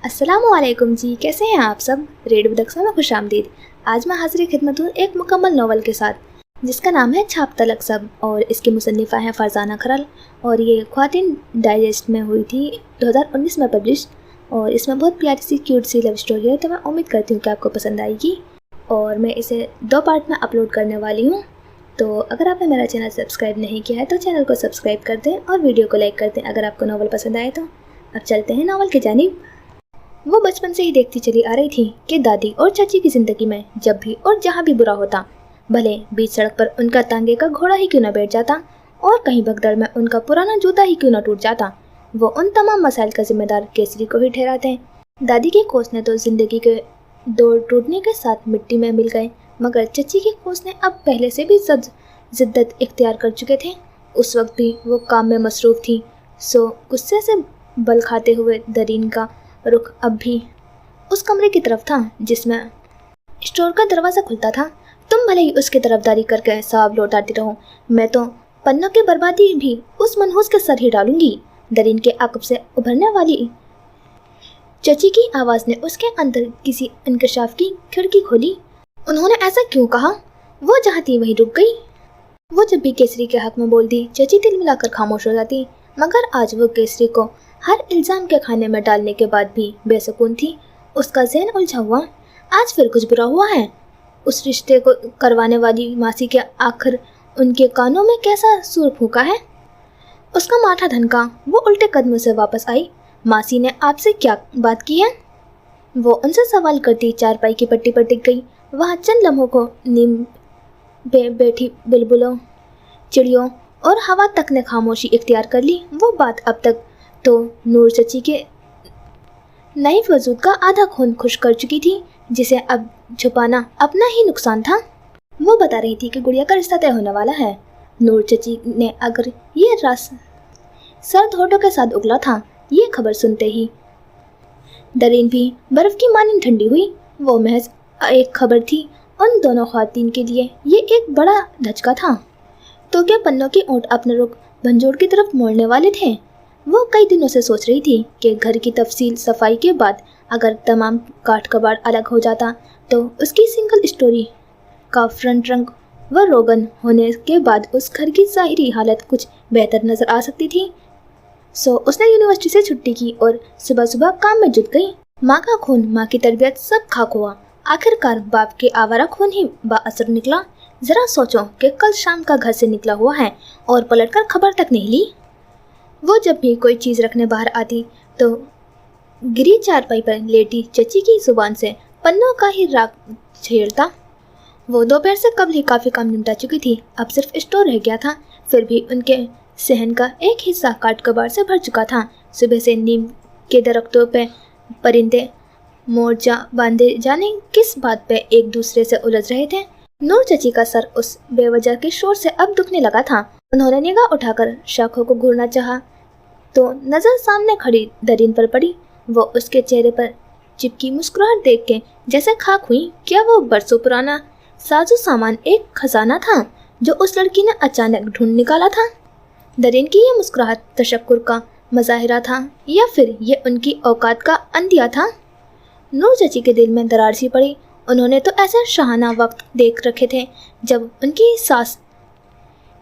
अस्सलाम वालेकुम जी, कैसे हैं आप सब। रेडियो दक्षा में खुश आमदीद। आज मैं हाजिर खिदमत हूँ एक मुकम्मल नावल के साथ जिसका नाम है छाप तलक सब और इसकी मुसन्निफ़ा है फरजाना खरल और ये ख्वातीन डाइजेस्ट में हुई थी 2019 में पब्लिश। और इसमें बहुत प्यारी सी क्यूट सी लव स्टोरी है, तो मैं उम्मीद करती हूँ कि आपको पसंद आएगी। और मैं इसे 2 पार्ट में अपलोड करने वाली हूँ, तो अगर आपने मेरा चैनल सब्सक्राइब नहीं किया है तो चैनल को सब्सक्राइब कर दें और वीडियो को लाइक कर दें अगर आपको नावल पसंद आए तो। अब चलते हैं नावल की जानिब। वो बचपन से ही देखती चली आ रही थी कि दादी और चाची की ज़िंदगी में जब भी और जहाँ भी बुरा होता, भले बीच सड़क पर उनका तांगे का घोड़ा ही क्यों न बैठ जाता और कहीं भगदड़ में उनका पुराना जूता ही क्यों न टूट जाता, वो उन तमाम मसाइल का जिम्मेदार केसरी को ही ठहराते। दादी के कोसने तो ज़िंदगी के दौर टूटने के साथ मिट्टी में मिल गए, मगर चची के कोसने अब पहले से भी जिद्दत इख्तियार कर चुके थे। उस वक्त भी वो काम में मसरूफ़ थी, सो गुस्से से बल खाते हुए दरीन का रुख अब भी उस कमरे की तरफ था जिसमें स्टोर का दरवाज़ा खुलता था। तुम भले ही उसकी तरफदारी करके सवाब लौटाती रहो, मैं तो पन्नों की बर्बादी भी उस मनहूस के सर ही डालूंगी। दरीन के अकब से उभरने वाली चची की आवाज़ ने उसके अंदर किसी इंकशाफ की खिड़की खोली। उन्होंने ऐसा क्यों कहा? वो जहाँ थी वहीं रुक गई। वो जब भी केसरी के हक में बोलती, चची दिल मिलाकर खामोश हो जाती, मगर आज वो केसरी को हर इल्ज़ाम के खाने में डालने के बाद भी बेसुकून थी। उसका ज़हन उलझा हुआ। आज फिर कुछ बुरा हुआ है। उस रिश्ते को करवाने वाली मासी के आखिर उनके कानों में कैसा सुर फूंका है? उसका माथा धनका। वो उल्टे कदमों से वापस आई। मासी ने आपसे क्या बात की है? वो उनसे सवाल करती चारपाई की पट्टी पर टिक गई। वहाँ चंद लम्हों को नीम पे बैठी बुलबुलों, चिड़ियों और हवा तक ने खामोशी इख्तियार कर ली। वो बात अब तक तो नूर चची के नई वजूद का आधा खून खुश कर चुकी थी, जिसे अब छुपाना अपना ही नुकसान था। वो बता रही थी कि गुड़िया का रिश्ता तय होने वाला है। नूर चची ने अगर ये रास सर्द होठों के साथ उगला था। ये खबर सुनते ही दरीन भी बर्फ की मानिंद ठंडी हुई। वो महज एक खबर थी, उन दोनों ख्वातीन के लिए ये एक बड़ा धचका था। तो क्या पन्नों की ओट अपने रुख भंजोड़ की तरफ मोड़ने वाले थे? वो कई दिनों से सोच रही थी कि घर की तफसील सफाई के बाद अगर तमाम काट कबाड़ अलग हो जाता तो उसकी सिंगल स्टोरी का फ्रंट रंग व रोगन होने के बाद उस घर की ज़ाहिरी हालत कुछ बेहतर नज़र आ सकती थी। सो उसने यूनिवर्सिटी से छुट्टी की और सुबह सुबह काम में जुट गई। माँ का खून, माँ की तरबियत सब खाक हुआ। आखिरकार बाप के आवारा खून ही बाअसर निकला। ज़रा सोचो कि कल शाम का घर से निकला हुआ है और पलटकर खबर तक नहीं ली। वो जब भी कोई चीज़ रखने बाहर आती तो गिरी चारपाई पर लेटी चची की जुबान से पन्नों का ही राग छेड़ता। वो दोपहर से कब ही काफ़ी काम निपटा चुकी थी, अब सिर्फ स्टोर रह गया था। फिर भी उनके सहन का एक हिस्सा काट कबाड़ से भर चुका था। सुबह से नीम के दरख्तों पे परिंदे मोर्चा बांधे जाने किस बात पे एक दूसरे से उलझ रहे थे। नूर चची का सर उस बेवजह के शोर से अब दुखने लगा था। उन्होंने निगाह उठाकर शाखों को घूरना चाहा तो नज़र सामने खड़ी दरीन पर पड़ी। वो उसके चेहरे पर चिपकी मुस्कुराहट देख के जैसे खाक हुई। क्या वो बरसों पुराना साजो सामान एक खजाना था जो उस लड़की ने अचानक ढूंढ निकाला था? दरीन की ये मुस्कुराहट तशक्कुर का मज़ाहिरा था या फिर ये उनकी औकात का अंदिया था? नूर चची के दिल में दरार सी पड़ी। उन्होंने तो ऐसे शाहाना वक्त देख रखे थे जब उनकी सास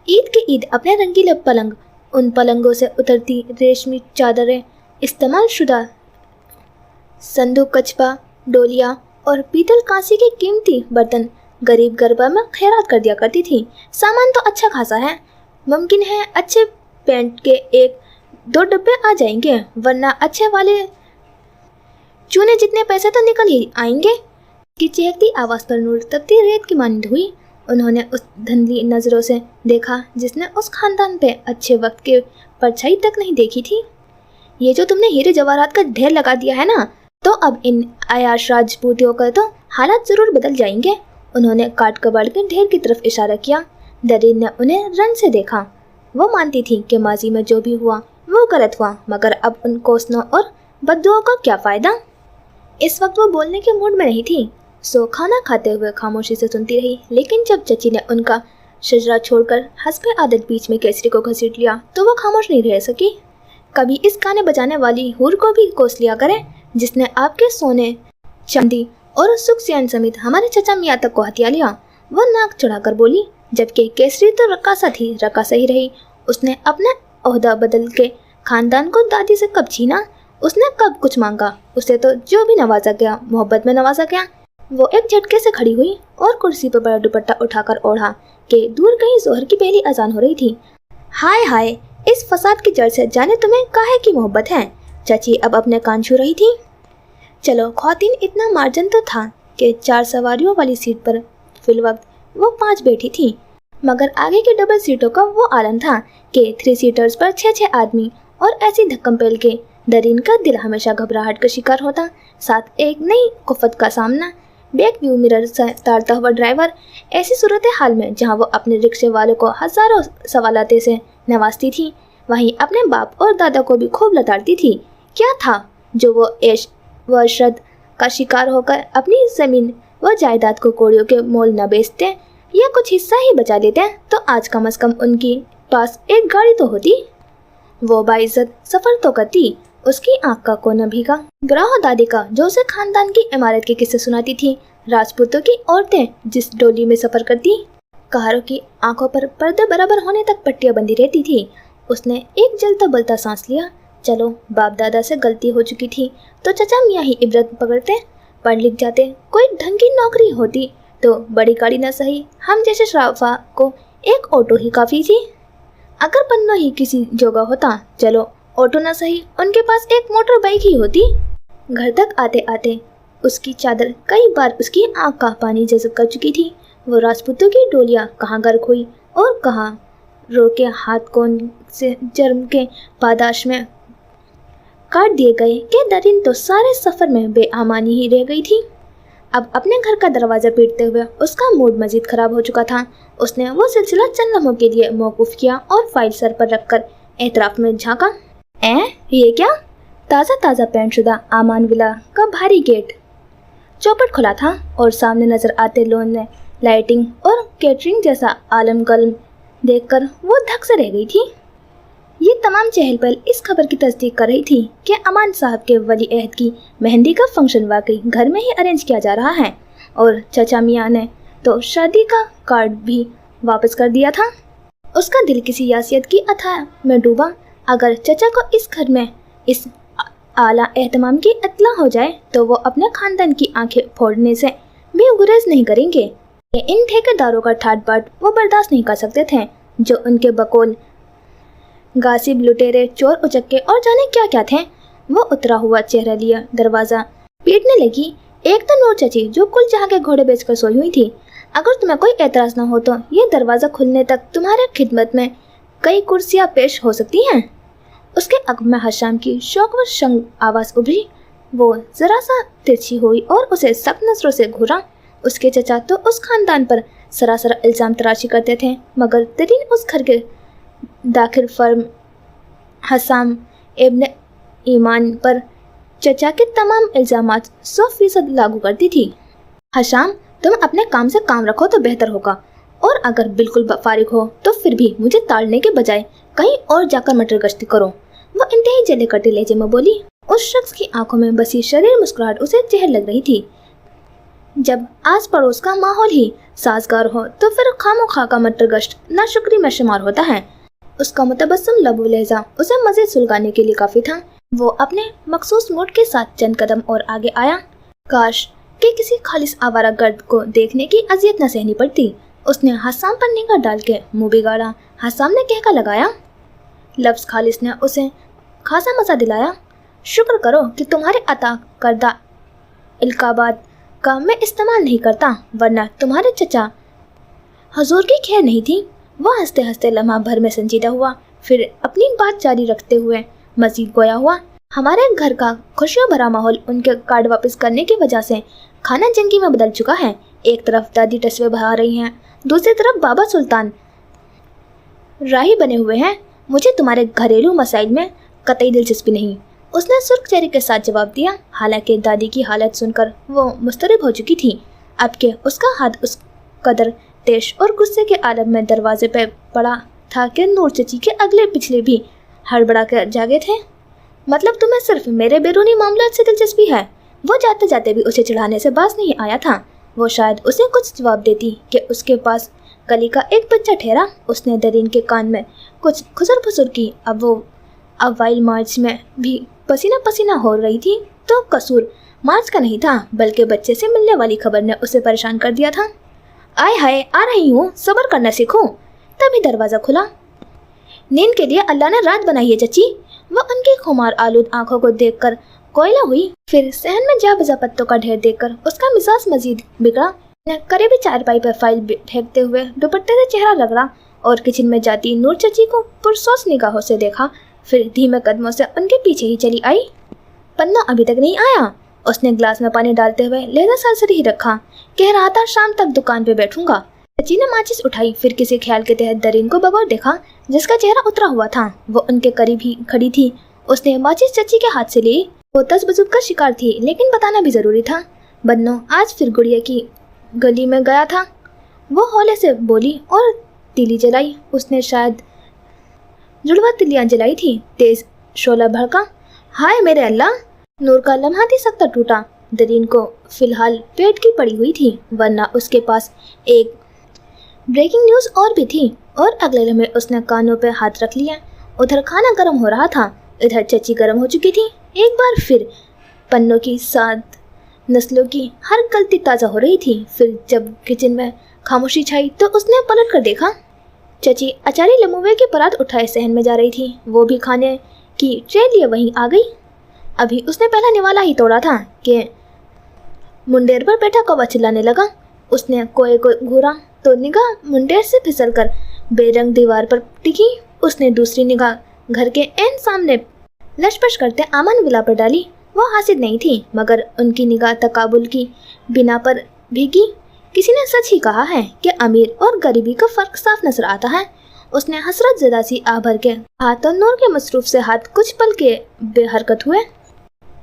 ईद के ईद अपने रंगीले पलंग, उन पलंगों से उतरती रेशमी चादरें, इस्तेमाल शुदा संदूक, कछपा, डोलियाँ और पीतल कांसी के कीमती बर्तन गरीब गरबा में खैरात कर दिया करती थी। सामान तो अच्छा खासा है, मुमकिन है अच्छे पेंट के 1-2 डब्बे आ जाएंगे, वरना अच्छे वाले चूने जितने पैसे तो निकल ही आएंगे। की चहकती आवाज़ पर नूर तपती रेत की मानिंद हुई। उन्होंने उस धुंधली नज़रों से देखा जिसने उस खानदान पे अच्छे वक्त के परछाई तक नहीं देखी थी। ये जो तुमने हीरे जवाहरात का ढेर लगा दिया है ना, तो अब इन आयाश राजपूतियों का तो हालात ज़रूर बदल जाएंगे। उन्होंने काट कबाड़ के ढेर की तरफ इशारा किया। दरीन ने उन्हें रन से देखा। वो मानती थी कि माजी में जो भी हुआ वो गलत हुआ, मगर अब उन कोसनों और बद्दुओं का क्या फ़ायदा? इस वक्त वो बोलने के मूड में नहीं थी, सो खाना खाते हुए खामोशी से सुनती रही। लेकिन जब चची ने उनका शजरा छोड़कर हस्बे आदत बीच में केसरी को घसीट लिया तो वो खामोश नहीं रह सकी। कभी इस गाने बजाने वाली हूर को भी कोस लिया करे। जिस ने आपके सोने, चांदी और सुख चैन समेत हमारे चचा मियाँ तक को हथिया लिया। वो नाक चढ़ाकर बोली, जबकि केसरी तो रकासा थी, रकासा ही रही। उसने अपना ओहदा बदल के खानदान को दादी से कब छीना? उसने कब कुछ मांगा? उसे तो जो भी नवाजा गया मोहब्बत में नवाजा गया। वो एक झटके से खड़ी हुई और कुर्सी पर बड़ा दुपट्टा उठाकर ओढ़ा कि दूर कहीं जोहर की पहली अजान हो रही थी। हाय हाय, इस फसाद की जड़ से जाने तुम्हें काहे की मोहब्बत है? चाची अब अपने कान छू रही थी। चलो ख्वातीन, इतना मार्जिन तो था कि 4 सवारियों वाली सीट पर फिलवक्त वो 5 बैठी थी, मगर आगे की डबल सीटों का वो आलम था कि 3 सीटर्स पर 6 आदमी, और ऐसी धक्कम पेल के दरीन का दिल हमेशा घबराहट का शिकार होता। साथ एक नई कुफत का सामना, बैक व्यू मिरर से तारता हुआ ड्राइवर। ऐसी सूरत हाल में जहाँ वो अपने रिक्शे वालों को हजारों सवालाते से नवाजती थी, वहीं अपने बाप और दादा को भी खूब लताड़ती थी। क्या था जो वो ऐश व श्रद्ध का शिकार होकर अपनी ज़मीन व जायदाद को कौड़ियों के मोल न बेचते या कुछ हिस्सा ही बचा लेते, तो आज कम से कम उनकी पास एक गाड़ी तो होती। वो बाइज्जत सफ़र तो करती। उसकी आँख का कोना भीगा। ग्राह दादी का जो उसे खानदान की इमारत के किस्से सुनाती थी, राजपूतों की औरतें जिस डोली में सफ़र करती, कहारों की आंखों पर पर्दे बराबर होने तक पट्टियां बंधी रहती थी। उसने एक जलता बलता सांस लिया। चलो, बाप दादा से गलती हो चुकी थी तो चचा मियाँ ही इबरत पकड़ते, पढ़ लिख जाते, कोई ढंग की नौकरी होती तो बड़ी गाड़ी न सही, हम जैसे शराफा को एक ऑटो ही काफ़ी थी। अगर पन्नो ही किसी जोगा होता, चलो ऑटो न सही, उनके पास एक मोटर बाइक ही होती। घर तक आते आते उसकी चादर कई बार उसकी आँख का पानी जज़ब कर चुकी थी। वो राजपूतों की डोलियाँ कहाँ गर्क हुई और कहाँ रोके हाथ कौन से जर्म के पादाश में काट दिए गए कि दरिन तो सारे सफ़र में बेआमानी ही रह गई थी। अब अपने घर का दरवाज़ा पीटते हुए उसका मूड मजीद ख़राब हो चुका था। उसने वो सिलसिला चंद लम्हों के लिए मौकूफ़ किया और फाइल सर पर रखकर एतराफ़ में झाँका। ये क्या? ताज़ा पेंटशुदा आमान विला का भारी गेट चौपट खुला था और सामने नजर आते लोन ने लाइटिंग और कैटरिंग जैसा आलम गलम देखकर वो धक से रह गई थी। ये तमाम चहल पहल इस खबर की तस्दीक कर रही थी कि अमान साहब के वली अहद की मेहंदी का फंक्शन वाकई घर में ही अरेंज किया जा रहा है, और चचा मियाँ ने तो शादी का कार्ड भी वापस कर दिया था। उसका दिल किसी यासियत की अथाह में डूबा। अगर चचा को इस घर में इस आला एहतमाम की इत्तला हो जाए तो वो अपने खानदान की आंखें फोड़ने से भी गुरेज नहीं करेंगे। इन ठेकेदारों का ठाट बाट वो बर्दाश्त नहीं कर सकते थे, जो उनके बकौल गासिब, लुटेरे, चोर, उचक्के और जाने क्या क्या थे। वो उतरा हुआ चेहरा लिया दरवाज़ा पीटने लगी। एक तो नूर चची जो कुल जहाँ के घोड़े बेचकर सोई हुई थी। अगर तुम्हें कोई एतराज़ न हो तो ये दरवाज़ा खुलने तक तुम्हारे खिदमत में कई कुर्सियाँ पेश हो सकती हैं। उसके अक़ब में हशाम की शौक व शंग आवाज़ उभरी। वो ज़रा सा तिरछी हुई और उसे सख्त नज़रों से घूरा। उसके चचा तो उस खानदान पर सरासर इल्ज़ाम तराशी करते थे, मगर तरीन उस घर के दाखिल फर्म हसाम इब्न ईमान पर चचा के तमाम इल्ज़ामात 100% लागू करती थी। हशाम, तुम अपने काम से काम रखो तो बेहतर होगा, और अगर बिल्कुल फारिग हो तो फिर भी मुझे ताड़ने के बजाय कहीं और जाकर मटर गश्ती करो। वो इंतहाई जले कटे लहजे में बोली। उस शख्स की आंखों में बसी शरीर मुस्कुराहट उसे जहर लग रही थी। जब आस पड़ोस का माहौल ही साजगार हो तो फिर खामोखा का मटर गश्त नाशुक्री में शुमार होता है। उसका मुतबस्सम लब लहजा उसे मज़ीद सुलगाने के लिए काफ़ी था। वो अपने मखसूस मूड के साथ चंद कदम और आगे आया। काश कि किसी खालिस आवारा गर्द को देखने की अजियत न सहनी पड़ती। उसने हसाम पर निगाह डाल के मुँह बिगाड़ा। हसाम ने कहका लगाया। लफ्ज़ खालिस ने उसे खासा मज़ा दिलाया। शुक्र करो कि तुम्हारे अता करदा इल्काबाद का मैं इस्तेमाल नहीं करता, वरना तुम्हारे चचा हजूर की खैर नहीं थी। वह हंसते हंसते लम्हा भर में संजीदा हुआ, फिर अपनी बात जारी रखते हुए मजीद गोया हुआ। हमारे घर का खुशियों भरा माहौल उनके कार्ड वापस करने की वजह से खाना जंगी में बदल चुका है। एक तरफ दादी तस्वीर बहा रही हैं, दूसरी तरफ बाबा सुल्तान राही बने हुए हैं। मुझे तुम्हारे घरेलू मसाइल में कतई दिलचस्पी नहीं, उसने सुर्ख चेहरे के साथ जवाब दिया। हालांकि दादी की हालत सुनकर वो मुस्तरब हो चुकी थी। अब के उसका हाथ उस कदर तेज और गुस्से के आलम में दरवाजे पर पड़ा था कि नूर चची के अगले पिछले भी हड़बड़ा कर जागे थे। मतलब तुम्हें सिर्फ मेरे बैरूनी मामलात से दिलचस्पी है? वो जाते जाते भी उसे चिढ़ाने से बाज नहीं आया था। वो शायद उसे कुछ जवाब देती कि उसके पास गली का एक बच्चा ठहरा। उसने दरीन के कान में कुछ खुसर फुसर की। अब वाइल मार्च में भी पसीना पसीना हो रही थी तो कसूर मार्च का नहीं था, बल्कि बच्चे से मिलने वाली खबर ने उसे परेशान कर दिया था। आय हाय, आ रही हूँ, सब्र करना सीखो। तभी दरवाज़ा खुला। नींद के लिए अल्लाह ने रात बनाई है चची। वो उनकी खुमार आलूद आंखों को देखकर कोयला हुई। फिर सहन में जा बजा पत्तों का ढेर देखकर उसका मिजाज मजीद बिगड़ा। करीबी चारपाई पर फाइल फेंकते हुए दुपट्टे से चेहरा रगड़ा और किचन में जाती नूर चची को पुरसोस निगाहों से देखा। फिर धीमे कदमों से उनके पीछे ही चली आई। पन्ना अभी तक नहीं आया। उसने ग्लास में पानी डालते हुए लहजा सरसरी ही रखा। कह रहा था शाम तक दुकान पे बैठूंगा। चची ने माचिस उठाई। फिर किसी ख्याल के तहत दरीन को बगौर देखा, जिसका चेहरा उतरा हुआ था। वो उनके करीब ही खड़ी थी। उसने माचिस चची के हाथ से ली। वो तजबजुब का शिकार थी, लेकिन बताना भी जरूरी था। बन्नो आज फिर गुड़िया की गली में गया था। वो हौले से बोली और तीली जलाई। उसने शायद जुड़वा तिलियां जलाई थी। तेज शोला भड़का। हाय मेरे अल्लाह! नूर का लम्हाती सकता टूटा। दरीन को फिलहाल पेट की पड़ी हुई थी, वरना उसके पास एक ब्रेकिंग न्यूज़ और भी थी। और अगले लम्हे उसने कानों पे हाथ रख लिया। उधर खाना गर्म हो रहा था, इधर चची गर्म हो चुकी थी। एक बार फिर पन्नों की 7 नस्लों की हर गलती ताज़ा हो रही थी। फिर जब किचन में खामोशी छाई तो उसने पलट कर देखा। चची अचारी लमुवे के परात उठाए सहन में जा रही थी। वो भी खाने की ट्रे लिए वहीं आ गई। अभी उसने पहला निवाला ही तोड़ा था कि मुंडेर पर बैठा कौवा चिल्लाने लगा। उसने कोए को घूरा तो निगाह मुंडेर से फिसलकर बेरंग दीवार पर टिकी। उसने दूसरी निगाह घर के ऐन सामने लशपश करते आमन विला पर डाली। वो हासिल नहीं थी, मगर उनकी निगाह तकाबुल की बिना पर भीगी। किसी ने सच ही कहा है कि अमीर और गरीबी का फर्क साफ नजर आता है। उसने हसरत ज़दा सी आ भर के हाथ और नूर के मसरूफ से हाथ कुछ पल के बेहरकत हुए।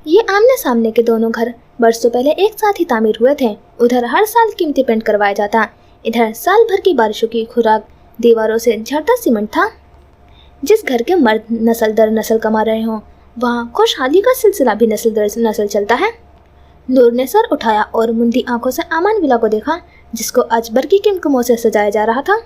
ये आमने सामने के दोनों घर बरसों पहले एक साथ ही तामीर हुए थे। उधर हर साल कीमती पेंट करवाया जाता, इधर साल भर की बारिशों की खुराक दीवारों से झड़ता सीमेंट था। जिस घर के मर्द नस्ल दर नस्ल कमा रहे हों, वहाँ खुशहाली का सिलसिला भी नस्ल दर नस्ल चलता है। नूर ने सर उठाया और मुंदी आंखों से आमान विला को देखा, जिसको आज बरकी किमकमों से सजाया जा रहा था।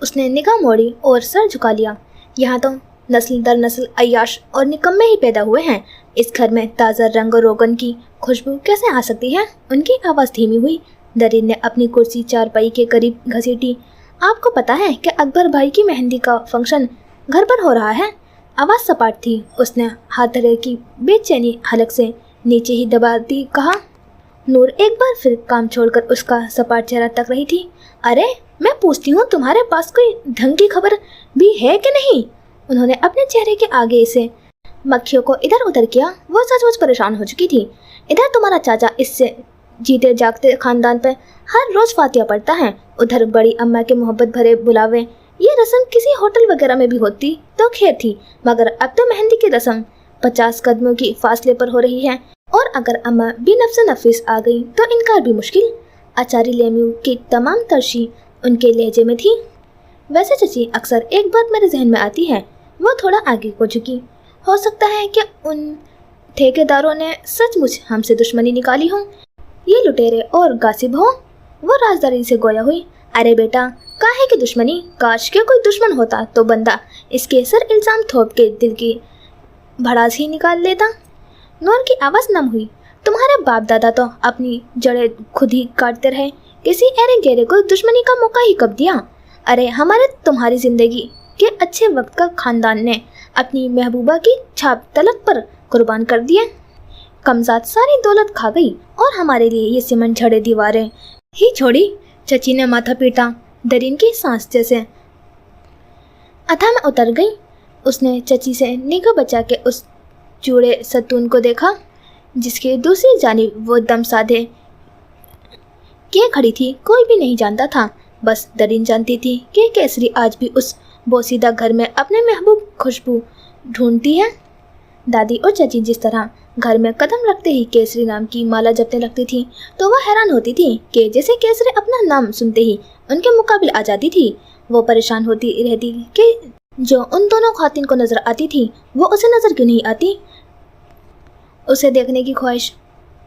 उसने निगाह मोड़ी और सर झुका लिया। यहाँ तो नस्ल दर नस्ल अय्याश और निकम्मे ही पैदा हुए हैं। इस घर में ताज़ा रंग और रोगन की खुशबू कैसे आ सकती है? उनकी आवाज़ धीमी हुई। दरीन ने अपनी कुर्सी चारपाई के करीब घसीटी। आपको पता है कि अकबर भाई की मेहंदी का फंक्शन घर पर हो रहा है? आवाज़ सपाट थी। उसने हाथ धरे की बेचैनी हलक से नीचे ही दबाती कहा। नूर एक बार फिर काम छोड़कर उसका सपाट चेहरा तक रही थी। अरे मैं पूछती हूँ, तुम्हारे पास कोई ढंग की खबर भी है कि नहीं? उन्होंने अपने चेहरे के आगे से मक्खियों को इधर उधर किया। वो सचमुच परेशान हो चुकी थी। इधर तुम्हारा चाचा इससे जीते जागते खानदान पर हर रोज फातिया पढ़ता है, उधर बड़ी अम्मा के मोहब्बत भरे बुलावे। ये रस्म किसी होटल वगैरह में भी होती तो खैर थी, मगर अब तो मेहंदी की रस्म 50 कदमों की फासले पर हो रही है। और अगर अम्मा भी नफ्स नफीस आ गई तो इनकार भी मुश्किल। आचारी लेम्यू की तमाम तरशी उनके लहजे में थी। वैसे चची, अक्सर एक बात मेरे जहन में आती है। वो थोड़ा आगे को झुकी। हो सकता है कि उन ठेकेदारों ने सचमुच हमसे दुश्मनी निकाली हो। ये लुटेरे और गासिब हो। वो राजदारी से गोया हुई। अरे बेटा, काहे की दुश्मनी? काश के कोई दुश्मन होता तो बंदा इसके सर इल्ज़ाम थोप के दिल की भड़ास ही निकाल लेता। नूर की आवाज़ नम हुई। तुम्हारे बाप दादा तो अपनी जड़ें खुद ही काटते रहे, किसी ऐरे गहरे को दुश्मनी का मौका ही कब दिया? अरे हमारे तुम्हारी जिंदगी के अच्छे वक्त का खानदान ने अपनी महबूबा की छाप तलक पर कुर्बान कर दिए। कमजात सारी दौलत खा गई और हमारे लिए ये सीमेंट झड़े दीवारें ही छोड़ी। चची ने माथा पीटा। दरीन की सांस जैसे अथा में उतर गई। उसने चची से निगाह बचा के उस चूड़े सतून को देखा, जिसके दूसरी जानिब वो दम साधे के खड़ी थी। कोई भी नहीं जानता था, बस दरीन जानती थी कि केसरी आज भी उस बोसीदा घर में अपने महबूब खुशबू ढूंढती है। दादी और चची जिस तरह घर में कदम रखते ही केसरी नाम की माला जपने लगती थी, तो वह हैरान होती थी कि जैसे केसरी अपना नाम सुनते ही उनके मुकाबले आ जाती थी। वो परेशान होती रहती कि जो उन दोनों खातिन को नजर आती थी वो उसे नजर क्यों नहीं आती। उसे देखने की ख्वाहिश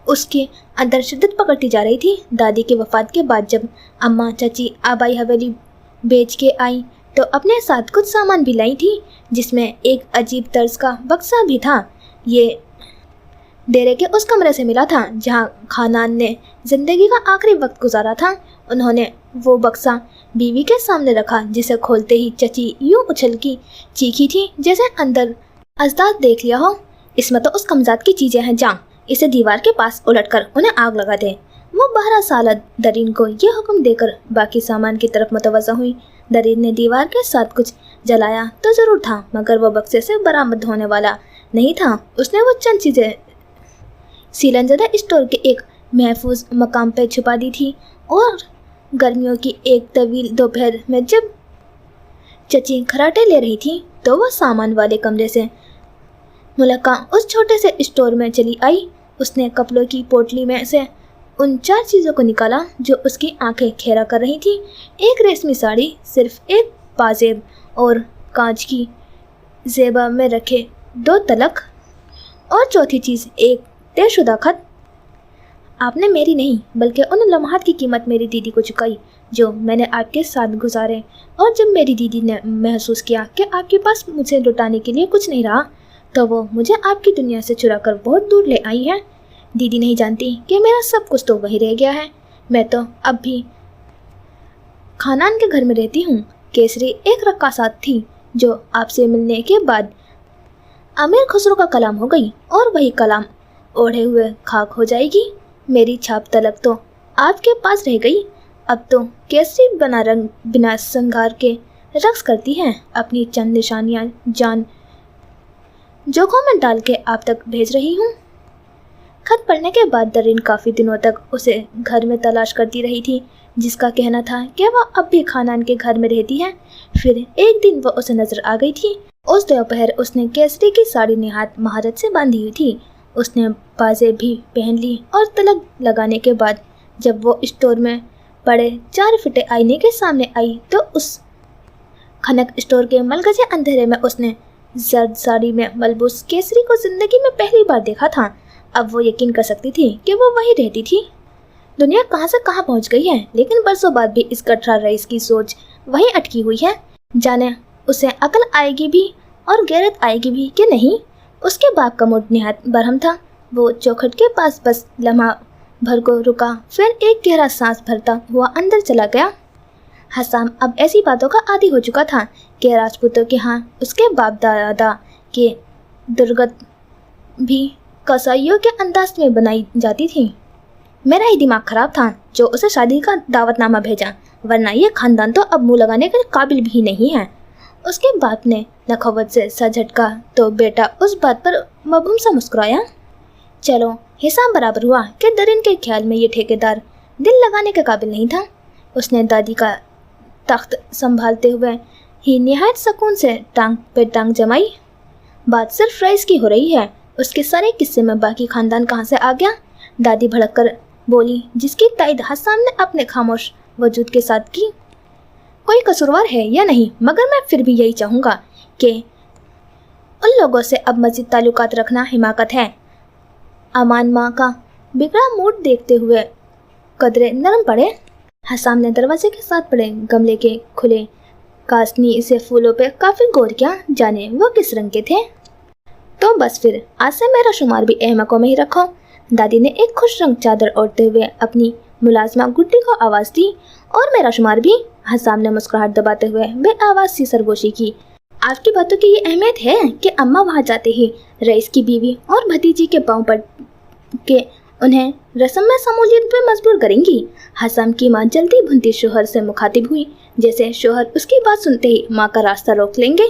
उसके अंदर शिद्दत पकड़ती जा रही थी। दादी की वफात के बाद जब अम्मा चाची आबाई हवेली बेच के आई तो अपने साथ कुछ सामान भी लाई थी, जिसमें एक अजीब तर्ज का बक्सा भी था। ये डेरे के उस कमरे से मिला था जहां खानान ने जिंदगी का आखिरी वक्त गुजारा था। उन्होंने वो बक्सा बीवी के सामने रखा, जिसे खोलते ही चची यूं उछल की चीखी थी जैसे अंदर अजदाद देख लिया हो। इसमें तो उस कमजात की चीजें हैं, जा इसे दीवार के पास उलटकर उन्हें आग लगा दे। वो 12 साल दरीन को ये हुक्म देकर बाकी सामान की तरफ मुतवज्जा हुई। दरीन ने दीवार के साथ कुछ जलाया तो जरूर था, मगर वो बक्से से बरामद होने वाला नहीं था। उसने वो चंद चीजें सीलनजदा स्टोर के एक महफूज मकाम पर छुपा दी थी, और गर्मियों की एक तवील दोपहर में जब चची खराटे ले रही थी तो वह सामान वाले कमरे से मुलक्का उस छोटे से स्टोर में चली आई। उसने कपड़ों की पोटली में से उन 4 चीज़ों को निकाला जो उसकी आंखें घेरा कर रही थी। एक रेशमी साड़ी, सिर्फ एक पाजेब और कांच की जेबा में रखे 2 तलक, और चौथी चीज़ एक तयशुदा खत। आपने मेरी नहीं बल्कि उन लम्हात की कीमत मेरी दीदी को चुकाई जो मैंने आपके साथ गुजारे, और जब मेरी दीदी ने महसूस किया कि आपके पास मुझे लुटाने के लिए कुछ नहीं रहा तो वो मुझे आपकी दुनिया से चुरा कर बहुत दूर ले आई है। दीदी नहीं जानती कि मेरा सब कुछ तो वही रह गया है। मैं तो अब भी खानान के घर में रहती हूँ। केसरी एक रक्कासात थी जो आपसे मिलने के बाद अमीर खुसरो का कलाम हो गई, और वही कलाम ओढ़े हुए खाक हो जाएगी। मेरी छाप तलक तो आपके पास रह गई। अब तो केसरी बिना श्रृंगार के रक्स करती हैं। अपनी चंद निशानियाँ जान जोखों में डाल के आप तक भेज रही हूँ। खत पढ़ने के बाद दरीन काफ़ी दिनों तक उसे घर में तलाश करती रही थी, जिसका कहना था कि वह अब भी खानान के घर में रहती है। फिर एक दिन वह उसे नजर आ गई थी। उस दोपहर उसने केसरी की साड़ी निहायत महारत से बांधी हुई थी। उसने बाजें भी पहन ली, और तलक लगाने के बाद जब वो स्टोर में पड़े 4 फीटे आईने के सामने आई तो उस खनक स्टोर के मलगजे अंधेरे में उसने जर्द साड़ी में मलबूस केसरी को जिंदगी में पहली बार देखा था। अब वो यकीन कर सकती थी कि वो वहीं रहती थी। दुनिया कहाँ से कहाँ पहुँच गई है, लेकिन बरसों बाद भी इस कटरा रईस की सोच वहीं अटकी हुई है। जाने उसे अकल आएगी भी और गैरत आएगी भी कि नहीं। उसके बाप का मूड निहायत बरहम था। वो चौखट के पास बस लम्हा भर को रुका, फिर एक गहरा सांस भरता हुआ अंदर चला गया। हसाम अब ऐसी बातों का आदी हो चुका था कि राजपूतों के यहाँ उसके बाप दादा के दुर्गत भी कसाईयों के अंदाज में बनाई जाती थी। मेरा ही दिमाग खराब था जो उसे शादी का दावतनामा भेजा, वरना ये खानदान तो अब मुंह लगाने के काबिल भी नहीं है। उसके बाप ने नखवत से सर झटका तो बेटा उस बात पर मबहूम सा मुस्कुराया। चलो हिसाब बराबर हुआ कि दरीन के ख्याल में ये ठेकेदार दिल लगाने के काबिल नहीं था। उसने दादी का तख्त संभालते हुए ही निहायत सुकून से टांग पे टांग जमाई। बात सिर्फ रईस की हो रही है, उसके सारे किस्से में बाकी खानदान कहाँ से आ गया। दादी भड़क कर बोली, जिसकी तायद हसाम ने अपने खामोश वजूद के साथ की। कोई कसूरवार है या नहीं, मगर मैं फिर भी यही चाहूँगा कि उन लोगों से अब मज़ीद ताल्लुकात रखना हिमाकत है। अमान माँ का बिगड़ा मूड देखते हुए कदरे नरम पड़े। हसाम ने दरवाजे के साथ पड़े गमले के खुले कासनी से फूलों पे काफ़ी गौर किया, जाने वो किस रंग के थे। तो बस फिर आज से मेरा शुमार भी अहमकों में ही रखो। दादी ने एक खुश रंग चादर ओढ़ते हुए अपनी मुलाजमा गुड्डी को आवाज़ दी। और मेरा शुमार भी, हसाम ने मुस्कुराहट दबाते हुए बेआवाज़ सी सरगोशी की। आपकी बातों की ये अहमियत है कि अम्मा वहाँ जाते ही रईस की बीवी और भतीजी के पाँव पर के उन्हें रस्म में शमूलियत पे मजबूर करेंगी। हसाम की माँ जल्दी भुनती शोहर से मुखातिब हुई, जैसे शोहर उसकी बात सुनते ही माँ का रास्ता रोक लेंगे।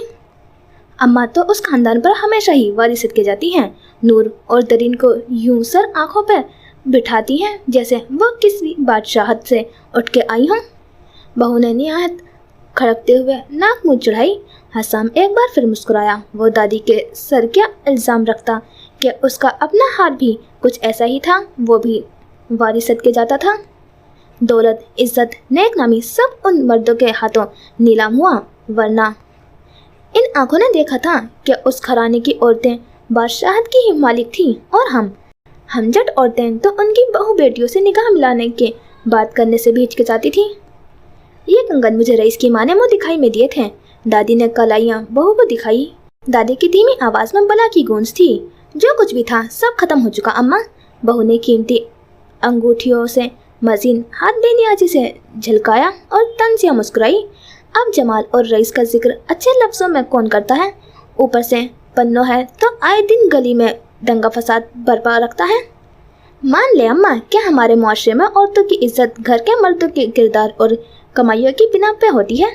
अम्मा तो उस खानदान पर हमेशा ही वारिसत के जाती हैं। नूर और दरीन को यूं सर आंखों पर बिठाती हैं जैसे वो किसी बादशाहत से उठ के आई हों। बहू ने निहायत खड़कते हुए नाक मुँह चढ़ाई। हसाम एक बार फिर मुस्कुराया। वो दादी के सर क्या इल्ज़ाम रखता कि उसका अपना हाल भी कुछ ऐसा ही था, वो भी वारिसत के जाता था। दौलत, इज्जत, नेक नामी सब उन मर्दों के हाथों नीलाम हुआ, वरना इन आंखों ने देखा था कि उस घराने की औरतें बादशाहत की ही मालिक थी और हम जट औरतें तो उनकी बहू बेटियों से निगाह मिलाने के बात करने से भी हिचकिचाती थी। ये कंगन मुझे रईस की माँ ने मुँह दिखाई में दिए थे। दादी ने कलाइयाँ बहू को दिखाई। दादी की धीमी आवाज में बला की गूंज थी। जो कुछ भी था सब खत्म हो चुका अम्मा। बहू ने कीमती अंगूठियों से मजीन हाथ बेनियाजी से झलकाया और तन से मुस्कुराई। अब जमाल और रईस का जिक्र अच्छे लफ्जों में कौन करता है, ऊपर से पन्नो है तो आए दिन गली में दंगा फसाद बरपा रखता है। मान ले अम्मा, क्या हमारे मुआशरे में औरतों की इज्जत घर के मर्दों के किरदार और कमाइयों की बिना पे होती है?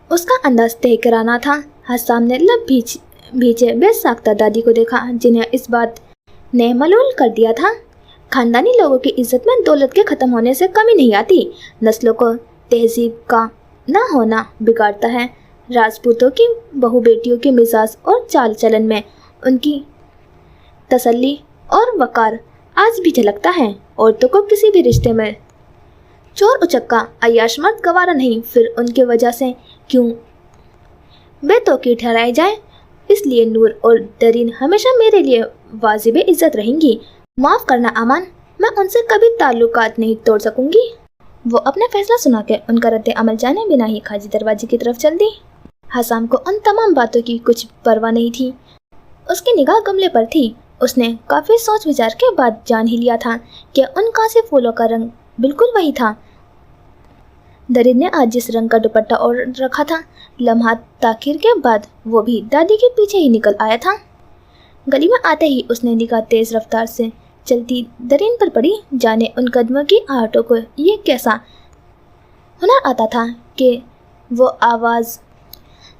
उसका अंदाज तहकराना था। हसाम ने लब भीचे बेसाख्ता दादी को देखा, जिन्हें इस बात ने मलूल कर दिया था। खानदानी लोगों की इज्जत में दौलत के ख़त्म होने से कमी नहीं आती। नस्लों को तहजीब का न होना बिगाड़ता है। राजपूतों की बहू बेटियों के मिजाज और चाल चलन में उनकी तसल्ली और वकार आज भी झलकता है। औरतों को किसी भी रिश्ते में चोर उचक्का अय्याश मर्द गवारा नहीं, फिर उनके वजह से क्यों बेतौकीर ठहराए जाए। इसलिए नूर और दरीन हमेशा मेरे लिए वाजिब इज्जत रहेंगी। माफ़ करना अमान, मैं उनसे कभी ताल्लुकात नहीं तोड़ सकूंगी। वो अपना फैसला सुना के उनका रद्द अमल जाने बिना ही खाजी दरवाजे की तरफ चल दी। हसाम को उन तमाम बातों की कुछ परवाह नहीं थी। उसकी निगाह गमले पर थी। उसने काफ़ी सोच विचार के बाद जान ही लिया था कि उन कासे फूलों का रंग बिल्कुल वही था। दरीन ने आज जिस रंग का दुपट्टा ओढ़ रखा था, लम्हा ताखिर के बाद वो भी दादी के पीछे ही निकल आया था। गली में आते ही उसने निगाह तेज रफ्तार से चलती दरीन पर पड़ी। जाने उन कदमों की आहटों को ये कैसा हुनर आता था कि वो आवाज़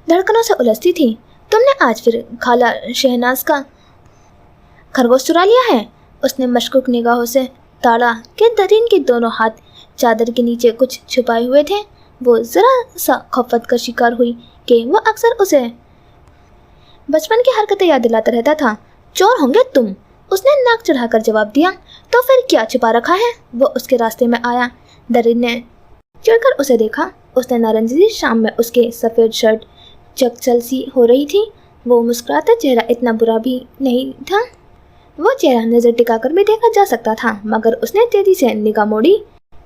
धड़कनों से उलझती थी। तुमने आज फिर खाला शहनाज का खरगोश चुरा लिया है? उसने मशकूक निगाहों से ताड़ा कि दरीन के दोनों हाथ चादर के नीचे कुछ छुपाए हुए थे। वो ज़रा सा खौफत का शिकार हुई कि वो अक्सर उसे बचपन की हरकतें याद दिलाता रहता था। चोर होंगे तुम, उसने नाक चढ़ाकर जवाब दिया। तो फिर क्या छुपा रखा है? वो उसके रास्ते में आया। दरीन ने चिढ़कर उसे देखा। उसने नारंगी शाम में उसके सफ़ेद शर्ट चकचल सी हो रही थी। वो मुस्कुराता चेहरा इतना बुरा भी नहीं था। वो चेहरा नज़र टिकाकर भी देखा जा सकता था, मगर उसने तेजी से निगाह मोड़ी।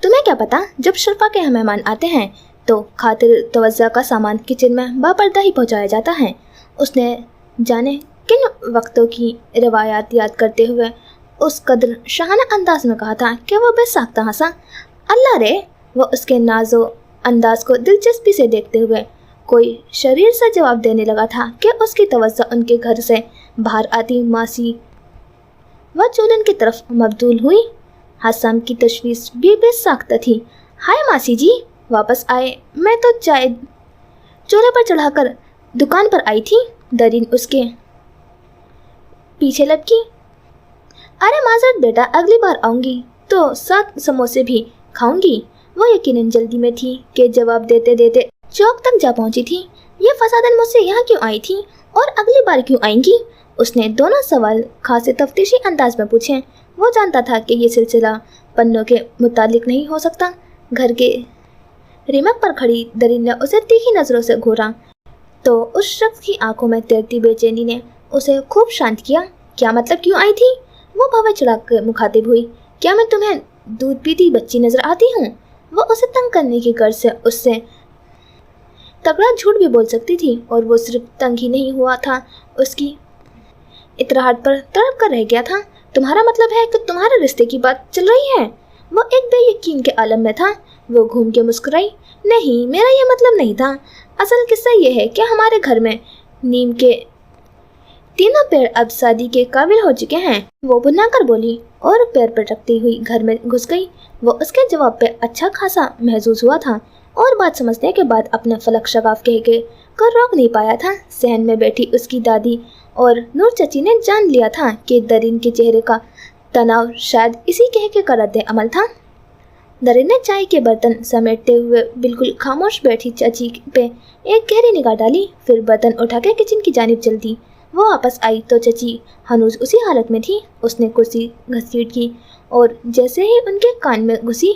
तुम्हें क्या पता, जब शर्फा के मेहमान आते हैं तो खातिर तवज्जा का सामान किचन में बापर्दा ही पहुँचाया जाता है। उसने जाने किन वक्तों की रवायात याद करते हुए उस कदर शाहाना अंदाज में कहा था कि वो बेसाख्ता हंसा। अल्लाह रे! वो उसके नाजो अंदाज को दिलचस्पी से देखते हुए कोई शरीर से जवाब देने लगा था कि उसकी तवज्जो उनके घर से बाहर आती मासी वह चूल्हे की तरफ मबदूल हुई। हसाम की तशवीश भी बेसाख्ता थी। हाय मासी जी, वापस आए। मैं तो चाय चूल्हे पर चढ़ाकर दुकान पर आई थी। दरीन उसके पीछे लपकी। अरे माजरत बेटा, अगली बार आऊँगी तो 7 समोसे भी खाऊंगी। वो यकीनन जल्दी में थी कि जवाब देते देते चौक तक जा पहुंची थी। ये फसादन मुझसे यहाँ क्यों आई थी और अगली बार क्यों आएंगी? उसने दोनों सवाल खासे तफ्तीशी अंदाज में पूछे। वो जानता था कि ये सिलसिला पन्नों के मुतालिक नहीं हो सकता। घर के रिमक पर खड़ी दरीन ने उसे तीखी नज़रों से घूरा तो उस शख्स की आंखों में तैरती बेचैनी ने उसे खूब शांत किया। क्या मतलब, क्यों आई थी? वो भवे चढ़ा कर मुखातिब हुई। क्या मैं तुम्हें दूध पीती बच्ची नजर आती हूँ? वो उसे तंग करने की गर्ज से उससे तगड़ा झूठ भी बोल सकती थी, और वो सिर्फ तंग ही नहीं हुआ था, उसकी इतराहट पर तड़प कर रह गया था। तुम्हारा मतलब है कि तुम्हारे रिश्ते की बात चल रही है? वो एक बेयकीन के आलम में था। वो घूम के मुस्कुराई। नहीं, मेरा ये मतलब नहीं था। असल किस्सा ये है कि हमारे घर में नीम के तीनों पेड़ अब शादी के काबिल हो चुके हैं। वो बुना कर बोली और पैर पर रखती हुई घर में घुस गई। वो उसके जवाब पे अच्छा खासा महसूस हुआ था और बात समझने के बाद अपने फलक शगाफ कह के कर रोक नहीं पाया था। सहन में बैठी उसकी दादी और नूर चची ने जान लिया था कि दरीन के चेहरे का तनाव शायद इसी कह के कर रद्द अमल था। दरीन ने चाय के बर्तन समेटते हुए बिल्कुल खामोश बैठी चची पे एक गहरी निगाह डाली, फिर बर्तन उठा के किचन की जानिब चल दी। वो वापस आई तो चची हनूज उसी हालत में थी। उसने कुर्सी घसीट की और जैसे ही उनके कान में घुसी,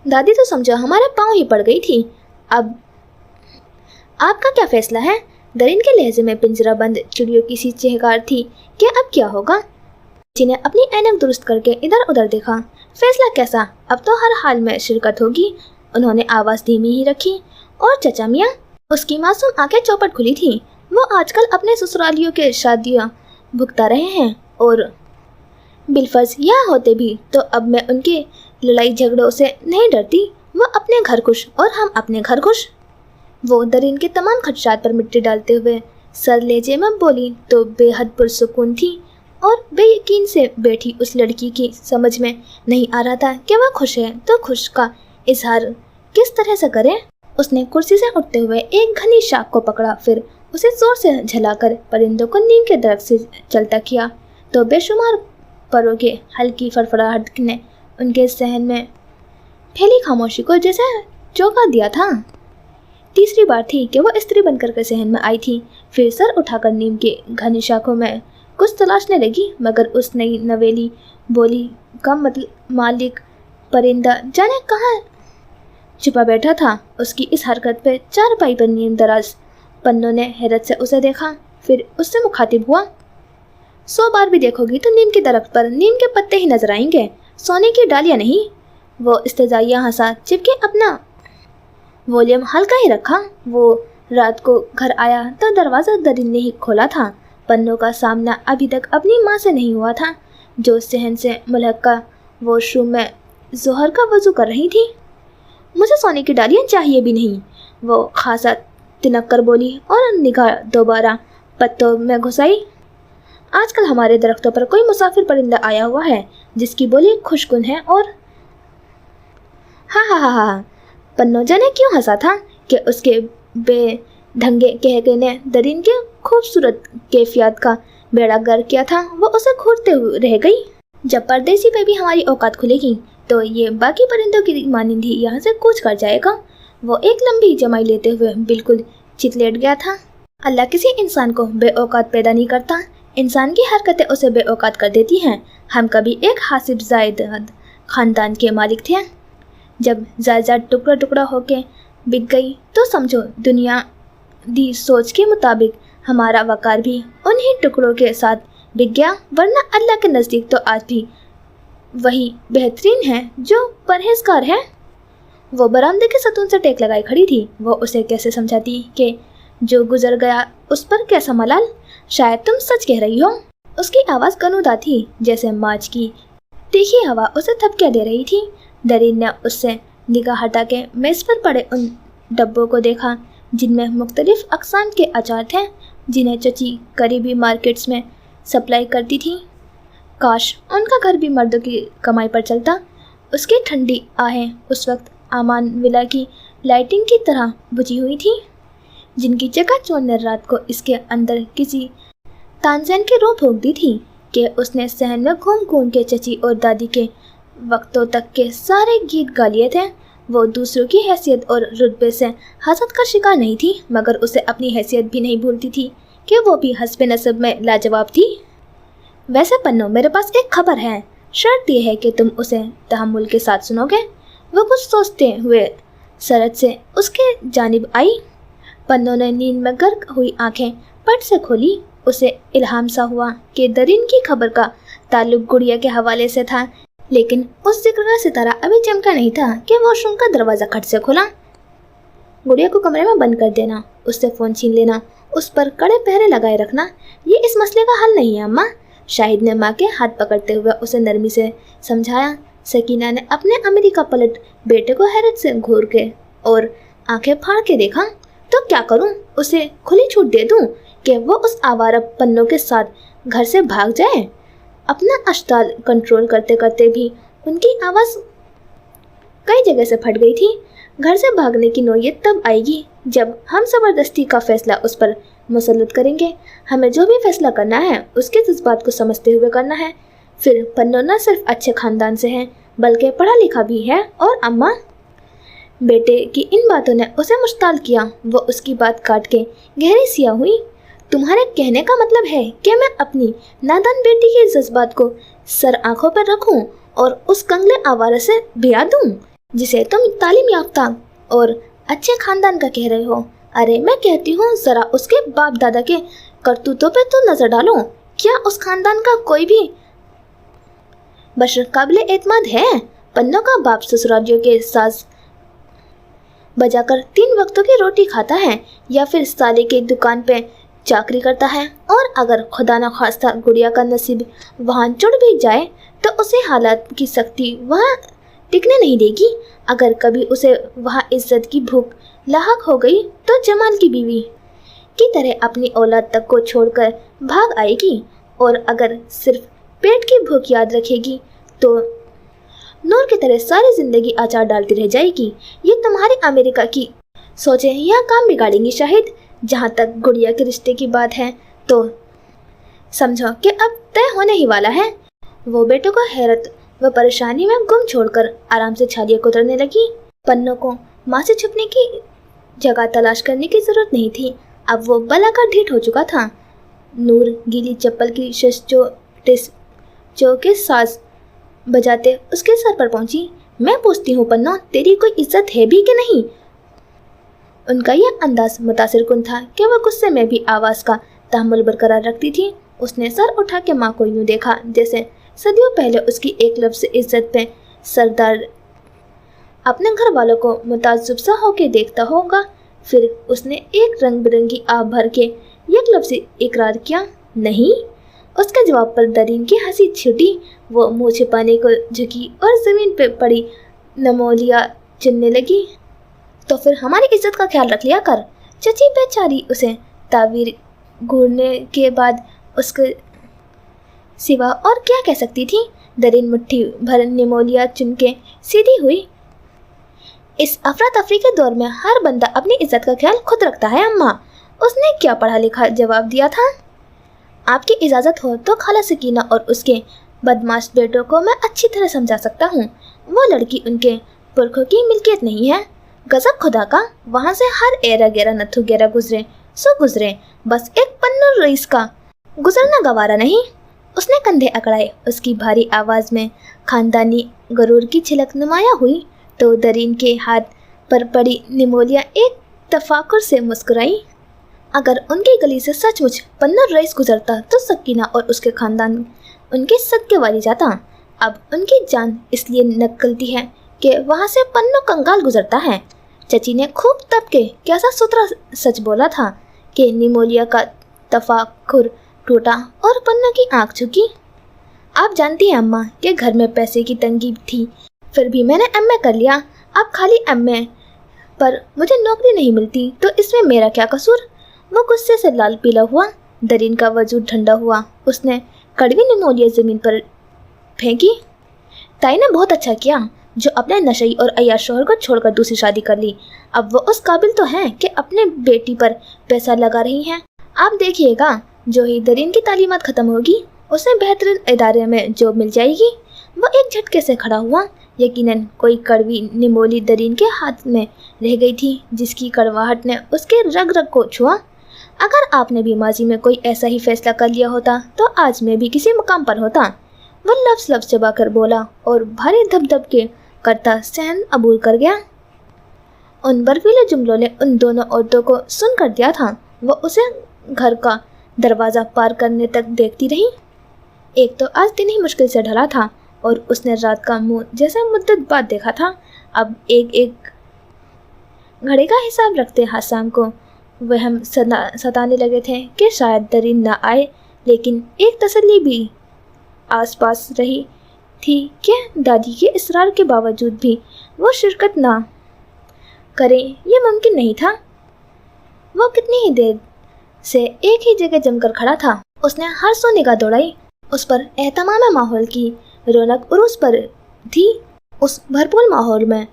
दादी तो समझो हमारे पाँव ही पड़ गई थी। अब आपका क्या फैसला है? दरिन के लहजे में पिंजरा बंद चिड़ियों की सी चहकार थी कि अब क्या होगा। चाची ने अपनी ऐनक दुरुस्त करके इधर उधर देखा। फैसला कैसा, अब तो हर हाल में शिरकत होगी। उन्होंने आवाज़ धीमी ही रखी। और चचा मियाँ? उसकी मासूम आंखें चौपट खुली थी। वो आजकल अपने ससुरालियों के शादियाँ भुगता रहे हैं और बिलफर्ज यहाँ होते भी तो अब मैं उनके लड़ाई झगड़ों से नहीं डरती। वो अपने घर खुश और हम अपने घर खुश। वो दरिन के तमाम खदशात पर मिट्टी डालते हुए सर लेजे में बोली तो बेहद पुरसुकून थी और बेयकीन से बैठी उस लड़की की समझ में नहीं आ रहा था कि वह खुश है तो खुश का इजहार किस तरह से करे। उसने कुर्सी से उठते हुए एक घनी शाख को पकड़ा, फिर उसे जोर से झलाकर परिंदों को नीम के दरख्त से चलता किया तो बेशुमार परों के हल्की फड़फड़ाहट ने उनके सहन में फैली खामोशी को जैसे चौंका दिया था। तीसरी बार थी कि वो स्त्री बनकर के सहन में आई थी। फिर सर उठाकर नीम के घनी शाखों में कुछ तलाशने लगी, मगर उस नई नवेली बोली का मालिक परिंदा जाने कहाँ छुपा बैठा था। उसकी इस हरकत पे चारपाई पर नीम दराज पन्नों ने हैरत से उसे देखा, फिर उससे मुखातिब हुआ। 100 बार भी देखोगी तो नीम के दरख्त पर नीम के पत्ते ही नजर आएंगे, सोने की डालियाँ नहीं। वो इस्तेजाइया हंसा, चिपके अपना वॉल्यूम हल्का ही रखा। वो रात को घर आया तो दरवाज़ा दरिन ने ही खोला था। पन्नों का सामना अभी तक अपनी माँ से नहीं हुआ था, जो सहन से मुलहक्का वॉशरूम में जोहर का वजू कर रही थी। मुझे सोने की डालियाँ चाहिए भी नहीं, वो खासा तिनक कर बोली और निगाह दोबारा पत्तों में घुसाई। आजकल हमारे दरख्तों पर कोई मुसाफिर परिंदा आया हुआ है जिसकी बोली खुशकुन है और हा। पन्नो जाने क्यों हंसा था कि उसके बेढंगे कहने ने दरिन के खूबसूरत कैफियत का बेड़ा गर्क किया था। वो उसे घूरते हुए रह गई। जब परदेसी पे भी हमारी औकात खुलेगी तो ये बाकी परिंदों की मानिंद ही यहाँ से कूच कर जाएगा। वो एक लंबी जमाई लेते हुए बिल्कुल चितलेट गया था। अल्लाह किसी इंसान को बेऔकात पैदा नहीं करता, इंसान की हरकतें उसे बेऔकात कर देती हैं। हम कभी एक हासिब जायद खानदान के मालिक थे। जब जायदाद टुकड़ा टुकड़ा होके बिक गई तो समझो दुनिया दी सोच के मुताबिक हमारा वकार भी उन्हीं टुकड़ों के साथ बिक गया, वरना अल्लाह के नज़दीक तो आज भी वही बेहतरीन है जो परहेजगार है। वो बरामदे के सतून से टेक लगाई खड़ी थी। वो उसे कैसे समझाती कि जो गुजर गया उस पर कैसा मलाल, शायद तुम सच कह रही हो। उसकी आवाज़ गनूदा थी, जैसे मार्च की तीखी हवा उसे थपकियाँ दे रही थी। दरिन ने उससे निगाह हटा के मेज़ पर पड़े उन डब्बों को देखा जिनमें मुख्तलिफ अक़साम के अचार थे, जिन्हें चची करीबी मार्केट्स में सप्लाई करती थी। काश उनका घर भी मर्दों की कमाई पर चलता। उसकी ठंडी आहें उस वक्त आमान विला की लाइटिंग की तरह बुझी हुई थी, जिनकी चकाचौंध ने रात को इसके अंदर किसी तानसेन की रूह फूंक दी थी कि उसने सहन में घूम घूम के चची और दादी के वक्तों तक के सारे गीत गा लिए थे। वो दूसरों की हैसियत और रुतबे से हसद का शिकार नहीं थी, मगर उसे अपनी हैसियत भी नहीं भूलती थी कि वो भी हस्ब नसब में लाजवाब थी। वैसे पन्नो, मेरे पास एक खबर है, शर्त यह है कि तुम उसे तहम्मुल के साथ सुनोगे। वो कुछ सोचते हुए सरद से उसके जानिब आई। पन्नो ने नींद में गर्क हुई आंखें पट से खोली। उसे इल्हाम सा हुआ कि दरिन की खबर का ताल्लुक गुड़िया के हवाले से था, लेकिन उस जिक्र का सितारा अभी चमका नहीं था कि वॉशरूम का दरवाज़ा खट से खुला। गुड़िया को कमरे में बंद कर देना, उससे फ़ोन छीन लेना, उस पर कड़े पहरे लगाए रखना, ये इस मसले का हल नहीं है अम्मा। शाहिद ने माँ के हाथ पकड़ते हुए उसे नरमी से समझाया। सकीना ने अपने अमेरिका पलट बेटे को हैरत से घूर के और आंखें फाड़ के देखा। तो क्या करूं, उसे खुली छूट दे दूं कि वो उस आवारा पन्नों के साथ घर से भाग जाए? अपना अश्ताल कंट्रोल करते करते भी उनकी आवाज़ कई जगह से फट गई थी। घर से भागने की नौयत तब आएगी जब हम ज़बरदस्ती का फैसला उस पर मुसल्लत करेंगे। हमें जो भी फैसला करना है उसके जज्बात को समझते हुए करना है। फिर पन्नो न सिर्फ अच्छे ख़ानदान से है बल्कि पढ़ा लिखा भी है। और अम्मा, बेटे की इन बातों ने उसे मुश्ताल किया। वो उसकी बात काट के गहरी सिया हुई। तुम्हारे कहने का मतलब है कि मैं अपनी नादान बेटी के जज्बात को सर आंखों पर रखूं और उस कंगले आवारा से ब्याह दूं जिसे तुम तालीम याफ्ता और अच्छे खानदान का कह रहे हो? अरे मैं कहती हूँ जरा उसके बाप दादा के करतूतों पे तो नजर डालो। क्या उस खानदान का कोई भी बशर काबिल एतमाद है? पन्नों का बाप ससुरालियों के साज बजाकर 3 वक्तों की रोटी खाता है या फिर साले की दुकान पे चाकरी करता है, और अगर खुदा न खास्ता गुड़िया का नसीब वहाँ चढ़ भी जाए तो उसे हालात की सख्ती वहाँ टिकने नहीं देगी। अगर कभी उसे वहाँ इज्जत की भूख लाहक हो गई तो जमाल की बीवी की तरह अपनी औलाद तक को छोड़कर भाग आएगी, और अगर सिर्फ पेट की भूख याद रखेगी तो नूर की तरह सारी जिंदगी अचार डालती रह जाएगी। ये तुम्हारी अमेरिका की सोचें यह काम बिगाड़ेंगी शाहिद। जहाँ तक गुड़िया के रिश्ते की बात है तो समझो कि अब तय होने ही वाला है। वो बेटों को हैरत व परेशानी में गुम छोड़कर आराम से छालिया कुतरने लगी। पन्नों को माँ से छुपने की जगह तलाश करने की जरूरत नहीं थी। अब वो बला का ढीठ हो चुका था। नूर गीली चप्पल की चो के साज बजाते उसके सर पर पहुंची। मैं पूछती हूँ पन्नो, तेरी कोई इज्जत है भी कि नहीं? उनका यह अंदाज मुतासिर कुन था कि वह गुस्से में भी आवाज का तहम्मुल बरकरार रखती थी। उसने सर उठा के माँ को यूं देखा जैसे सदियों पहले उसकी एक लफ्ज़ इज्जत पे सरदार अपने घर वालों को मुताज्जुब सा होके देखता होगा। फिर उसने एक रंग बिरंगी आह भर के एक लफ्ज़ इकरार किया, नहीं। उसके जवाब पर दरीन की हंसी छूटी। वो मुंह छिपाने को झुकी और ज़मीन पे पड़ी नमोलिया चुनने लगी। तो फिर हमारी इज्जत का ख्याल रख लिया कर। चची बेचारी उसे तावीर घूरने के बाद उसके सिवा और क्या कह सकती थी। दरीन मुट्ठी भर निमोलिया चुन के सीधी हुई। इस अफरा तफरी के दौर में हर बंदा अपनी इज्जत का ख्याल खुद रखता है अम्मा। उसने क्या पढ़ा लिखा जवाब दिया था। आपकी इजाज़त हो तो खाला सकीना और उसके बदमाश बेटों को मैं अच्छी तरह समझा सकता हूँ। वो लड़की उनके पुरखों की मिल्कियत नहीं है। गजब खुदा का, वहाँ से हर एरा गेरा नथु गेरा गुजरे सो गुजरे, बस एक पन्नू रईस का गुजरना गवारा नहीं। उसने कंधे अकड़ाए। उसकी भारी आवाज़ में खानदानी गरूर की झलक नुमाया हुई तो दरीन के हाथ पर पड़ी निमोलिया एक तफाकुर से मुस्कुराई। अगर उनकी गली से सचमुच पन्नू रईस गुजरता तो सकीना और उसके खानदान उनके सदके वाली जाता। अब उनकी जान इसलिए निकलती है कि वहाँ से पन्नू कंगाल गुजरता है। चची ने खूब तब के कैसा सुथरा सच बोला था कि निमोलिया का तफाकुर टूटा और पन्नू की आंख झुकी। आप जानती हैं अम्मा कि घर में पैसे की तंगी थी, फिर भी मैंने एमए कर लिया। अब खाली एमए पर मुझे नौकरी नहीं मिलती तो इसमें मेरा क्या कसूर? वो गुस्से से लाल पीला हुआ। दरीन का वजूद ठंडा हुआ। उसने कड़वी निमोलिया ज़मीन पर फेंकी। ताई ने बहुत अच्छा किया जो अपने नशई और अय्याश शौहर को छोड़कर दूसरी शादी कर ली। अब वो उस काबिल तो हैं कि अपने बेटी पर पैसा लगा रही हैं। आप देखिएगा, जो ही दरीन की तालीमात ख़त्म होगी उसे बेहतरीन इदारे में जॉब मिल जाएगी। वो एक झटके से खड़ा हुआ। यकीनन कोई कड़वी निमोली दरीन के हाथ में रह गई थी जिसकी कड़वाहट ने उसके रग रग को छुआ। अगर आपने भी माजी में कोई ऐसा ही फैसला कर लिया होता तो आज मैं भी किसी मुकाम पर होता। वो लफ्ज़ लफ्ज़ चबाकर बोला और भारी धब के करता सहन अबूर कर गया। उन बर्फीले जुमलों ने उन दोनों औरतों को सुन कर दिया था। वो उसे घर का दरवाज़ा पार करने तक देखती रही। एक तो आज दिन ही मुश्किल से ढला था और उसने रात का मुंह जैसे मुद्दत बाद देखा था। अब एक एक घड़ी का हिसाब रखते हासाम को वहम सताने लगे थे कि शायद दरीन ना आए, लेकिन एक तसल्ली भी आसपास रही थी कि दादी के इसरार के बावजूद भी वो शिरकत ना करें ये मुमकिन नहीं था। वो कितनी ही देर से एक ही जगह जमकर खड़ा था। उसने हर सो निगाह दौड़ाई। उस पर एहतमाम माहौल की रौनक उरूस पर थी। उस भरपूर माहौल में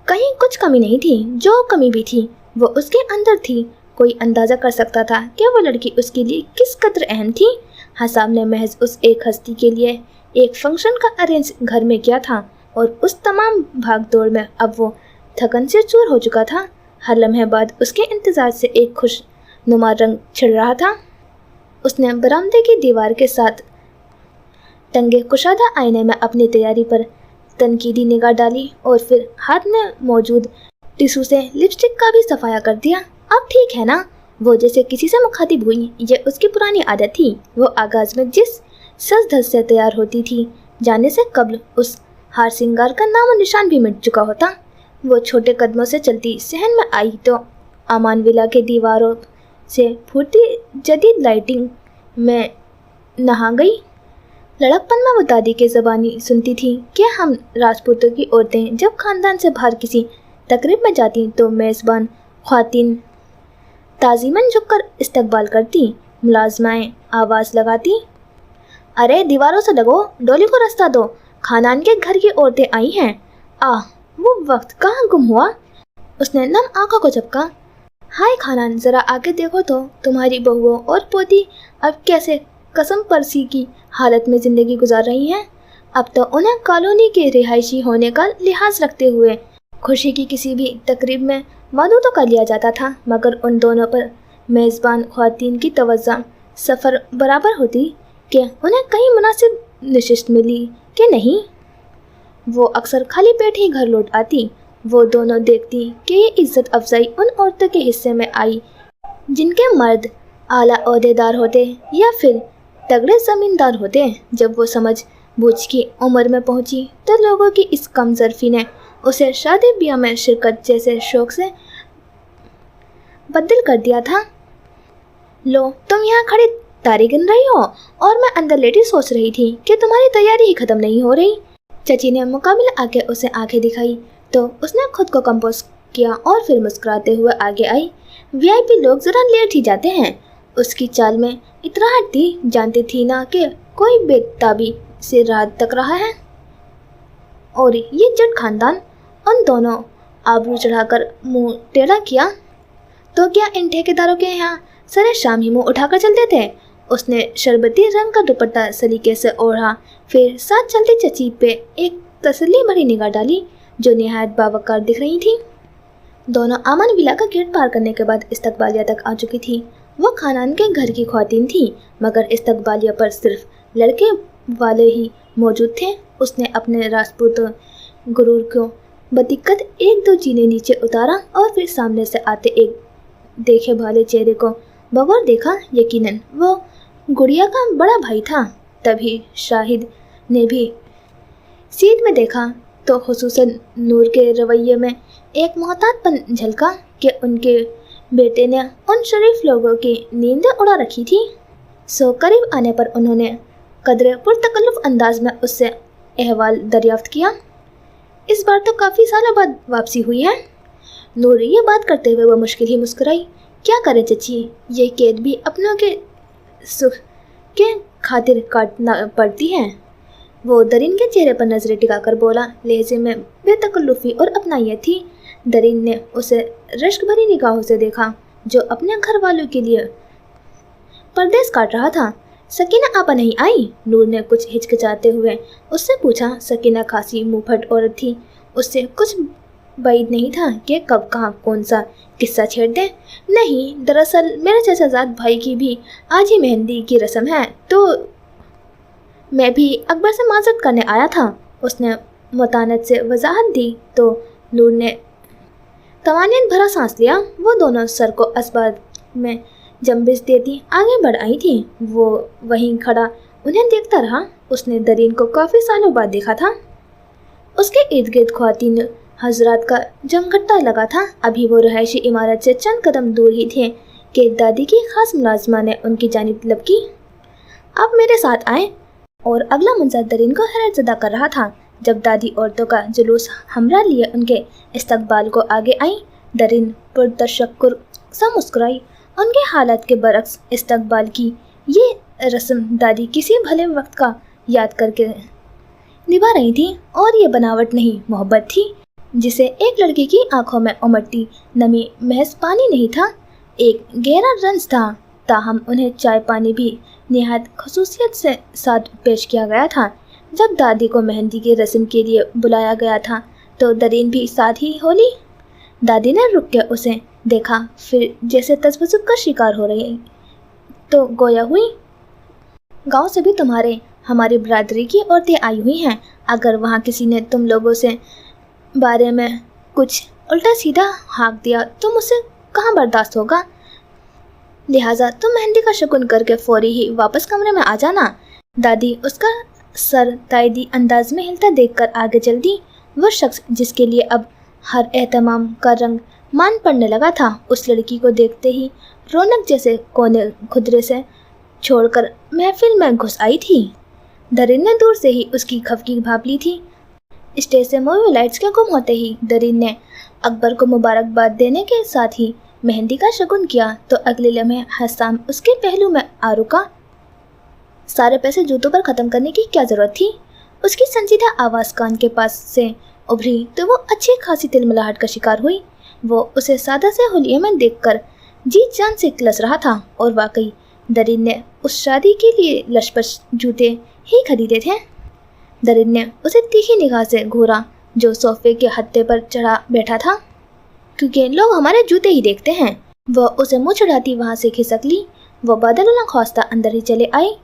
कहीं कुछ कमी नहीं थी। जो कमी भी थी वो उसके अंदर थी। कोई अंदाज़ा कर सकता था कि वो लड़की उसके लिए किस कदर अहम थी। हसाम ने महज उस एक हस्ती के लिए एक फंक्शन का अरेंज घर में किया था और उस तमाम भाग दौड़ में अब वो थकन से चूर हो चुका था। हर लम्हे बाद उसके इंतज़ार से एक खुश नुमा रंग छिड़ रहा था। उसने बरामदे की दीवार के साथ टंगे कुशादा आईने में अपनी तैयारी पर तनकीदी निगाह डाली और फिर हाथ में मौजूद टिश्यू से लिपस्टिक का भी सफाया कर दिया। अब ठीक है ना। वो जैसे किसी से मुखातिब हुई, ये उसकी पुरानी आदत थी। वो आगाज में जिस सज धज से तैयार होती थी, जाने से कब्ल उस हार श्रृंगार का नामो निशान भी मिट चुका होता। वो छोटे कदमों से चलती सहन में आई तो अमान विला के दीवारों से फूटती जदीद लाइटिंग में नहा गई। लड़कपन में वो दादी के ज़बानी सुनती थी कि हम राजपूतों की औरतें जब खानदान से बाहर किसी तकरीब में जाती तो मेज़बान ख्वातीन ताज़ीमन झुककर इस्तकबाल करती, मुलाजमाएँ आवाज़ लगाती, अरे दीवारों से लगो, डोली को रास्ता दो, खानदान के घर की औरतें आई हैं। वो वक्त कहाँ गुम हुआ। उसने नम आंखों को झपका। हाय खानदान, ज़रा आगे देखो तो, तुम्हारी बहुओं और पोती अब कैसे कसम परसी की हालत में ज़िंदगी गुजार रही हैं। अब तो उन्हें कॉलोनी के रिहायशी होने का लिहाज रखते हुए खुशी की किसी भी तकरीब में मदऊ तो कर लिया जाता था, मगर उन दोनों पर मेज़बान ख्वातीन की तवज्जो सफ़र बराबर होती कि उन्हें कहीं मुनासिब नशिस्त मिली कि नहीं। वो अक्सर खाली पेट ही घर लौट आती। वो दोनों देखती कि ये इज़्ज़त अफजाई उन औरतों के हिस्से में आई जिनके मर्द आला ओहदेदार होते या फिर तगड़े ज़मींदार होते। जब वो समझ बूझ की उम्र में पहुंची तो लोगों की इस कम ज़र्फ़ी ने उसे शादी ब्याह में शिरकत जैसे शौक़ से बदल कर दिया था। लो, तुम यहाँ खड़ी तारीख गिन रही हो और मैं अंदर लेटी सोच रही थी कि तुम्हारी तैयारी ही ख़त्म नहीं हो रही। चची ने मुकाबले आके उसे आंखें दिखाई तो उसने खुद को कंपोज किया और फिर मुस्कुराते हुए आगे आई। वीआईपी लोग ज़रा लेट ही जाते हैं। उसकी चाल में इतराहट थी, जानती थी ना कि कोई बेताबी से रात तक रहा है। और ये जट खानदान, उन दोनों आबरू चढ़ाकर मुंह टेढ़ा किया। तो क्या इन ठेकेदारों के यहाँ सरे शाम ही मुंह उठाकर चलते थे। उसने शरबती रंग का दुपट्टा सलीके से ओढ़ा, फिर साथ चलती चची पे एक तसल्ली भरी निगाह डाली जो निहायत बावकार दिख रही थी। दोनों अमन विला का गेट पार करने के बाद इस्तकबालिया तक आ चुकी थी। वो खानदान के घर की ख्वातीन थी, मगर इस्तकबालिया पर सिर्फ लड़के वाले ही मौजूद थे। उसने अपने राजपूत गुरूर को बदिक्कत एक दो जीने नीचे उतारा और फिर सामने से आते एक देखे भाले चेहरे को बगौर देखा। यकीनन वो गुड़िया का बड़ा भाई था। तभी शाहिद ने भी सीध में देखा तो खुसूसन नूर के रवैये में एक मोहतातपन झलका कि उनके बेटे ने उन शरीफ लोगों की नींदें उड़ा रखी थी। सो करीब आने पर उन्होंने कदरे पुरतकल्लुफ़ अंदाज में उससे अहवाल दरियाफ्त किया। इस बार तो काफ़ी सालों बाद वापसी हुई है। नूर ये बात करते हुए वह मुश्किल ही मुस्कुराई। क्या करे चची, ये कैद भी अपनों के सुख के खातिर काटना पड़ती है। वो दरीन के चेहरे पर नजरें टिकाकर बोला, लहजे में बेतकल्लुफ़ी और अपनायत थी। दरीन ने उसे रश्क भरी निगाहों से देखा जो अपने घर वालों के लिए परदेस काट रहा था। सकीना आपा नहीं आई? नूर ने कुछ हिचकिचाते हुए उससे पूछा। सकीना खासी मुंहफट औरत थी। उससे कुछ बैद नहीं था कि कब कहाँ कौन सा किस्सा छेड़ दे। नहीं, दरअसल मेरे चचाजाद भाई की भी आज ही मेहंदी की रस्म है, तो मैं भी अकबर से माजरत करने आया था। उसने मुतानत से वजाहत दी तो नूर ने तवानियत भरा सांस लिया। वो दोनों सर को असबाब में जम्बिस देती आगे बढ़ आई थी। वो वहीं खड़ा उन्हें देखता रहा। उसने दरीन को काफ़ी सालों बाद देखा था। उसके इर्द गिर्द ख्वातीन हजरात का जमघट्टा लगा था। अभी वो रहायशी इमारत से चंद कदम दूर ही थे कि दादी की खास मुलाजमा ने उनकी जानिब तलब की। आप मेरे साथ आए। और अगला मंजर दरीन को हैरत ज़दा कर रहा था। जब दादी औरतों का जुलूस हमरा लिए उनके इस्तकबाल को आगे आई, दरीन पुरतशक्कुर सा मुस्कुराई। उनके हालात के बरक्स इस्तकबाल की ये रस्म दादी किसी भले वक्त का याद करके निभा रही थी। और ये बनावट नहीं, मोहब्बत थी जिसे एक लड़की की आंखों में उमड़ती नमी महज पानी नहीं था, एक गहरा रंज था। ताहम उन्हें चाय पानी भी निहायत खसूसियत से साथ पेश किया गया था। जब दादी को मेहंदी की रस्म के लिए बुलाया गया था तो दरीन भी साथ ही हो ली। दादी ने रुक के उसे देखा, फिर जैसे तसव्वुफ़ का शिकार हो रही तो गोया हुई। गांव से भी हमारी बरादरी की औरतें आई हुई हैं। अगर वहाँ किसी ने तुम लोगों से बारे में कुछ उल्टा सीधा हाँक दिया तो मुझसे कहाँ बर्दाश्त होगा, लिहाजा तुम मेहंदी का शगुन करके फौरी ही वापस कमरे में आ जाना। दादी उसका सर तायदी अंदाज में हिलता देखकर आगे चल दी। वो शख्स जिसके लिए अब हर एहतमाम का रंग मान पड़ने लगा था, उस लड़की को देखते ही रौनक जैसे कोने खुदरे से छोड़कर महफिल में घुस आई थी। दरिन ने दूर से ही उसकी खफकी भाप ली थी। स्टेज से मूवी लाइट्स के गुम होते ही दरिन ने अकबर को मुबारकबाद देने के साथ ही मेहंदी का शगुन किया तो अगले लम्हे हसाम उसके पहलू में आ रुका। सारे पैसे जूतों पर ख़त्म करने की क्या ज़रूरत थी। उसकी संजीदा आवाज़ कान के पास से उभरी तो वो अच्छी खासी तिलमिलाहट का शिकार हुई। वो उसे सादा से हुलिये में देखकर जी जान से किलस रहा था और वाकई दरिन ने उस शादी के लिए लशपश जूते ही खरीदे थे। दरिन ने उसे तीखी निगाह से घूरा जो सोफे के हत्थे पर चढ़ा बैठा था, क्योंकि लोग हमारे जूते ही देखते हैं। वो उसे मुँह चढ़ाती वहाँ से खिसक ली। वो बादल खौस्ता अंदर ही चले आए।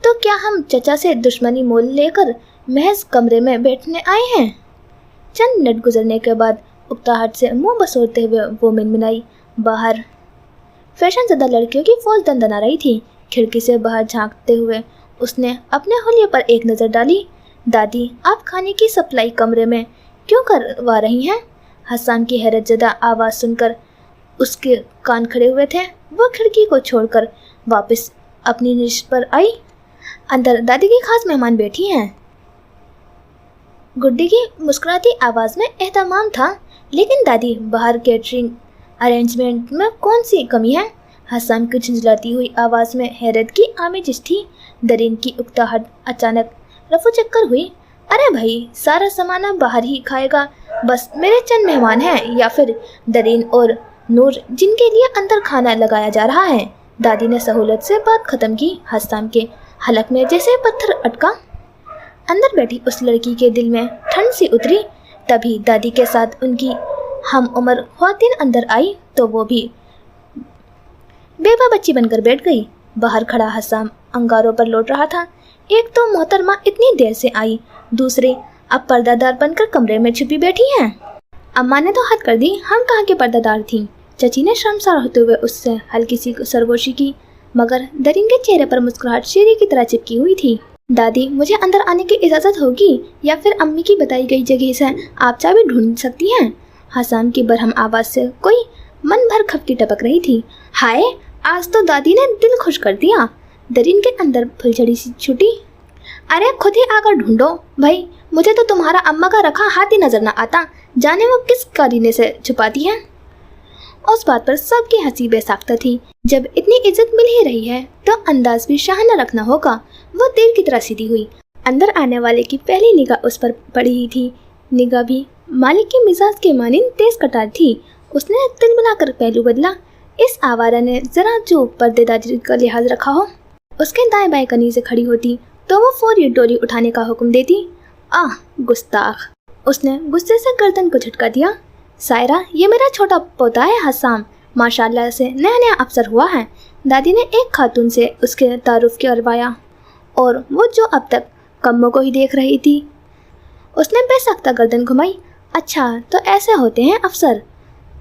तो क्या हम चचा से दुश्मनी मोल लेकर महज कमरे में बैठने आए हैं? चंद मिनट गुजरने के बाद उकताहट से मुंह बसोरते हुए वो मिनमिनाई। बाहर फैशन ज़दा लड़कियों की फौज दंदना रही थी। खिड़की से बाहर झांकते हुए उसने अपने हुलिये पर एक नज़र डाली। दादी, आप खाने की सप्लाई कमरे में क्यों करवा रही हैं? हसन की हैरतज़दा आवाज़ सुनकर उसके कान खड़े हुए थे। वो खिड़की को छोड़कर वापस अपनी निश पर आई। अंदर दादी की खास मेहमान बैठी हैं। गुड्डी की मुस्कुराती आवाज़ में एहतमाम था, लेकिन दादी, बाहर कैटरिंग अरेंजमेंट में कौन सी कमी है? हसन की झुंझलाती हुई आवाज़ में हैरत की आमेजिश थी। दरिन की उकताहट अचानक रफू चक्कर हुई। अरे भाई, सारा सामान बाहर ही खाएगा, बस मेरे चंद मेहमान हैं या फिर दरिन और नूर जिनके लिए अंदर खाना लगाया जा रहा है। दादी ने सहूलत से बात ख़त्म की। हसन के हलक में जैसे पत्थर अटका। अंदर बैठी उस लड़की के दिल में ठंड सी उतरी। तभी दादी के साथ उनकी हम उम्र ख्वातीन अंदर आई तो वो भी बेबा बच्ची बनकर बैठ गई। बाहर खड़ा हसन अंगारों पर लौट रहा था। एक तो मोहतरमा इतनी देर से आई, दूसरे अब पर्दादार बनकर कमरे में छुपी बैठी हैं। अम्मा ने तो हद कर दी, हम कहाँ के पर्दादार थीं। चची ने शर्मसार होते हुए उससे हल्की सी सरगोशी की, मगर दरिन के चेहरे पर मुस्कुराहट शेरी की तरह चिपकी हुई थी। दादी, मुझे अंदर आने की इजाज़त होगी या फिर अम्मी की बताई गई जगह से आप चाबी ढूंढ सकती हैं? हसन की बरहम आवाज़ से कोई मन भर खपकी टपक रही थी। हाय, आज तो दादी ने दिल खुश कर दिया। दरिन के अंदर फुलझड़ी सी छुटी। अरे खुद ही आकर ढूंढो भाई, मुझे तो तुम्हारा अम्मा का रखा हाथ ही नजर न आता, जाने वो किस करीने से छुपाती है। उस बात पर सबकी हंसी बेसाख्ता थी। जब इतनी इज्जत मिल ही रही है तो अंदाज भी शाहाना रखना होगा। वो तीर की तरह सीधी हुई। अंदर आने वाले की पहली निगाह उस पर पड़ी ही थी। निगाह भी मालिक के मिजाज के मानिंद तेज कटार थी। उसने तिलमिलाकर पहलू बदला। इस आवारा ने जरा जो पर्देदारी का लिहाज रखा हो उसके दाएं बाएं कनी से खड़ी होती तो वो फौरी डोली उठाने का हुक्म देती। आह गुस्ताख, उसने गुस्से से गर्दन को झटका दिया। सायरा, ये मेरा छोटा पोता है हसन, माशाल्लाह से नया नया अफसर हुआ है। दादी ने एक खातून से उसके तारुफ करवाया और वो जो अब तक कम्मों को ही देख रही थी उसने बेसख्ता गर्दन घुमाई। अच्छा, तो ऐसे होते हैं अफसर।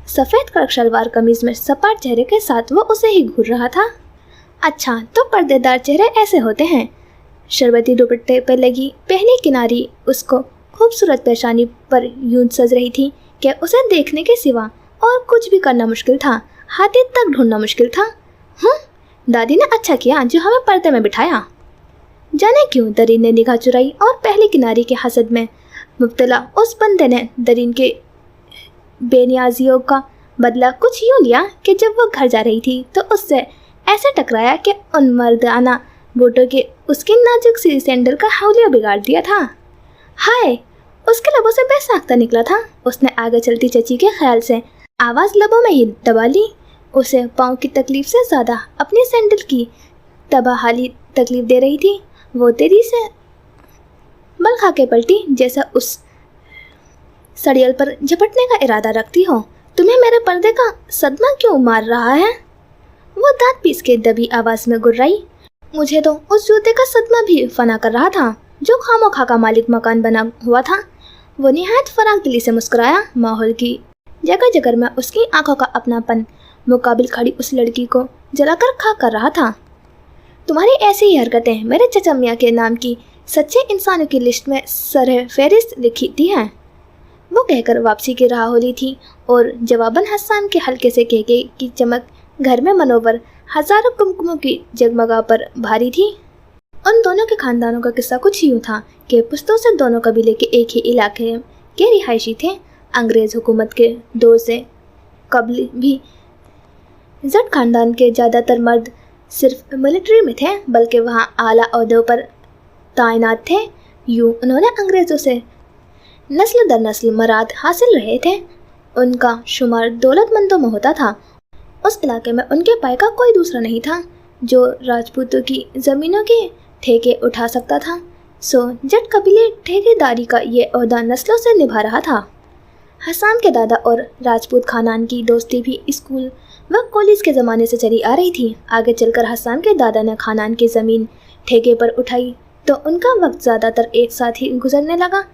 सफ़ेद कड़क शलवार कमीज में सपाट चेहरे के साथ वो उसे ही घूर रहा था। अच्छा, तो पर्देदार चेहरे ऐसे होते हैं। शरबती दुपट्टे पर लगी पहली किनारी उसको खूबसूरत पेशानी पर यूं सज रही थी कि उसे देखने के सिवा और कुछ भी करना मुश्किल था, हाथी तक ढूंढना मुश्किल था। दादी ने अच्छा किया जो हमें पर्दे में बिठाया। जाने क्यों दरिन ने निगाह चुराई और पहली किनारी के हसद में मुब्तला उस बंदे ने दरिन के बेनियाजियों का बदला कुछ यूँ लिया कि जब वो घर जा रही थी तो उससे ऐसे टकराया कि उन मर्दाना बूटों के उसकी नाजुक सी सैंडल का हौलिया बिगाड़ दिया था। हाय, उसके लबों से बेसाख्ता निकला था। उसने आगे चलती चची के ख्याल से आवाज़ लबों में ही दबा ली। उसे पाँव की तकलीफ से ज़्यादा अपनी सैंडल की तबाहाली तकलीफ दे रही थी। वो तेजी से बल खा के पलटी जैसा उस सड़ियल पर झपटने का इरादा रखती हो। तुम्हें मेरे पर्दे का सदमा क्यों मार रहा है? वो दांत पीस के दबी आवाज़ में गुर्राई। मुझे तो उस जूते का सदमा भी फना कर रहा था जो खामोखा का मालिक मकान बना हुआ था। वो निहायत फराग दिली से मुस्कुराया। माहौल की जगह जगह में उसकी आंखों का अपनापन मुकाबिल खड़ी उस लड़की को जलाकर खाक कर रहा था। तुम्हारी ऐसी ही हरकतें मेरे चचा मियाँ के नाम की सच्चे इंसानों की लिस्ट में सरह फहरिस्त लिखी थी हैं। वो कहकर वापसी की राह हो ली थी और जवाबन हस्सान के हल्के से कहके की चमक घर में मनोवर हजारों कुमकुमों की जगमगा पर भारी थी। उन दोनों के खानदानों का किस्सा कुछ यूँ था कि पुश्तों से दोनों कबीले के एक ही इलाके के रिहायशी थे। अंग्रेज़ हुकूमत के दौर से कबल भी जट खानदान के ज़्यादातर मर्द सिर्फ मिलिट्री में थे, बल्कि वहाँ आला ओहदों पर तैनात थे। यूँ उन्होंने अंग्रेज़ों से नस्ल दर नस्ल मराद हासिल रहे थे। उनका शुमार दौलतमंदों में होता था। उस इलाके में उनके पाए का कोई दूसरा नहीं था जो राजपूतों की ज़मीनों के ठेके उठा सकता था। सो जट कबीले ठेकेदारी का ये ओहदा नस्लों से निभा रहा था। हसन के दादा और राजपूत खानदान की दोस्ती भी स्कूल व कॉलेज के ज़माने से चली आ रही थी। आगे चलकर हसन के दादा ने खानदान की ज़मीन ठेके पर उठाई तो उनका वक्त ज़्यादातर एक साथ ही गुजरने लगा।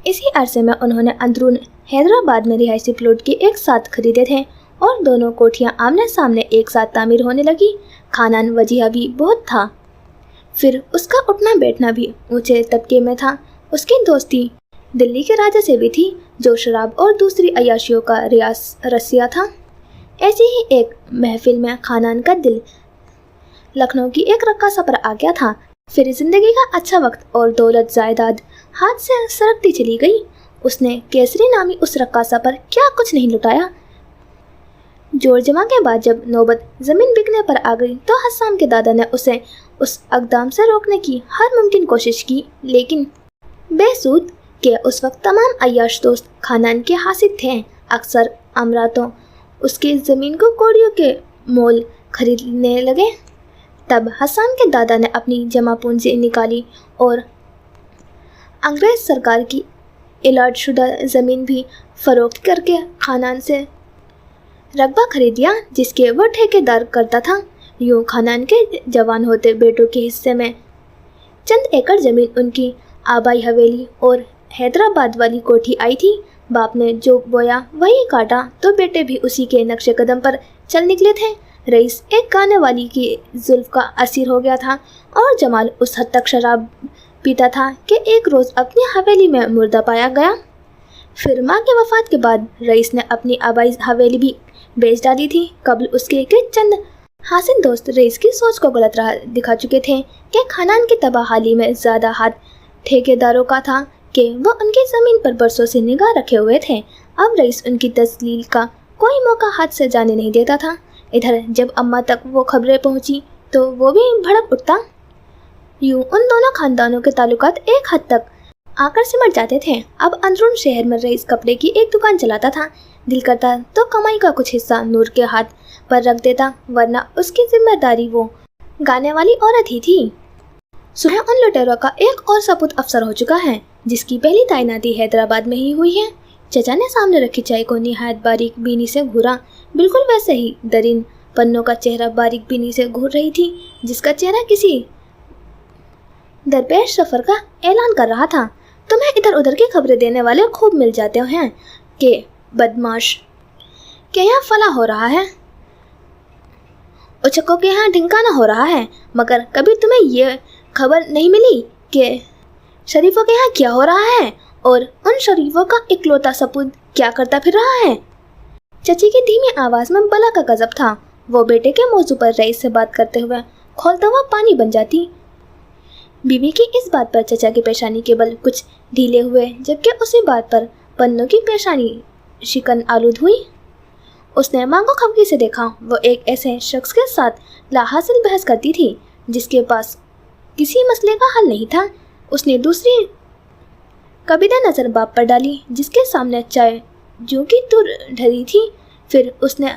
इसी अरसे में उन्होंने अंदरून हैदराबाद में रिहायशी प्लॉट के एक साथ खरीदे थे और दोनों कोठियाँ आमने सामने एक साथ तामीर होने लगी। खानदान वजीहा भी बहुत था, फिर उसका उठना बैठना भी ऊंचे तबके में था। उसकी दोस्ती दिल्ली के राजा से भी थी जो शराब और दूसरी अयाशियों का रसिया था। ऐसी ही एक महफिल में खानदान का दिल लखनऊ की एक रक्कासा पर आ गया था। फिर जिंदगी का अच्छा वक्त और दौलत जायदाद हाथ से सरकती चली गई। उसने केसरी नामी उस रक्कासा पर क्या कुछ नहीं लुटाया। जोर जमा के बाद जब नौबत ज़मीन बिकने पर आ गई तो हसन के दादा ने उसे उस अक़दाम से रोकने की हर मुमकिन कोशिश की, लेकिन बेसूद के उस वक्त तमाम अय्याश दोस्त खानदान के हासिल थे। अक्सर अमरातों उसकी ज़मीन को कौड़ियों के मोल खरीदने लगे। तब हसन के दादा ने अपनी जमा पूंजी निकाली और अंग्रेज़ सरकार की इलाट शुदा ज़मीन भी फ़रोख्त करके खानदान से रकबा खरीद दिया जिसके वो ठेकेदार करता था। यूँ खानदान के जवान होते बेटों के हिस्से में चंद एकड़ ज़मीन उनकी आबाई हवेली और हैदराबाद वाली कोठी आई थी। बाप ने जो बोया वही काटा तो बेटे भी उसी के नक्शे कदम पर चल निकले थे। रईस एक गाने वाली की जुल्फ का असीर हो गया था और जमाल उस हद तक शराब पीता था कि एक रोज़ अपनी हवेली में मुर्दा पाया गया। फिर माँ के वफ़ात के बाद रईस ने अपनी आबाई हवेली भी बेच डाली थी। कबल उसके के चंद हासिल दोस्त रईस की सोच को गलत राह दिखा चुके थे कि खानदान की तबाहाली में ज़्यादा हाथ ठेकेदारों का था कि वो उनकी ज़मीन पर बरसों से निगाह रखे हुए थे। अब रईस उनकी तस्लील का कोई मौका हाथ से जाने नहीं देता था। इधर जब अम्मा तक वो खबरें पहुंची तो वो भी भड़क उठता। यूँ उन दोनों खानदानों के ताल्लुकात एक हद तक आकर सिमट जाते थे। अब अंदरून शहर में रईस कपड़े की एक दुकान चलाता था। दिल करता तो कमाई का कुछ हिस्सा नूर के हाथ पर रख देता, वरना उसकी जिम्मेदारी वो गाने वाली औरत ही थी। सुबह उन लुटेरों का एक और सपूत अफसर हो चुका है जिसकी पहली तैनाती हैदराबाद में ही हुई है। चचा ने सामने रखी चाय को निहायत बारीक बीनी से घूरा। बिल्कुल वैसे ही दरीन पन्नों का चेहरा बारीक बीनी से घूर रही थी जिसका चेहरा किसी दरपेश सफ़र का ऐलान कर रहा था। तुम्हें इधर उधर की खबरें देने वाले खूब मिल जाते हैं कि बदमाश क्या यहाँ फला हो रहा है, उचकों के यहाँ ढिंकाना हो रहा है, मगर कभी तुम्हें ये खबर नहीं मिली कि शरीफों के यहाँ क्या हो रहा है और उन शरीफों का इकलौता सपूत क्या करता फिर रहा है। चची की धीमी आवाज़ में बला का गजब था। वो बेटे के मौजू पर रईस से बात करते हुए खोलता हुआ पानी बन जाती। बीवी की इस बात पर चचा की पेशानी के बल कुछ ढीले हुए, जबकि उसी बात पर पन्नों की पेशानी शिकन आलूद हुई। उसने माँ को खफगी से देखा। वो एक ऐसे शख्स के साथ लाहासिल बहस करती थी जिसके पास किसी मसले का हल नहीं था। उसने दूसरी कबीदा नज़र बाप पर डाली जिसके सामने चाय जू की तुर ढरी थी। फिर उसने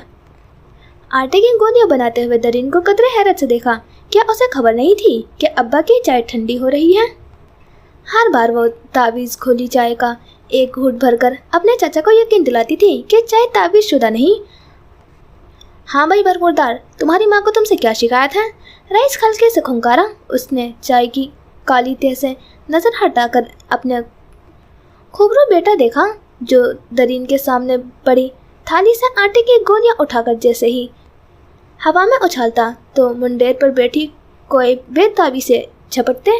आटे की गोलियां बनाते हुए दरीन को कदरे हैरत से देखा। क्या उसे खबर नहीं थी कि अब्बा की चाय ठंडी हो रही है? हर बार वो तावीज़ खोली चाय का एक घूंट भरकर अपने चाचा को यकीन दिलाती थी कि चाय तावीज़ शुदा नहीं। हाँ भाई बरखुरदार, तुम्हारी माँ को तुमसे क्या शिकायत है? रईस हल्के से खुंकारा। उसने चाय की काली तह से नज़र हटाकर अपने खूबरू बेटा देखा जो दरीन के सामने पड़ी थाली से आटे की गोलियां उठाकर जैसे ही हवा में उछालता तो मुंडेर पर बैठी कोई बेताबी से झपटते।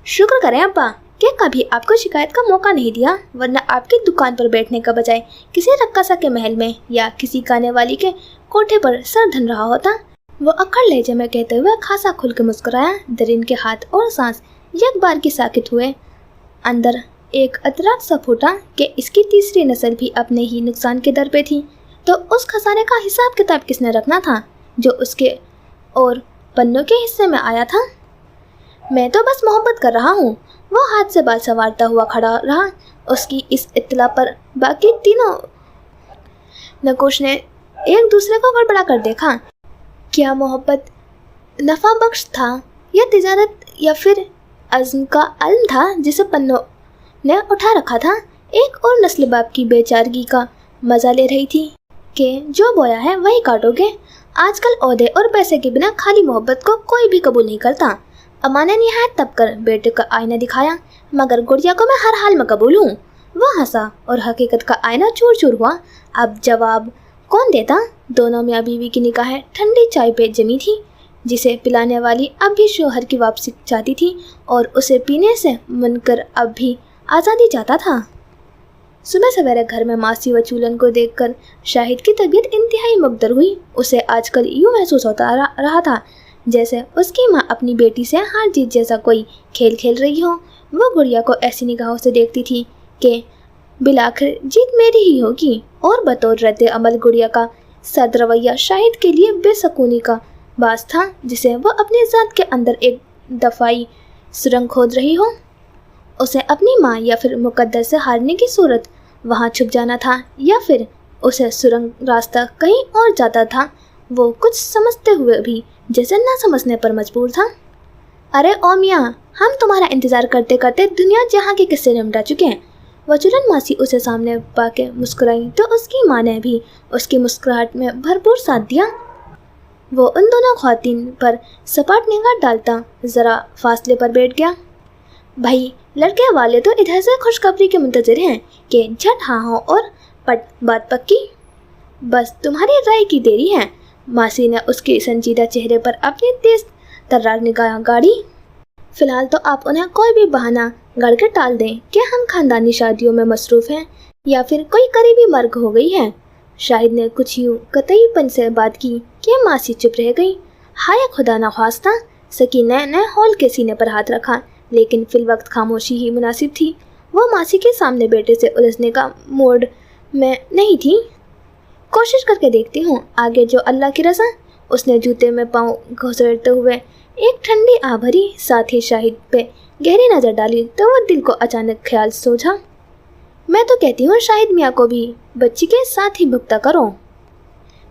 शुक्र करें अब्बा कि कभी आपको शिकायत का मौका नहीं दिया, वरना आपकी दुकान पर बैठने का बजाय किसी रक्कासा के महल में या किसी गाने वाली के कोठे पर सर धन रहा होता। वो अक्खड़ लहजे में कहते हुए खासा खुल के मुस्कुराया। दरिन के हाथ और सांस एक बार की साकित हुए। अंदर एक अतराज सा फूटा कि इसकी तीसरी नस्ल भी अपने ही नुकसान के दर पे थी, तो उस खजाने का हिसाब किताब किसने रखना था जो उसके और पन्नों के हिस्से में आया था। मैं तो बस मोहब्बत कर रहा हूँ। वो हाथ से बाल संवारता हुआ खड़ा रहा। उसकी इस इत्तला पर बाकी तीनों नकोश ने एक दूसरे को गड़बड़ा कर देखा। क्या मोहब्बत नफा बख्श था या तिजारत या फिर अज़्म का अल्म था जिसे पन्नों ने उठा रखा था। एक और नस्ल बाप की बेचारगी का मजा ले रही थी कि जो बोया है वही काटोगे। आजकल ओहदे और पैसे के बिना खाली मोहब्बत को कोई भी कबूल नहीं करता। अम्मा ने निहायत तब कर बेटे का आईना दिखाया, मगर गुड़िया को मैं हर हाल में कबूल हूँ। वह हंसा और हकीकत का आईना चूर चूर हुआ। अब जवाब कौन देता। दोनों मियाँ बीवी की निगाहें ठंडी चाय पे जमी थी, जिसे पिलाने वाली अब भी शौहर की वापसी चाहती थी और उसे पीने से मुनकर अब भी आज़ादी चाहता था। सुबह सवेरे घर में मासी व चूलन को देखकर शाहिद की तबीयत इंतहाई मुकद्दर हुई। उसे आजकल यूँ महसूस होता रहा था जैसे उसकी माँ अपनी बेटी से हार जीत जैसा कोई खेल खेल रही हो। वो गुड़िया को ऐसी निगाहों से देखती थी कि बिलाखिर जीत मेरी ही होगी, और बतौर रद्द अमल गुड़िया का सद रवैया शाहिद के लिए बेसकूनी का बास था, जिसे वो अपनी ज़ात के अंदर एक दफ़ाई सुरंग खोद रही हो। उसे अपनी माँ या फिर मुकद्दर से हारने की सूरत वहाँ छुप जाना था, या फिर उसे सुरंग रास्ता कहीं और जाता था। वो कुछ समझते हुए भी जैसे ना समझने पर मजबूर था। अरे ओ मियाँ, हम तुम्हारा इंतज़ार करते करते दुनिया जहाँ के किस्से निपटा चुके हैं। वचूलन मासी उसे सामने पाके मुस्कुराई तो उसकी माँ ने भी उसकी मुस्कुराहट में भरपूर साथ दिया। वो उन दोनों ख़वातीन पर सपाट निगाह डालता ज़रा फासले पर बैठ गया। भाई, लड़के वाले तो इधर से खुशखबरी के मुंतज़िर हैं कि झट हाँ हो और पट बात पक्की। बस तुम्हारी राय की देरी है। मासी ने उसके संजीदा चेहरे पर अपनी तेज तर्रार निगाह गाड़ी। फिलहाल तो आप उन्हें कोई भी बहाना गढ़ के टाल दें कि हम खानदानी शादियों में मसरूफ़ हैं या फिर कोई करीबी मर्ग हो गई है। शाहिद ने कुछ यूँ कतईपन से बात की कि मासी चुप रह गई। हाय खुदा न ख्वास्ता। सकीना ने हॉल के सीने पर हाथ रखा, लेकिन फिल वक्त खामोशी ही मुनासिब थी। वो मासी के सामने बेटे से उलझने का मूड में नहीं थी। कोशिश करके देखती हूँ, आगे जो अल्लाह की रज़ा। उसने जूते में पाँव घुसेड़ते हुए एक ठंडी आभरी साथ ही शाहिद पे गहरी नज़र डाली तो वो दिल को अचानक ख्याल सूझा। मैं तो कहती हूँ शाहिद मियाँ को भी बच्ची के साथ ही भुगता करो।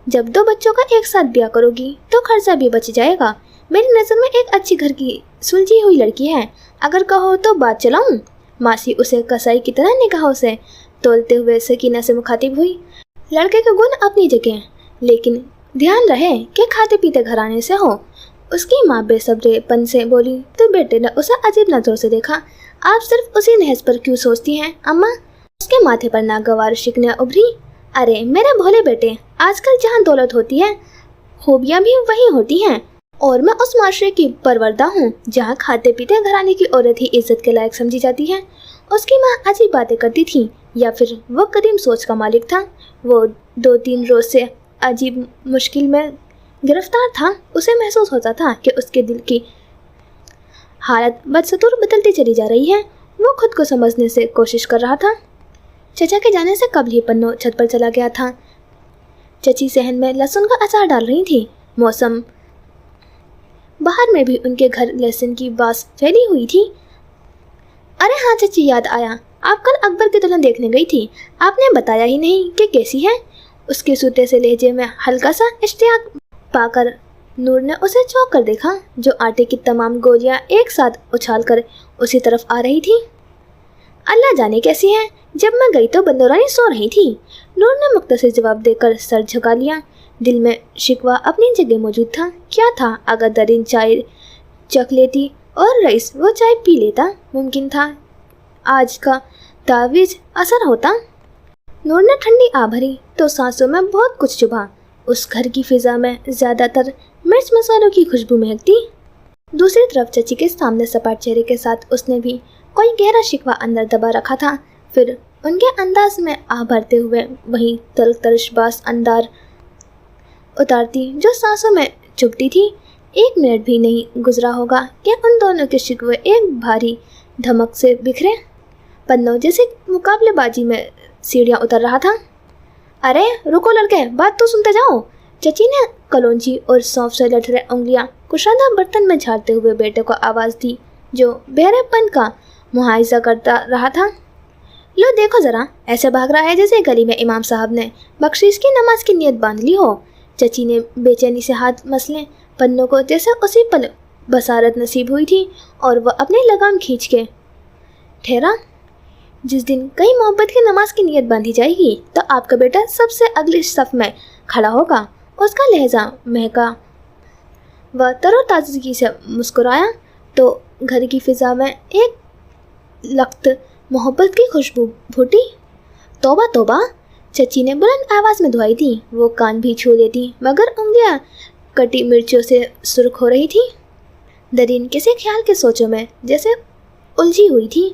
जब दो बच्चों का एक साथ ब्याह करोगी तो खर्चा भी बच जाएगा। मेरी नज़र में एक अच्छी घर की सुलझी हुई लड़की है, अगर कहो तो बात चलाऊँ। मासी उसे कसाई की तरह निगाहों से तोलते हुए सकीना से मुखातिब हुई। लड़के के गुण अपनी जगह, लेकिन ध्यान रहे कि खाते पीते घराने से हो। उसकी माँ बेसब्रेपन से बोली तो बेटे ने उसे अजीब नज़रों से देखा। आप सिर्फ उसी नहज पर क्यों सोचती हैं अम्मा? उसके माथे पर नागवार शिकने उभरी। अरे मेरे भोले बेटे, आजकल जहाँ दौलत होती है खूबियाँ भी वही होती हैं, और मैं उस माशरे की परवरदा हूँ जहाँ खाते पीते घराने की औरत ही इज्जत के लायक समझी जाती है। उसकी माँ अजीब बातें करती थी, या फिर वो कदीम सोच का मालिक था। वो 2-3 रोज से अजीब मुश्किल में गिरफ्तार था। उसे महसूस होता था कि उसके दिल की हालत बदस्तूर बदलती चली जा रही है। वो खुद को समझने से कोशिश कर रहा था। चचा के जाने से कब ही पन्नों छत पर चला गया था। चची सहन में लहसुन का अचार डाल रही थी। मौसम बाहर में भी उनके घर लहसुन की बास फैली हुई थी। अरे हाँ चची, याद आया, आप कल अकबर की दुल्हन देखने गई थी। आपने बताया ही नहीं कि कैसी है। उसके सूते से लहजे में हल्का सा इश्तियाक पाकर नूर ने उसे चौंक कर देखा, जो आटे की तमाम गोलियां एक साथ उछालकर उसी तरफ आ रही थी। अल्लाह जाने कैसी है, जब मैं गई तो बंदोरानी सो रही थी। नूर ने मुख्तसर जवाब देकर सर झुका लिया। दिल में शिकवा अपनी जगह मौजूद था। क्या था अगर दरिन चाय चख लेती और रईस वो चाय पी लेता? मुमकिन था आज का तावीज़ असर होता। नूर ने ठंडी आ भरी तो सांसों में बहुत कुछ चुभा। उस घर की फिजा में ज़्यादातर मिर्च मसालों की खुशबू महकती। दूसरी तरफ चची के सामने सपाट चेहरे के साथ उसने भी कोई गहरा शिकवा अंदर दबा रखा था। फिर उनके अंदाज में आ भरते हुए वही तलतरशबास अंदार उतारती जो सांसों में चुभती थी। 1 मिनट भी नहीं गुजरा होगा कि उन दोनों के शिकवे एक भारी धमक से बिखरे, पन्नों जैसे मुकाबलेबाजी में सीढ़ियाँ उतर रहा था। अरे रुको लड़के, बात तो सुनते जाओ। चची ने कलौंजी और सौंफ से लटरे उंगलियां कुशादा बर्तन में झाड़ते हुए बेटे को आवाज़ दी, जो बहरेपन का मुआयजा करता रहा था। लो देखो ज़रा, ऐसे भाग रहा है जैसे गली में इमाम साहब ने बख्शीश की नमाज की नीयत बांध ली हो। चची ने बेचैनी से हाथ मसले पन्नों को जैसे उसी पल बसारत नसीब हुई थी और वह अपनी लगाम खींच के ठहरा। जिस दिन कई मोहब्बत की नमाज की नीयत बांधी जाएगी तो आपका बेटा सबसे अगली सफ में खड़ा होगा। उसका लहजा महका। वह तरोताज़गी से मुस्कुराया तो घर की फिजा में एक लख्त मोहब्बत की खुशबू फूटी। तौबा तौबा, चची ने बुलंद आवाज़ में दुआई दी। वो कान भी छू लेती मगर उंगलियां कटी मिर्चों से सुर्ख हो रही थी। दरीन किसी ख्याल के सोचों में जैसे उलझी हुई थी।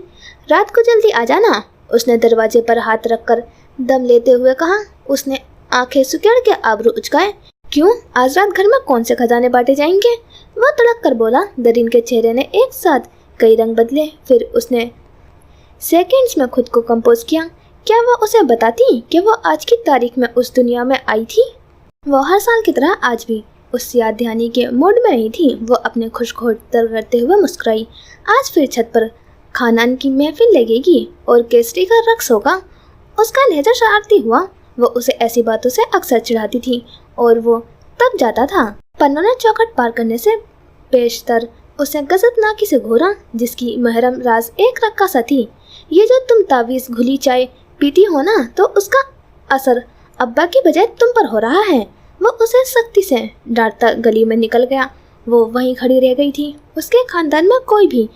रात को जल्दी आ जाना, उसने दरवाजे पर हाथ रखकर दम लेते हुए कहा। उसने आंखें सुकेड़ के आबरू उचकाए। क्यों, आज रात घर में कौन से खजाने बांटे जाएंगे? वह तड़क कर बोला। दरीन के चेहरे ने एक साथ कई रंग बदले। फिर उसने सेकंड्स में खुद को कंपोज किया। क्या वह उसे बताती कि वह आज की तारीख में उस दुनिया में आई थी? वह हर साल की तरह आज भी उस याद दहानी के मूड में नहीं थी। वो अपने खुश खोटर करते हुए मुस्कुराई। आज फिर छत पर खानान की महफिल लगेगी और केसरी का रक्स होगा। उसका लहजा शरारती हुआ। वो उसे ऐसी बातों से अक्सर चिढ़ाती थी और वो तब जाता था। पन्नों ने चौखट पार करने से पेशतर उसे गजबनाकी से घूरा, जिसकी महरम राज एक रक्कासा थी। ये जो तुम तावीज़ घुली चाय पीती हो ना, तो उसका असर अब्बा की बजाय तुम पर हो रहा है। वो उसे सख्ती से डांटता गली में निकल गया। वो वहीं खड़ी रह गई थी। उसके खानदान में कोई भी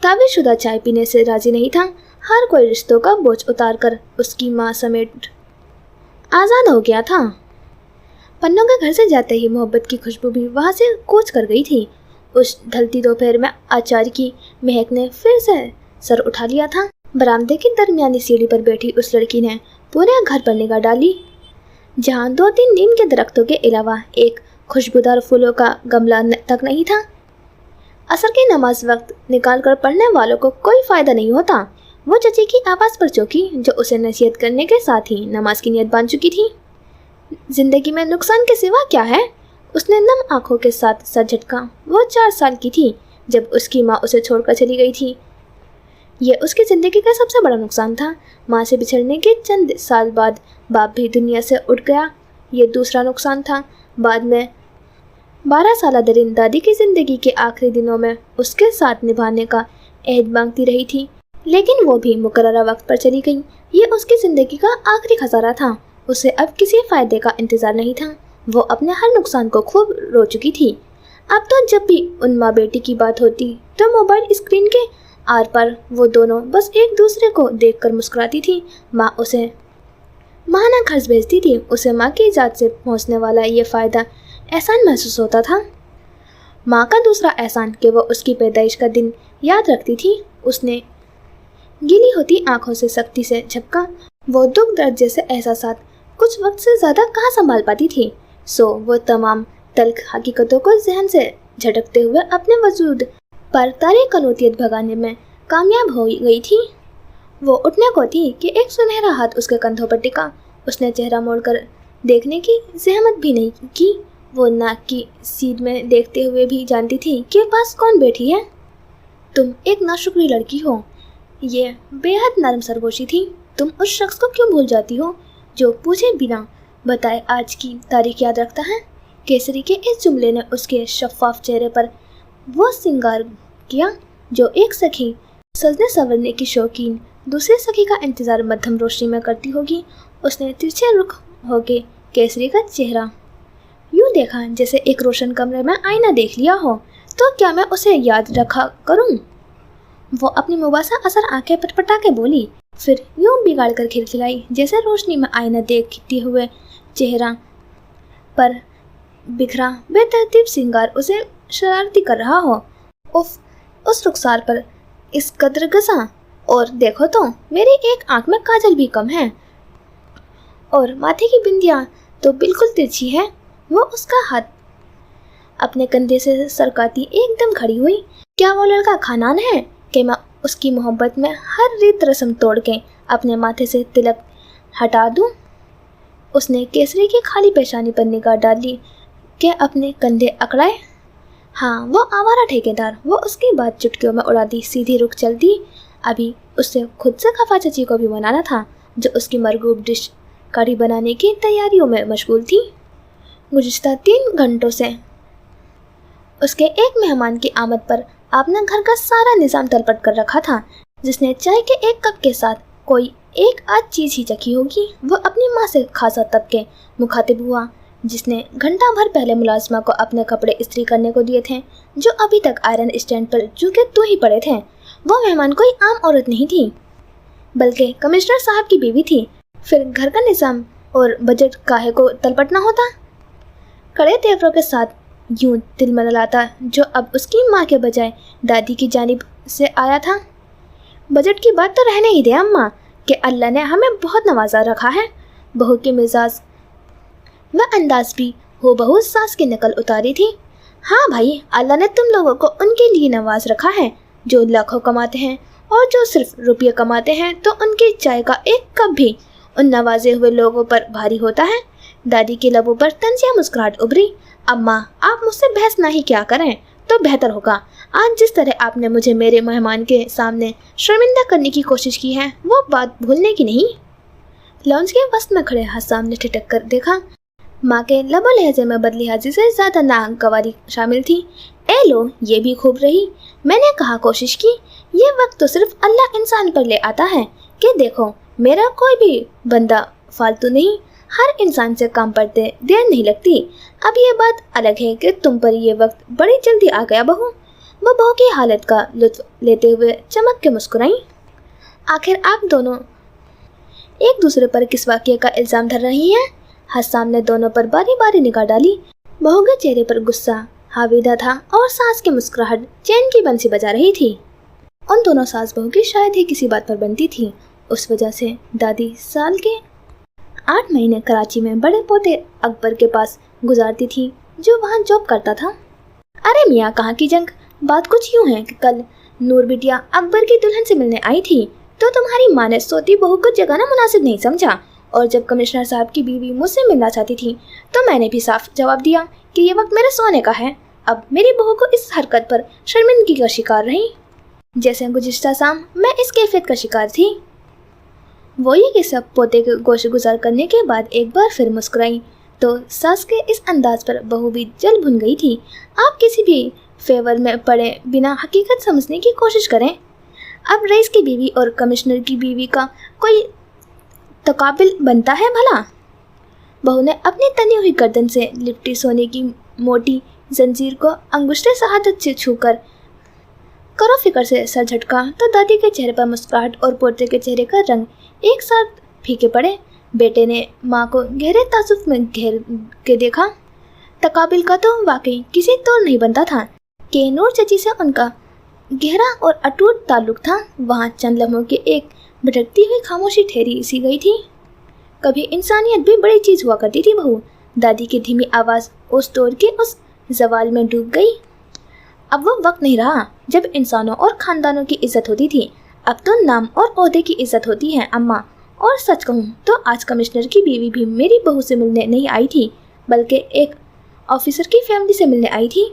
तावीज़शुदा चाय पीने से राजी नहीं था। हर कोई रिश्तों का बोझ उतार कर उसकी माँ समेत आज़ाद हो गया था। पन्नों के घर से जाते ही मोहब्बत की खुशबू भी वहाँ से कूच कर गई थी। उस ढलती दोपहर में आचार की महक ने फिर से सर उठा लिया था। बरामदे की दरमियानी सीढ़ी पर बैठी उस लड़की ने पूरे घर पर निगाह डाली, जहाँ 2-3 नीम के दरख्तों के अलावा एक खुशबूदार फूलों का गमला तक नहीं था। असर की नमाज वक्त निकाल कर पढ़ने वालों को कोई फ़ायदा नहीं होता। वो चची की आवाज़ पर चौंकी, जो उसे नसीहत करने के साथ ही नमाज की नीयत बांध चुकी थी। जिंदगी में नुकसान के सिवा क्या है? उसने नम आंखों के साथ सर झटका। वो 4 साल की थी जब उसकी माँ उसे छोड़कर चली गई थी। ये उसकी ज़िंदगी का सबसे बड़ा नुकसान था। माँ से बिछड़ने के चंद साल बाद बाप भी दुनिया से उठ गया। ये दूसरा नुकसान था। बाद में 12 साल दरिन दादी की ज़िंदगी के आखिरी दिनों में उसके साथ निभाने का अहद मांगती रही थी, लेकिन वो भी मुकर्ररा वक्त पर चली गई। ये उसकी ज़िंदगी का आखिरी खसारा था। उसे अब किसी फ़ायदे का इंतज़ार नहीं था। वो अपने हर नुकसान को खूब रो चुकी थी। अब तो जब भी उन माँ बेटी की बात होती तो मोबाइल स्क्रीन के आर पर वो दोनों बस एक दूसरे को देखकर मुस्कुराती थी। माँ उसे माहाना खर्च भेजती थी। उसे माँ की ज़ात से पहुँचने वाला ये फ़ायदा एहसान महसूस होता था। माँ का दूसरा एहसान कि वो उसकी पैदाइश का दिन याद रखती थी। उसने गीली होती आंखों से सख्ती से झपका। वो दुख दर्द जैसे एहसासात कुछ वक्त से ज़्यादा कहाँ संभाल पाती थी। सो वो तमाम तल्ख हकीकतों को जहन से झटकते हुए अपने वजूद पर तारी कनूतियत भगाने में कामयाब हो गई थी। वो उठने को थी कि एक सुनहरा हाथ उसके कंधों पर टिका। उसने चेहरा मोड़कर देखने की जहमत भी नहीं की। वो नाक की सीध में देखते हुए भी जानती थी कि पास कौन बैठी है। तुम एक नाशुक्री लड़की हो। ये बेहद नरम सरगोशी थी। तुम उस शख्स को क्यों भूल जाती हो जो पूछे बिना बताए आज की तारीख याद रखता है? केसरी के इस जुमले ने उसके शफाफ चेहरे पर वो सिंगार किया जो एक सखी सजने संवरने की शौकीन दूसरे सखी का इंतजार मध्यम रोशनी में करती होगी। उसने तिरछे रुख होके केसरी का चेहरा यूं देखा जैसे एक रोशन कमरे में आईना देख लिया हो। तो क्या मैं उसे याद रखा करूं? वो अपनी मुबासा असर आंखें पटपटा के बोली, फिर यूं बिगाड़ कर खिलखिलाई जैसे रोशनी में आईना देखते हुए चेहरा पर बिखरा बेतरतीब श्रृंगार उसे शरारती कर रहा हो। उफ, उस रुखसार पर इस कदर घसा, और देखो तो मेरी एक आंख में काजल भी कम है और माथे की बिंदिया तो बिल्कुल तिरछी है। वो उसका हाथ अपने कंधे से सरकाती एकदम खड़ी हुई। क्या वो लड़का खानान है कि मैं उसकी मोहब्बत में हर रीत रस्म तोड़ के अपने माथे से तिलक हटा दूं? उसने केसरी की खाली पेशानी पर निगाह डाली कि अपने कंधे अकड़ाए। हाँ, वो आवारा ठेकेदार, वो उसकी बात चुटकियों में उड़ा दी, सीधी रुख चल दी। अभी उससे खुद से खफा चची को भी मनाना था, जो उसकी मरगूब डिश कढ़ी बनाने की तैयारियों में मशगूल थी। गुज़िश्ता 3 घंटों से उसके एक मेहमान की आमद पर आपने घर का सारा निज़ाम तलपट कर रखा था। जिसने चाय के एक कप के साथ कोई एक आध चीज़ ही चखी होगी, वो अपनी माँ से खासा तब के मुखातिब हुआ, जिसने घंटा भर पहले मुलाजमा को अपने कपड़े इस्त्री करने को दिए थे, जो अभी तक आयरन स्टैंड पर झुके तो ही पड़े थे। वो मेहमान कोई आम औरत नहीं थी, बल्कि कमिश्नर साहब की बीवी थी। फिर घर का निज़ाम और बजट काहे को तलपटना होता। कड़े तेवरों के साथ यूं तिलमिलाता जो अब उसकी माँ के बजाय दादी की जानिब से आया था। बजट की बात तो रहने ही दे अम्मा, कि अल्लाह ने हमें बहुत नवाजा रखा है। बहू के मिजाज व अंदाज भी हो बहू सास की नकल उतारी थी। हाँ भाई, अल्लाह ने तुम लोगों को उनके लिए नवाज रखा है जो लाखों कमाते हैं, और जो सिर्फ रुपये कमाते हैं तो उनकी चाय का एक कप भी उन नवाजे हुए लोगों पर भारी होता है। दादी के लबों पर तंजिया मुस्कुराहट उभरी। अम्मा, आप मुझसे बहस ना ही क्या करें तो बेहतर होगा। आज जिस तरह आपने मुझे मेरे मेहमान के सामने शर्मिंदा करने की कोशिश की है, वो बात भूलने की नहीं। लॉन्च के वस्त में खड़े हसाम ने ठिठक कर देखा। माँ के लबो लहजे में बदलिहाजी से ज़्यादा नागवारी शामिल थी। ए लो, ये भी खूब रही। मैंने कहा कोशिश की। ये वक्त तो सिर्फ अल्लाह इंसान पर ले आता है कि देखो, मेरा कोई भी बंदा फालतू नहीं। हर इंसान से काम पड़ते देर नहीं लगती। अब ये बात अलग है कि तुम पर ये वक्त बड़ी जल्दी आ गया बहू। वो बहू की हालत का लुत्फ लेते हुए चमक के मुस्कुराई। आखिर आप दोनों एक दूसरे पर किस वाक़ये का इल्ज़ाम धर रही हैं? हस्साम ने दोनों पर बारी बारी निगाह डाली। बहू के चेहरे पर गुस्सा हावीदा था और सास की मुस्कुराहट चैन की बंसी बजा रही थी। उन दोनों सास बहू की शायद ही किसी बात पर बनती थी। उस वजह से दादी साल के 8 महीने कराची में बड़े पोते अकबर के पास गुजारती थी, जो वहाँ जॉब करता था। अरे मियाँ, कहाँ की जंग। बात कुछ यूँ है कि कल नूर बिटिया अकबर की दुल्हन से मिलने आई थी, तो तुम्हारी माँ ने सोती बहू को जगाना मुनासिब नहीं समझा, और जब कमिश्नर साहब की बीवी मुझसे मिलना चाहती थी तो मैंने भी साफ जवाब दिया कि ये वक्त मेरे सोने का है। अब मेरी बहू को इस हरकत पर शर्मिंदगी का शिकार रही, जैसे गुज़िश्ता शाम मैं इस कैफियत का शिकार थी। वो ये कि सब पोते के गोश गुजार करने के बाद एक बार फिर मुस्कुराई, तो सास के इस अंदाज पर बहू भी जल भुन गई थी। आप किसी भी फेवर में पड़े बिना हकीकत समझने की कोशिश करें। अब रईस की बीवी और कमिश्नर की बीवी का कोई तकाबिल बनता है भला? बहू ने अपनी तनी हुई गर्दन से लिपटी सोने की मोटी जंजीर को अंगुष्ठे सहादत से छूकर करो फिक्र से सर झटका, तो दादी के चेहरे पर मुस्कुराहट और पोते के चेहरे का रंग एक साथ फीके पड़े। बेटे ने माँ को गहरे तासुफ में घेर के देखा। तकाबिल का तो वाकई किसी तौर नहीं बनता था कि नूर चची से उनका गहरा और अटूट ताल्लुक था। वहाँ चंद लम्हों की एक भटकती हुई खामोशी ठहरी सी गई थी। कभी इंसानियत भी बड़ी चीज़ हुआ करती थी बहू। दादी की धीमी आवाज़ उस दौर के उस जवाल में डूब गई। अब वो वक्त नहीं रहा जब इंसानों और ख़ानदानों की इज्जत होती थी। अब तो नाम और ओहदे की इज्जत होती है अम्मा। और सच कहूँ तो आज कमिश्नर की बीवी भी मेरी बहू से मिलने नहीं आई थी, बल्कि एक ऑफिसर की फैमिली से मिलने आई थी।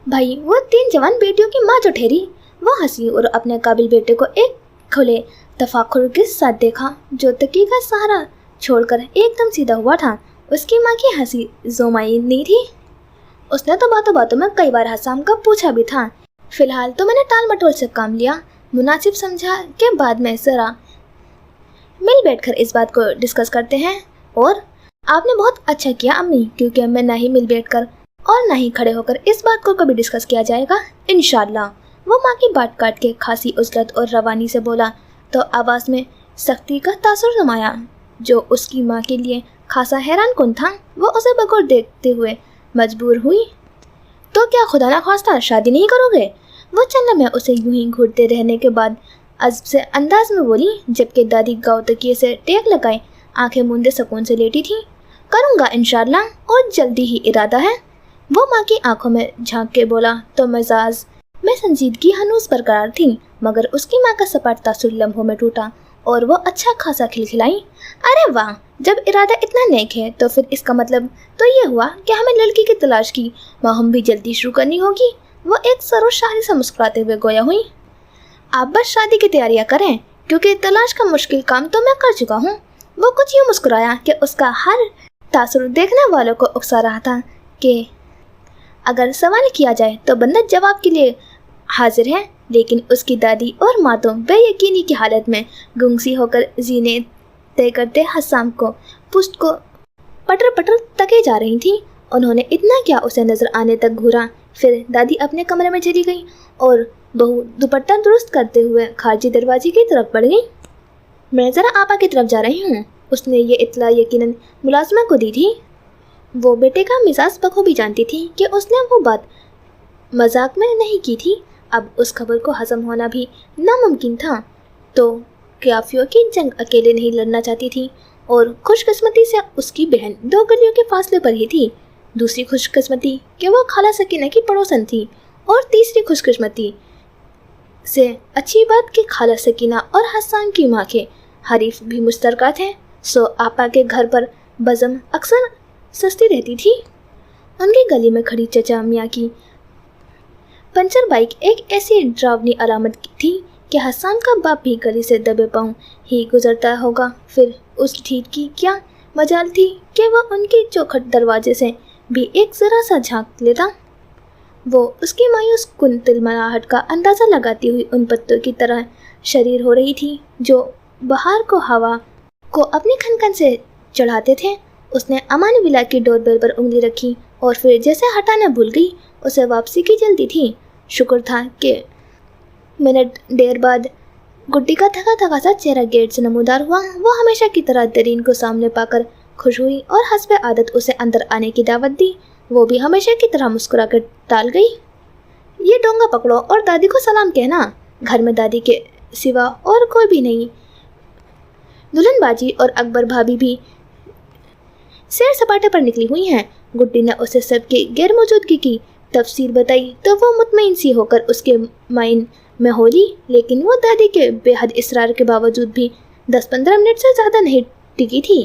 भाई, वो 3 जवान बेटियों की माँ जो ठहरी। वो हंसी और अपने काबिल बेटे को एक खुले तफाकुर के साथ देखा, जो तकिए का सहारा छोड़कर एकदम सीधा हुआ था। उसकी माँ की हंसी जोमाई नहीं थी। उसने तो बातों बातों में कई बार हसाम का पूछा भी था। फिलहाल तो मैंने टाल मटोल से काम लिया, मुनासिब समझा के बाद में जरा मिल बैठकर इस बात को डिस्कस करते हैं। और आपने बहुत अच्छा किया अम्मी, क्योंकि मैं ना ही मिल बैठकर और ना ही खड़े होकर इस बात को कभी डिस्कस किया जाएगा इंशाल्लाह। वो माँ की बात काट के खासी उजलत और रवानी से बोला, तो आवाज़ में सख्ती का तासुर नुमाया। जो उसकी माँ के लिए खासा हैरान कन था। वो उसे बगौर देखते हुए मजबूर हुई। तो क्या खुदा ना ख्वास्ता शादी नहीं करोगे? वो चंद लम्हे उसे यूं ही घूरते रहने के बाद अजब से अंदाज में बोली, जबकि दादी गाँव तकिए से टेक लगाए आंखें मूंदे सुकून से लेटी थी। करूँगा इंशाल्लाह, और जल्दी ही इरादा है। वो माँ की आंखों में झांक के बोला तो मिजाज में संजीदगी हनूस बरकरार थी, मगर उसकी माँ का सपाट तासुर लम्हों में टूटा और वो अच्छा खासा खिलखिलाई। अरे वाह, जब इरादा इतना नेक है तो फिर इसका मतलब तो ये हुआ कि हमें लड़की की तलाश की मुहिम भी जल्दी शुरू करनी होगी। वो एक सरोशारी से मुस्कुराते हुए गोया हुई। आप बस शादी की तैयारियां करें, क्योंकि तलाश का मुश्किल काम तो मैं कर चुका हूँ। वो कुछ यूँ मुस्कुराया कि उसका हर तासुर देखने वालों को उकसा रहा था कि अगर सवाल किया जाए तो बंदा जवाब के लिए हाजिर है। लेकिन उसकी दादी और माँ तो बेयकीनी की हालत में गुंगसी होकर जीने तय करते हसाम को पुष्ट को पटर पटर तके जा रही थी। उन्होंने इतना क्या उसे नजर आने तक घूरा, फिर दादी अपने कमरे में चली गई और बहू दुपट्टा दुरुस्त करते हुए खारजी दरवाजे की तरफ बढ़ गई। मैं ज़रा आपा की तरफ जा रही हूँ, उसने ये इत्तला यकीनन मुलाजिमा को दी थी। वो बेटे का मिजाज बखूबी जानती थी कि उसने वो बात मजाक में नहीं की थी। अब उस खबर को हजम होना भी नामुमकिन था। तो काफियों की जंग अकेले नहीं लड़ना चाहती थी, और खुशकिस्मती से उसकी बहन 2 गलियों के फासले पर ही थी। दूसरी खुशकिस्मती कि वो खाला सकीना की पड़ोसन थी, और तीसरी खुशकिस्मती से अच्छी बात कि खाला सकीना और हसन की माँ के हरीफ भी मुश्तरका थे। सो आपा के घर पर बज़म अक्सर सस्ती रहती थी। उनकी गली में खड़ी चचा मियाँ की पंचर बाइक एक ऐसी डरावनी अलामत थी कि हसन का बाप भी गली से दबे पाँव ही गुजरता होगा। फिर उस ठीक की क्या मजाल थी कि वह उनकी चौखट दरवाजे से भी एक ज़रा सा झांक लेता। वो उसकी मायूस कुन तिलमलाहट का अंदाज़ा लगाती हुई उन पत्तों की तरह शरीर हो रही थी जो बाहर को हवा को अपनी खनखन से चढ़ाते थे। उसने अमान विला की डोरबेल पर उंगली रखी और फिर जैसे हटाना भूल गई। उसे वापसी की जल्दी थी। शुक्र था कि मिनट देर बाद गुड्डी का थका थका सा चेहरा गेट से नमूदार हुआ। वो हमेशा की तरह दरीन को सामने पाकर खुश हुई और हस्बे आदत उसे अंदर आने की दावत दी। वो भी हमेशा की तरह मुस्कुरा कर टाल गई। ये डोंगा पकड़ो और दादी को सलाम कहना। घर में दादी के सिवा और कोई भी नहीं। दुल्हन बाजी और अकबर भाभी भी सैर सपाटे पर निकली हुई हैं। गुड्डी ने उसे सबकी गैर मौजूदगी की तफसीर बताई तो वो मुतमईन सी होकर उसके माइन में हो ली। लेकिन वो दादी के बेहद इसरार के बावजूद भी 10-15 मिनट से ज़्यादा नहीं टिकी थी।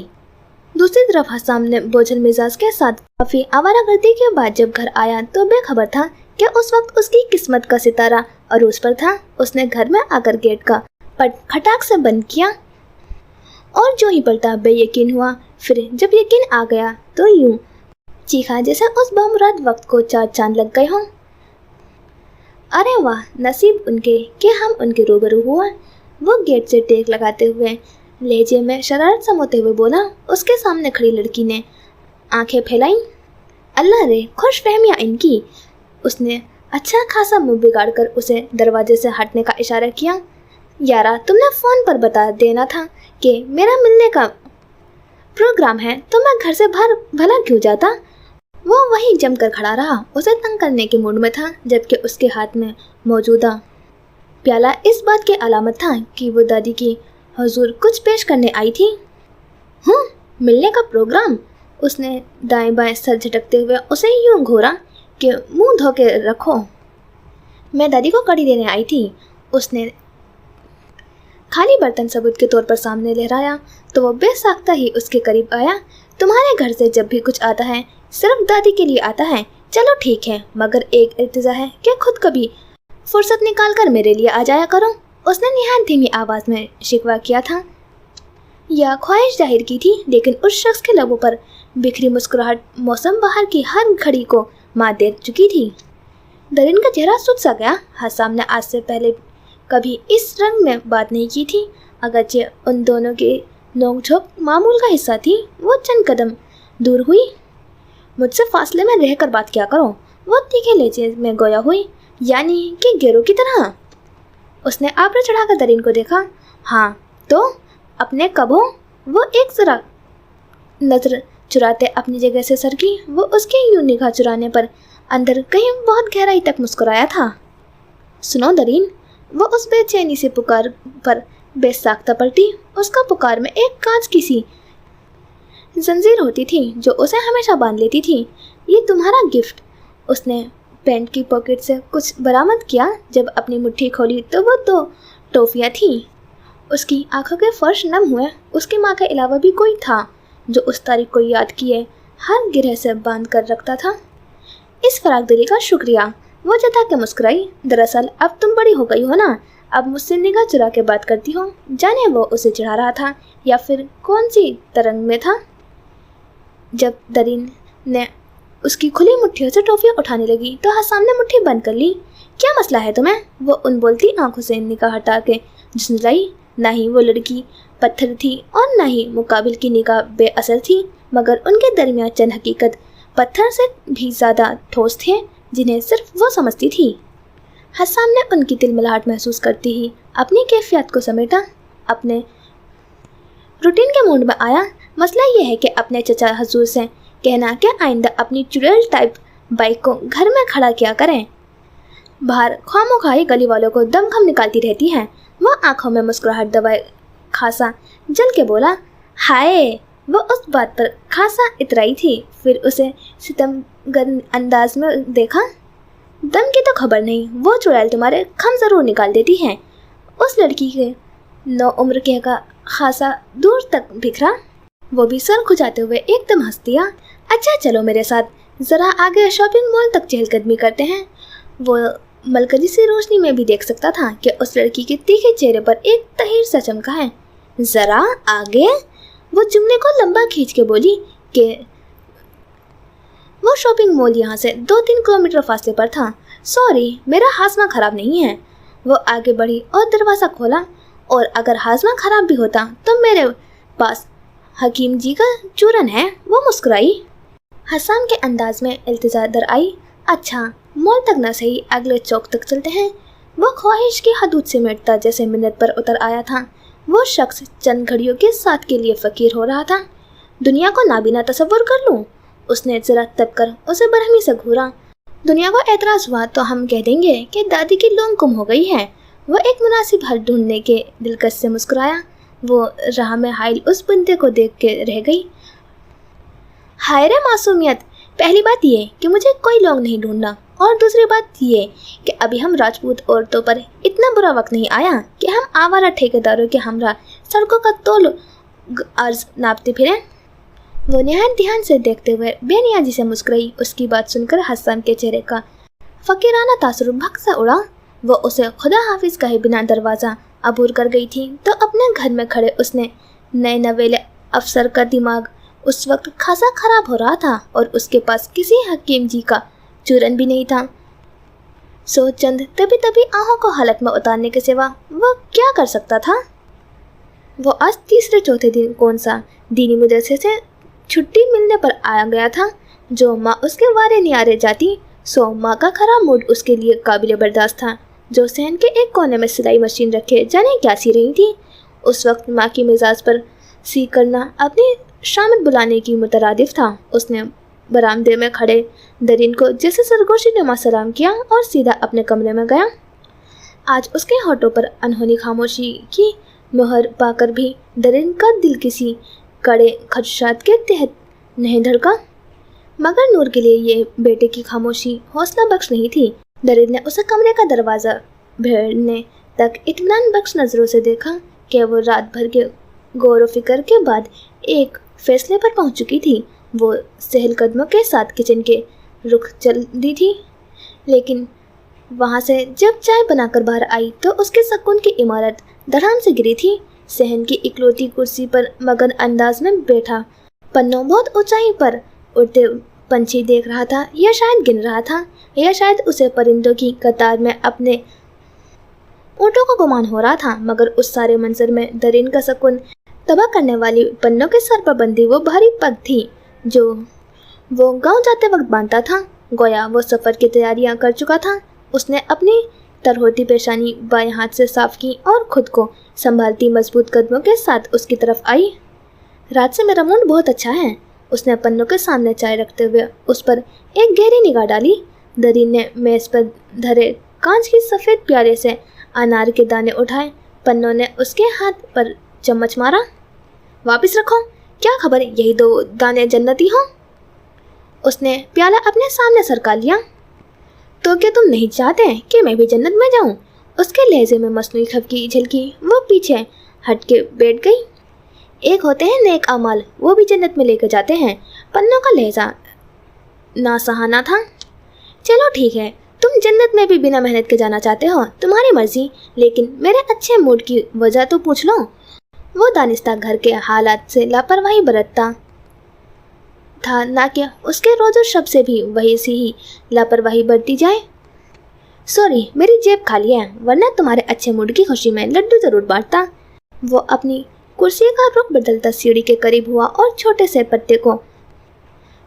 दूसरी तरफ हसाम ने बोझल मिजाज के साथ काफ़ी आवारागर्दी के बाद जब घर आया तो बेखबर था कि उस वक्त उसकी किस्मत का सितारा अरूज पर था। उसने घर में आकर गेट का पट खटाक से बंद किया और जो ही पलटा बेयकीन हुआ। फिर जब यकीन आ गया तो यूं चीखा जैसे उस बमुराद वक्त को 4 चांद लग गए हों। अरे वाह, नसीब उनके कि हम उनके रूबरू हुआ। वो गेट से टेक लगाते हुए लहजे में शरारत समोते हुए बोला। उसके सामने खड़ी लड़की ने आंखें फैलाई। अल्लाह रे, खुश फहमियाँ इनकी। उसने अच्छा खासा मुंह बिगाड़ कर उसे दरवाजे से हटने का इशारा किया। यारा, तुमने फ़ोन पर बता देना था कि मेरा मिलने का प्रोग्राम है, तो मैं घर से बाहर भला क्यों जाता। वो वहीं जमकर खड़ा रहा, उसे तंग करने के मूड में था, जबकि उसके हाथ में मौजूदा प्याला इस बात की अलामत था कि वो दादी की हुजूर कुछ पेश करने आई थी। मिलने का प्रोग्राम? उसने दाएं बाएं सर झटकते हुए उसे यूं घोरा कि मुंह धो के रखो, मैं दादी को कड़ी देने आई थी। उसने खाली बर्तन सबूत के तौर पर सामने लहराया तो वो बेसाख्ता ही उसके करीब आया। तुम्हारे घर से जब भी कुछ आता है सिर्फ दादी के लिए आता है। चलो ठीक है, मगर एक इल्तिजा है कि खुद कभी फुर्सत निकाल कर मेरे लिए आ जाया करो। उसने निहायत धीमी आवाज़ में शिकवा किया था या ख्वाहिश जाहिर की थी, लेकिन उस शख्स के लबों पर बिखरी मुस्कुराहट मौसम बाहर की हर घड़ी को मात दे चुकी थी। दरिन का चेहरा सुध सा गया। हसाम ने आज से पहले कभी इस रंग में बात नहीं की थी, अगरचे उन दोनों के नोक-झोंक मामूल का हिस्सा थी। वो चंद कदम दूर हुई। मुझसे फासले में रहकर बात किया करो। वो तीखे लहजे में गोया हुई, यानी कि गेरों की तरह। उसने आबरू चढ़ाकर दरिन को देखा। हाँ तो अपने कब हो? वो एक जरा नजर चुराते अपनी जगह से सरकी। वो उसकी यूं निगाह चुराने पर अंदर कहीं बहुत गहराई तक मुस्कुराया था। सुनो दरीन, वो उस बेचैनी से पुकार पर बेसाख्ता पलटी। उसका पुकार में एक कांच की सी जंजीर होती थी जो उसे हमेशा बांध लेती थी। ये तुम्हारा गिफ्ट। उसने पैंट की पॉकेट से कुछ बरामद किया। जब अपनी मुट्ठी खोली तो वो 2 टॉफियाँ थीं। उसकी आंखों के फर्श नम हुए। उसकी माँ के अलावा भी कोई था जो उस तारीख को याद किए हर गिरह से बांध कर रखता था। इस फराग दिली का शुक्रिया, वो जता के मुस्कुराई। दरअसल अब तुम बड़ी हो गई हो ना, अब मुझसे निगाह चुरा के बात करती हो। जाने वो उसे चढ़ा रहा था या फिर कौन सी तरंग में था। जब दरीन ने उसकी खुली मुट्ठियों से टॉफियाँ उठाने लगी तो हसाम ने मुट्ठी बंद कर ली। क्या मसला है तुम्हें? वो उन बोलती आंखों से निगाह हटा के झुंझलाई। ना ही वो लड़की पत्थर थी और ना ही मुकाबिल की निगाह बेअसर थी, मगर उनके दरमियान चंद हकीकत पत्थर से भी ज़्यादा ठोस थे जिन्हें सिर्फ वो समझती थी। हसाम ने उनकी तिलमिलाहट महसूस करती ही अपनी कैफियत को समेटा, अपने रूटीन के मूड में आया। मसला ये है कि अपने चचा हजूर से कहना कि आइंदा अपनी चुड़ैल टाइप बाइक को घर में खड़ा किया करें। बाहर खामोखाई गली वालों को दमखम निकालती रहती है। वो आंखों में मुस्कुराहट दबाए खासा जल के बोला, हाय। वो उस बात पर खासा इतराई थी, फिर उसे सितमगर अंदाज में देखा। दम की तो खबर नहीं, वो चुड़ैल तुम्हारे खम ज़रूर निकाल देती है। उस लड़की के 9 उम्र के का खासा दूर तक बिखरा। वो भी सर खुजाते हुए एकदम हंस दिया। अच्छा चलो मेरे साथ, ज़रा आगे शॉपिंग मॉल तक चहलकदमी करते हैं। वो मलकजी सी रोशनी में भी देख सकता था कि उस लड़की के तीखे चेहरे पर एक तहीर सा चमका है। ज़रा आगे? वो जुमले को लंबा खींच के बोली कि वो शॉपिंग मॉल यहाँ से 2-3 किलोमीटर फासले पर था। सॉरी, मेरा हाजमा ख़राब नहीं है। वो आगे बढ़ी और दरवाज़ा खोला। और अगर हाजमा ख़राब भी होता तो मेरे पास हकीम जी का चूरन है। वो मुस्कुराई। हसाम के अंदाज में इल्तिजा दर आई। अच्छा, मॉल तक न सही, अगले चौक तक चलते हैं। वो ख्वाहिश की हदूद से मिटता जैसे मिन्नत पर उतर आया था। वो शख्स चंद घड़ियों के साथ के लिए फ़कीर हो रहा था। दुनिया को नाबीना तसव्वुर कर लूँ? उसने ज़रा तब कर उसे बरहमी से घूरा। दुनिया को एतराज़ हुआ तो हम कह देंगे कि दादी की लौंग गुम हो गई है। वो एक मुनासिब हल ढूंढने के दिलकश से मुस्कुराया। वो राह में हाइल उस बंदे को देख के रह गई। हाय रे मासूमियत! पहली बात ये कि मुझे कोई लौंग नहीं ढूंढना, और दूसरी बात ये कि अभी हम राजपूत औरतों पर इतना बुरा वक्त नहीं आया कि हम आवारा ठेकेदारों के हमरा सड़कों का तोल अर्ज नापते फिरें। वो निहायत ध्यान से देखते हुए बेनियाजी से मुस्कुराई। उसकी बात सुनकर हसन के चेहरे का फकीराना तासुर भग सा उड़ा। वो उसे खुदा हाफिज कहे बिना दरवाज़ा अबूर कर गई थी तो अपने घर में खड़े उसने नए नवेले अफसर का दिमाग उस वक्त खासा खराब हो रहा था और उसके पास किसी हकीम जी का चूरन भी नहीं था। सो चंद तभी तभी आहों को हालत में उतारने के सिवा वो क्या कर सकता था। वो आज तीसरे चौथे दिन कौन सा दीनी मदरसे से छुट्टी मिलने पर आया गया था। जो माँ उसके वारे नियारे जाती, सो माँ का खराब मूड उसके लिए काबिल बर्दाश्त था। जो सहन के एक कोने में सिलाई मशीन रखे जाने क्या सी रही थी। उस वक्त माँ की मिजाज पर सी करना अपनी शामिल बुलाने की मुतरादिफ था। उसने बरामदे में खड़े दरीन को जैसे सरगोशी नुमा सलाम किया और सीधा अपने कमरे में गया। आज उसके होठों पर अनहोनी खामोशी की मोहर पाकर भी दरीन का दिल किसी कड़े खदशात के तहत नहीं धड़का, मगर नूर के लिए ये बेटे की खामोशी हौसला बख्श नहीं थी। दरीन ने उसे कमरे का दरवाज़ा भेड़ने तक इत्मीनान बख्श नज़रों से देखा कि वो रात भर के गौर व फिक्र के बाद एक फैसले पर पहुंच चुकी थी। वो सहल कदमों के साथ किचन के रुख चल दी थी, लेकिन वहाँ से जब चाय बनाकर बाहर आई तो उसके सुकून की इमारत धड़ाम से गिरी थी। सहन की इकलौती कुर्सी पर मगन अंदाज में बैठा पन्नों बहुत ऊंचाई पर उड़ते पंछी देख रहा था, या शायद गिन रहा था, या शायद उसे परिंदों की कतार में अपने ऊँटों को गुमान हो रहा था। मगर उस सारे मंजर में दरीन का सुकून तबाह करने वाली पन्नों के सर पर बंधी वो भारी पग थी जो वो गांव जाते वक्त बांधता था। गोया वो सफ़र की तैयारियां कर चुका था। उसने अपनी तरहोती पेशानी बाएं हाथ से साफ की और खुद को संभालती मजबूत कदमों के साथ उसकी तरफ आई। रात से मेरा मूड बहुत अच्छा है। उसने पन्नों के सामने चाय रखते हुए उस पर एक गहरी निगाह डाली। दरीन ने मेज पर धरे कांच की सफ़ेद प्याले से अनार के दाने उठाए। पन्नों ने उसके हाथ पर चम्मच मारा। वापस रखो, क्या खबर यही 2 दाने जन्नती हो? उसने प्याला अपने सामने सरका लिया। तो क्या तुम नहीं चाहते कि मैं भी जन्नत में जाऊं? उसके लहजे में मसनूई खफकी झलकी। वो पीछे हट के बैठ गई। एक होते हैं नेक अमाल, वो भी जन्नत में लेकर जाते हैं। पन्नों का लहजा नासहाना था। चलो ठीक है, तुम जन्नत में भी बिना मेहनत के जाना चाहते हो, तुम्हारी मर्जी, लेकिन मेरे अच्छे मूड की वजह तो पूछ लो। वो दानिस्ता घर के हालात से लापरवाही बरतता था, ना कि उसके रोज़ो शब से भी वही सी ही लापरवाही बरती जाए। सॉरी, मेरी जेब खाली है, वरना तुम्हारे अच्छे मूड की खुशी में लड्डू ज़रूर बांटता। वो अपनी कुर्सी का रुख बदलता सीढ़ी के करीब हुआ और छोटे से पत्ते को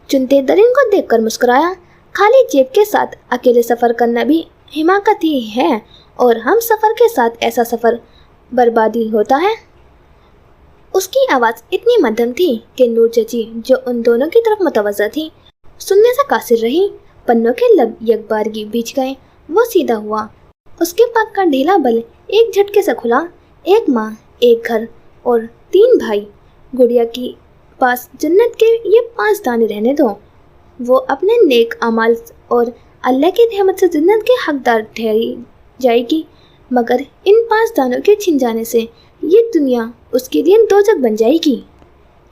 चुनते दरीन को देखकर मुस्कुराया। खाली जेब के साथ अकेले सफ़र करना भी हिमाकत ही है, और हम सफ़र के साथ ऐसा सफ़र बर्बादी होता है। उसकी आवाज़ इतनी मध्यम थी कि नूर चची, जो उन दोनों की तरफ मुतवज्जा थी, सुनने से कासिर रही। पन्नों के लब यकबारगी बीच गए। वो सीधा हुआ। उसके पाक का ढीला बल एक झटके से खुला। एक माँ, एक घर और 3 भाई। गुड़िया की पास जन्नत के ये 5 दाने रहने दो। वो अपने नेक अमाल और अल्लाह की रहमत से जन्नत के हकदार ठहरी जाएगी, मगर इन 5 दानों के छिन जाने से ये दुनिया उसके लिए दोजख बन जाएगी।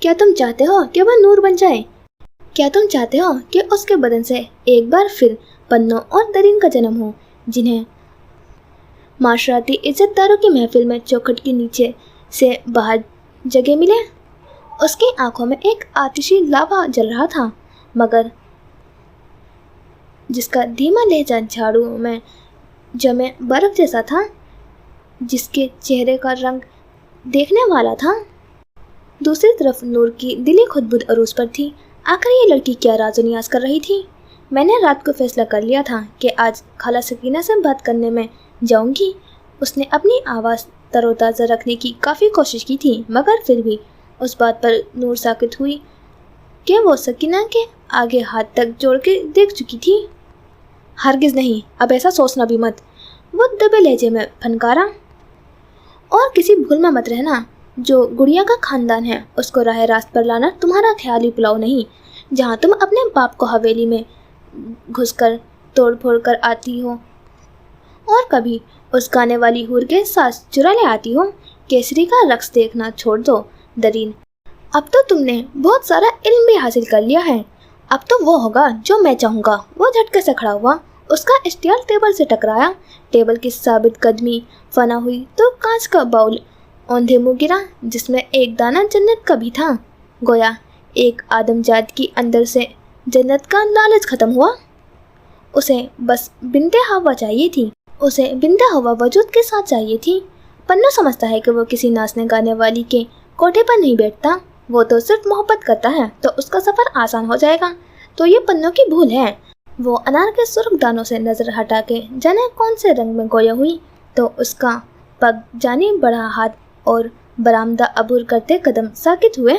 क्या तुम चाहते हो कि वह नूर बन जाए? क्या तुम चाहते हो कि उसके बदन से एक बार फिर पन्नों और दरीन का जन्म हो, जिन्हें माशराती इज्जतदारों की महफिल में चौखट के नीचे से बाहर जगह मिले? उसकी आंखों में एक आतिशी लावा जल रहा था, मगर जिसका धीमा लहजा झाड़ू में जमे बर्फ जैसा था, जिसके चेहरे का रंग देखने वाला था। दूसरी तरफ नूर की दिली खुदबुद अरूज पर थी। आखिर ये लड़की क्या राज़ो नियाज कर रही थी? मैंने रात को फैसला कर लिया था कि आज खाला सकीना से बात करने में जाऊंगी। उसने अपनी आवाज़ तरोताज़ा रखने की काफ़ी कोशिश की थी, मगर फिर भी उस बात पर नूर साकित हुई कि वो सकीना के आगे हाथ तक जोड़ के देख चुकी थी। हरगिज़ नहीं, अब ऐसा सोचना भी मत, वो दबे लहजे में फनकारा। और किसी भूल में मत रहना, जो गुड़िया का खानदान है उसको राह रास्त पर लाना तुम्हारा ख्याली पुलाव नहीं, जहाँ तुम अपने बाप को हवेली में घुसकर तोड़ फोड़ कर आती हो और कभी उस गाने वाली हूर के साथ चुरा ले आती हो। केसरी का रक्स देखना छोड़ दो दरीन, अब तो तुमने बहुत सारा इल्म भी हासिल कर लिया है। अब तो वो होगा जो मैं चाहूँगा। वो झटके से खड़ा हुआ। उसका इश्तियाल टेबल से टकराया। टेबल की साबित कदमी फना हुई तो कांच का बाउल औंधे मुँह गिरा, जिसमें एक दाना जन्नत का भी था। गोया एक आदमजात की अंदर से जन्नत का लालच खत्म हुआ। उसे बस बिनते हवा चाहिए थी। उसे बिनते हवा वजूद के साथ चाहिए थी। पन्नू समझता है कि वो किसी नाचने गाने वाली के कोठे पर नहीं बैठता, वो तो सिर्फ मोहब्बत करता है तो उसका सफ़र आसान हो जाएगा। तो ये पन्नों की भूल है। वो अनार के सुर्ख दानों से नज़र हटा के जाने कौन से रंग में गोया हुई तो उसका पग जाने बढ़ा हाथ और बरामदा अबूर करते कदम साकित हुए।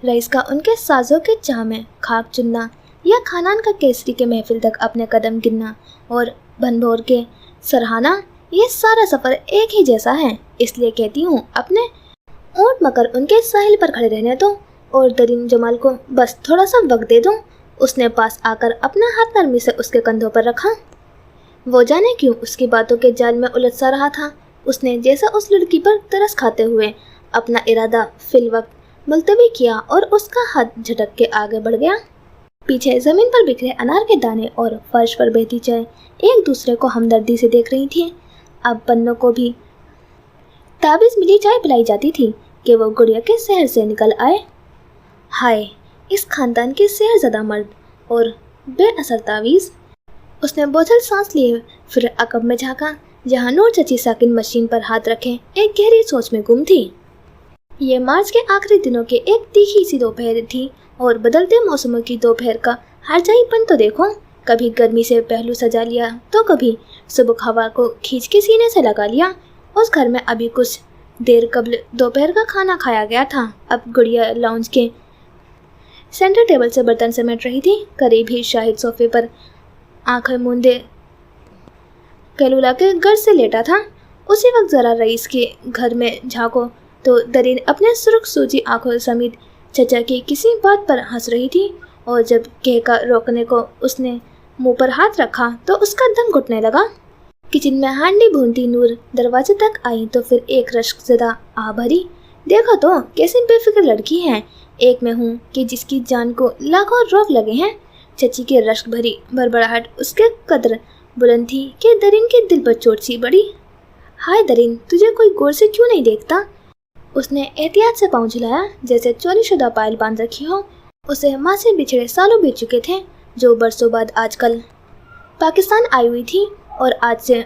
रईस का उनके साजों के चाह में खाक चुनना या खानान का केसरी के महफिल तक अपने कदम गिनना और भनभोर के सराहना, ये सारा सफ़र एक ही जैसा है। इसलिए कहती हूँ, अपने ऊँट मकर उनके साहिल पर खड़े रहने दो और दरीन जमाल को बस थोड़ा सा वक्त दे दो। उसने पास आकर अपना हाथ नरमी से उसके कंधों पर रखा। वो जाने क्यों उसकी बातों के जाल में उलझ सा रहा था। उसने जैसा उस लड़की पर तरस खाते हुए अपना इरादा फिल वक्त मुलतवी किया और उसका हाथ झटक के आगे बढ़ गया। पीछे ज़मीन पर बिखरे अनार के दाने और फर्श पर बहती चाय एक दूसरे को हमदर्दी से देख रही थी। अब पन्नों को भी ताबीज़ मिली चाय पिलाई जाती थी कि वो गुड़िया के शहर से निकल आए। हाय, इस खानदान के सेहरज़दा मर्द और बेअसर तावीज़। उसने बोझल सांस लिए, फिर अकब में झांका जहाँ नूर चची साकिन मशीन पर हाथ रखे एक गहरी सोच में गुम थी। ये मार्च के आखिरी दिनों के एक तीखी सी दोपहर थी और बदलते मौसमों की दोपहर का हरजाईपन तो देखो। कभी गर्मी से पहलू सजा लिया तो कभी सुबह हवा को खींच के सीने से लगा लिया। उस घर में अभी कुछ देर कबल दोपहर का खाना खाया गया था। अब गुड़िया लाउंज के सेंटर टेबल से बर्तन समेट रही थी। करीब ही शाहिद सोफे पर आंखें मूंदे कैलूला के घर से लेटा था। उसी वक्त ज़रा रईस के घर में झांको तो दरीन अपने सुर्ख सूजी आंखों समेत चचा की किसी बात पर हंस रही थी, और जब कहका रोकने को उसने मुंह पर हाथ रखा तो उसका दम घुटने लगा। किचन में हांडी भूनती नूर दरवाजे तक आई तो फिर एक रश्कज़दा आ भरी। देखो तो कैसी बेफिक्र लड़की है, एक मैं हूँ कि जिसकी जान को लाखों रोग लगे हैं। चची की रश्क भरी बड़बड़ाहट उसके कदर बुलंद थी कि दरीन के दिल पर चोट सी पड़ी। हाय दरीन, तुझे कोई गौर से क्यों नहीं देखता? उसने एहतियात से पाँव झुलाया, जैसे चोरीशुदा पायल बांध रखी हो। उसे माँ से बिछड़े सालों बीत चुके थे, जो बरसों बाद आजकल पाकिस्तान आई हुई थी, और आज से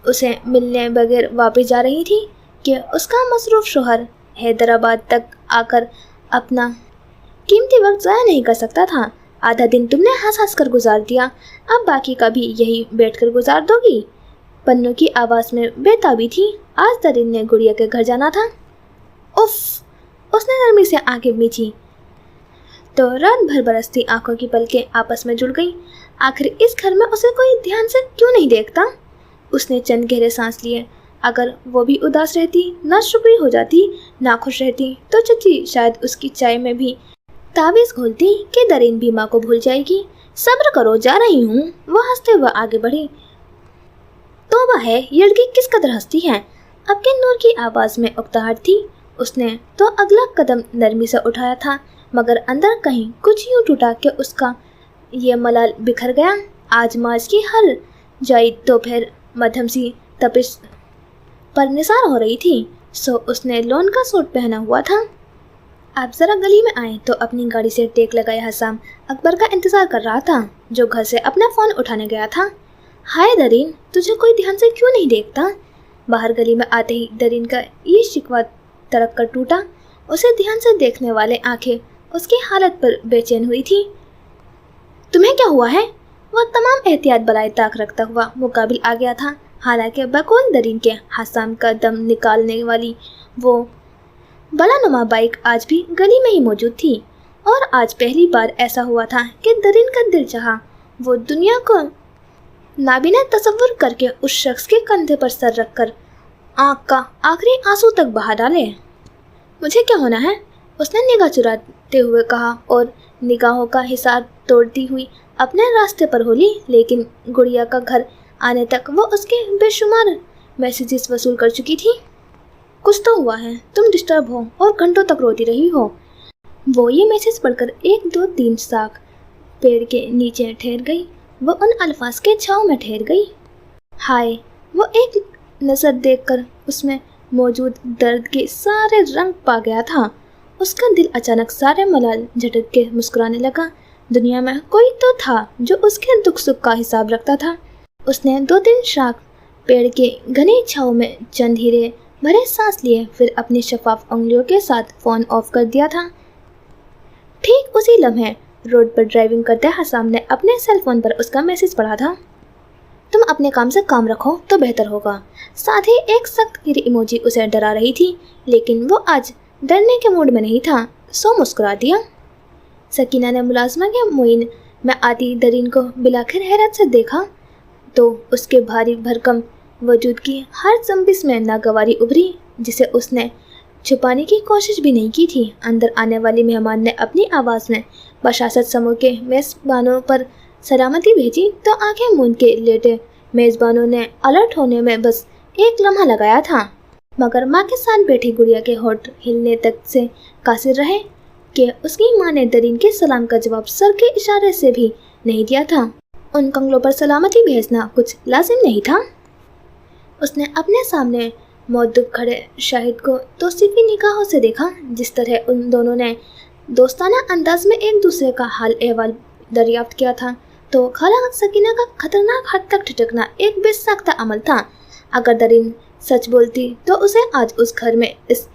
उसे मिलने बगैर वापस जा रही थी कि उसका मसरूफ शोहर हैदराबाद तक आकर अपना कीमती वक्त ज़ाया नहीं कर सकता था। आधा दिन तुमने हंस हंस कर गुजार दिया, अब बाकी का भी यही बैठकर गुजार दोगी? पन्नू की आवाज़ में बेताबी थी। आज दरीन ने गुड़िया के घर जाना था। उफ! उसने नरमी से आंखें मींची तो रात भर बरसती आंखों की पलकें आपस में जुड़ गईं। आखिर इस घर में उसे कोई ध्यान से क्यों नहीं देखता? उसने चंद गहरे सांस लिए। अगर वो भी उदास रहती, नाशुक्री हो जाती, नाखुश रहती, तो चची शायद उसकी चाय में भी तावीज़ घोलती कि दरीन भी माँ को भूल जाएगी। सब्र करो, जा रही हूँ। वह हंसते हुए आगे बढ़ी। तौबा है, ये लड़की किस कदर हंसती है। अब के नूर की आवाज़ में उकताहट थी। उसने तो अगला कदम नरमी से उठाया था, मगर अंदर कहीं कुछ यूं टूटा कि उसका ये मलाल बिखर गया। आज मार्च की हर जाई दोपहर मध्यम सी तपिश पर निसार हो रही थी, सो उसने लोन का सूट पहना हुआ था। आप ज़रा गली में आए तो अपनी गाड़ी से टेक लगाया हसाम अकबर का इंतज़ार कर रहा था, जो घर से अपना फ़ोन उठाने गया था। हाय दरीन, तुझे कोई ध्यान से क्यों नहीं देखता? बाहर गली में आते ही दरीन का ये शिकवा तड़क कर टूटा। उसे ध्यान से देखने वाले आंखें उसकी हालत पर बेचैन हुई थी। तुम्हें क्या हुआ है? वह तमाम एहतियात बलाए ताक रखता हुआ मुकाबिल आ गया था। हालांकि बकौल दरीन के हसाम का दम निकालने वाली वो बलानुमा बाइक आज भी गली में ही मौजूद थी, और आज पहली बार ऐसा हुआ था कि दरीन का दिल चाहा वो दुनिया को नाबीना तसव्वुर करके उस शख्स के कंधे पर सर रखकर आँख का आखिरी आंसू तक बहा डाले। मुझे क्या होना है? उसने निगाह चुराते हुए कहा, और निगाहों का हिसार तोड़ती हुई अपने रास्ते पर होली। लेकिन गुड़िया का घर आने तक वो उसके बेशुमार मैसेजेस वसूल कर चुकी थी। कुछ तो हुआ है, तुम डिस्टर्ब हो और घंटों तक रोती रही हो। वो ये मैसेज पढ़कर 1 2 3 साख पेड़ के नीचे ठहर गई। वो उन अल्फाज के छाँव में ठहर गई। हाय! वो एक नज़र देखकर उसमें मौजूद दर्द के सारे रंग पा गया था। उसका दिल अचानक सारे मलाल झटक के मुस्कुराने लगा। दुनिया में कोई तो था जो उसके दुख सुख का हिसाब रखता था। उसने 2-3 शाख पेड़ के घने छाँव में चंद हीरे भरे सांस लिए, फिर अपनी शफाफ उंगलियों के साथ फ़ोन ऑफ कर दिया था। ठीक उसी लम्हे रोड पर ड्राइविंग करते हसाम ने अपने सेल फोन पर उसका मैसेज पढ़ा था। तुम अपने काम से काम रखो तो बेहतर होगा। साथ ही एक सख्त गिरी इमोजी उसे डरा रही थी, लेकिन वो आज डरने के मूड में नहीं था, सो मुस्कुरा दिया। सकीना ने मुलाजमा के मुइन में आती दरीन को बिलाखिर हैरत से देखा तो उसके भारी भरकम वजूद की हर जंबिश में नागवारी उभरी, जिसे उसने छुपाने की कोशिश भी नहीं की थी। अंदर आने वाली मेहमान ने अपनी आवाज़ में बशासत समूह के मेज़बानों पर सलामती भेजी तो आंखें मूंद के लेटे मेज़बानों ने अलर्ट होने में बस एक लम्हा लगाया था, मगर माँ के साथ बैठी गुड़िया के होठ हिलने तक से कासिर रहे कि उसकी माँ ने दरीन के सलाम का जवाब सर के इशारे से भी नहीं दिया था। उन कंगलों पर सलामती भेजना कुछ लाजिम नहीं था। उसने अपने सामने मौजूद खड़े शाहिद को तौसीफी निगाहों से देखा। जिस तरह उन दोनों ने दोस्ताना अंदाज में एक दूसरे का हाल अहवाल दरियाफ्त किया था, तो खाला सकीना का खतरनाक हद तक ठिठकना एक बेसाख्ता अमल था। अगर दरीन सच बोलती तो उसे आज उस घर में इस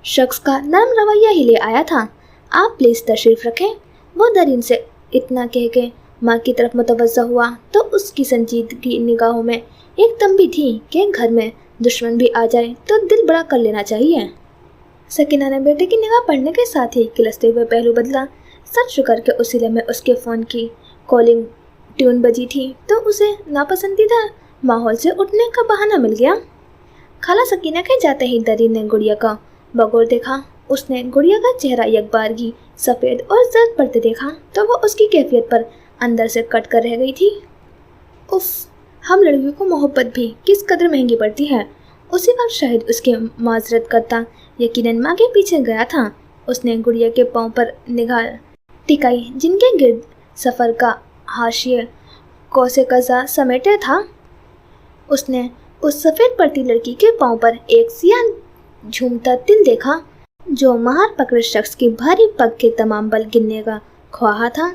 शख्स का नरम रवैया ही ले आया था। आप प्लीज़ तशरीफ़ रखें। वो दरीन से इतना कह के माँ की तरफ मुतवज्जा हुआ तो उसकी संजीदगी निगाहों में एक तंबी थी कि घर में दुश्मन भी आ जाए तो दिल बड़ा कर लेना चाहिए। सकीना ने बेटे की निगाह पड़ने के साथ ही खिलस्ते हुए पहलू बदला। सर शुक्र के उसी लम्हे उसके फ़ोन की कॉलिंग ट्यून बजी थी तो उसे नापसंदीदा माहौल से उठने का बहाना मिल गया। खाला सकीना के जाते ही दरीन ने गुड़िया का बगौर देखा। उसने गुड़िया का चेहरा यकबारगी सफ़ेद और जर्द पड़ते देखा तो वो उसकी कैफियत पर अंदर से कट कर रह गई थी। उफ, हम लड़कियों को मोहब्बत भी किस कदर महंगी पड़ती है। उसी वक्त शायद उसके माजरत करता यकीनन माँ के पीछे गया था। उसने गुड़िया के पाँव पर निगाह टिकाई जिनके गिर्द सफ़र का हाशिए कौसे कज़ा समेटे था। उसने उस सफ़ेद पड़ती लड़की के पाँव पर एक सियाह झूमता तिल देखा जो महार पकड़े शख्स की भारी पग के तमाम बल गिनने का ख्वाहा था।